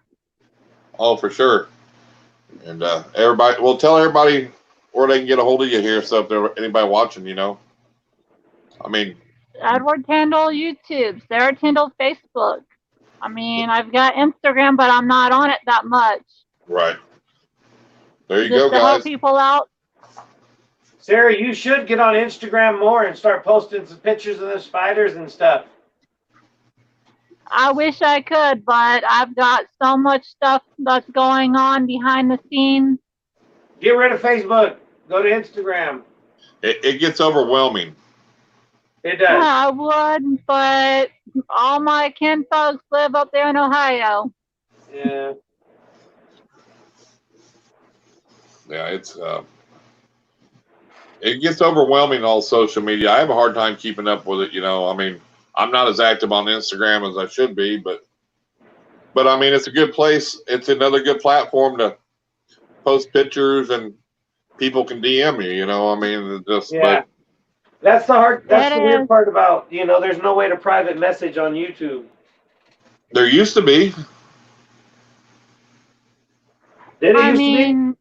Oh, for sure. And everybody, well, tell everybody where they can get a hold of you here. So if there's anybody watching, you know, I mean, Edward Tyndall YouTube, Sarah Tyndall Facebook. I mean, I've got Instagram, but I'm not on it that much. right. There you Just go, to help guys. people out. Sarah, you should get on Instagram more and start posting some pictures of the spiders and stuff. I wish I could, but I've got so much stuff that's going on behind the scenes. Get rid of Facebook. Go to Instagram. It gets overwhelming. It does. Yeah, I would, but all my kin folks live up there in Ohio. Yeah. Yeah, it gets overwhelming, all social media. I have a hard time keeping up with it, you know. I mean, I'm not as active on Instagram as I should be, but I mean, it's a good place. It's another good platform to post pictures and people can DM you, you know. I mean, just, Yeah. but That's the It weird is. part about, you know, there's no way to private message on YouTube. there used to be. Did it I used to be? mean,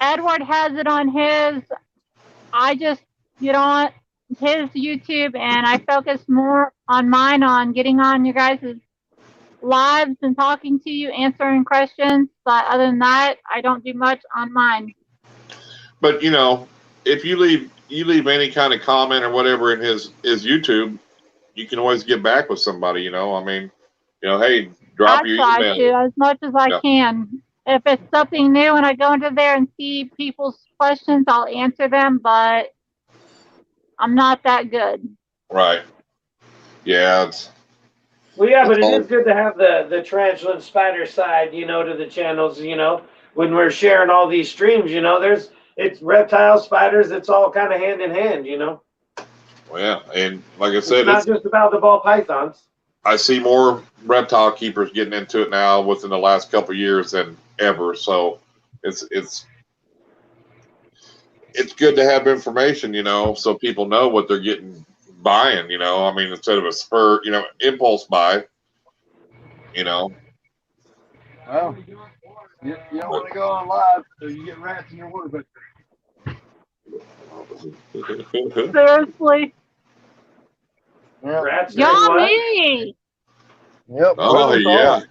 Edward has it on his. I just get on his YouTube and I focus more on mine on getting on you guys' lives and talking to you, answering questions. But other than that, I don't do much on mine. But you know, if you leave any kind of comment or whatever in his YouTube, you can always get back with somebody, you know. I mean, you know, hey, drop I your try email. to as much as I Yeah. can. If it's something new and I go into there and see people's questions, I'll answer them, but I'm not that good. Right. Yeah, it's Well, yeah, it's but it is hard. good to have the tarantula and spider side, you know, to the channels, you know, when we're sharing all these streams, you know, it's reptiles, spiders, it's all kind of hand in hand, you know. Well, yeah, and like I It's said, not just about the ball pythons. I see more reptile keepers getting into it now within the last couple of years than ever. So it's good to have information, you know, so people know what they're getting buying, you know. I mean, instead of a spur, you know, impulse buy, you know. Well, you don't want to go on live, so you get rats in your water picture. Seriously. Yeah. Rats doing what? Yummy! Yep. Oh yeah.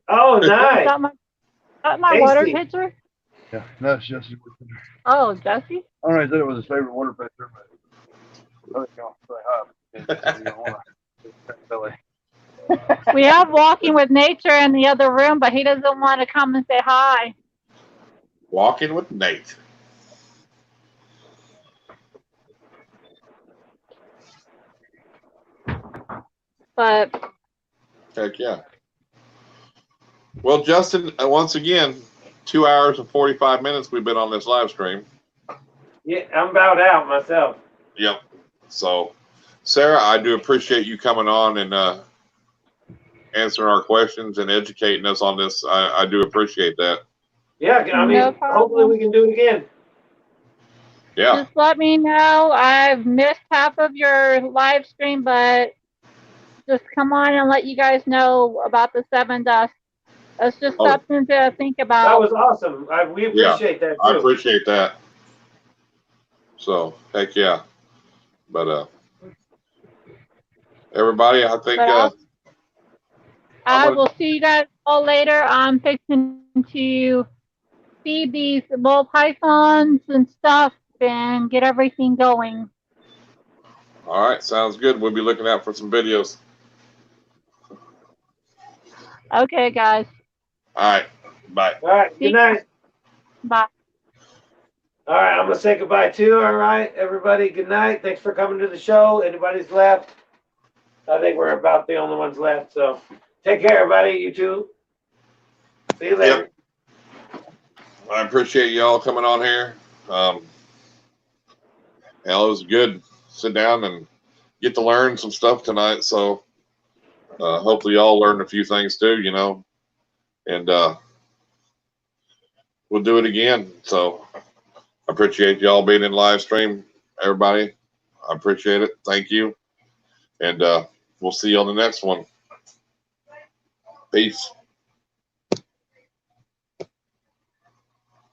Oh, nice. Got my water Tasty. pitcher? Yeah. No, it's just. Oh, Jesse? I don't know. He said it was his favorite water pitcher, but I was going to say hi. You don't want to. Billy. We have Walking with Nature in the other room, but he doesn't want to come and say hi. Walking with Nate. But Heck yeah. Well, Justin, once again, 2 hours and 45 minutes we've been on this live stream. Yeah, I'm about out myself. Yep. So, Sarah, I do appreciate you coming on and answering our questions and educating us on this. I do appreciate that. Yeah, I mean, No problem. hopefully we can do it again. Yeah. just let me know. I've missed half of your live stream, but just come on and let you guys know about the 7 dust. That's just Oh. something to think about. That was awesome. We appreciate that too. I appreciate that. So, heck yeah. But everybody, I think I will see you guys all later. I'm fixing to feed these ball pythons and stuff and get everything going. all right, sounds good. We'll be looking out for some videos. Okay, guys. All right. Bye. All right, good night. Bye. All right, I'm going to say goodbye too. All right, everybody, good night. Thanks for coming to the show. Anybody's left? I think we're about the only ones left. So take care, everybody. You too. See you later. Yep. I appreciate y'all coming on here. Hell, it was good. Sit down and get to learn some stuff tonight. So hopefully y'all learned a few things too, you know. And we'll do it again. So I appreciate y'all being in live stream, everybody. I appreciate it. Thank you. And we'll see you on the next one. Peace.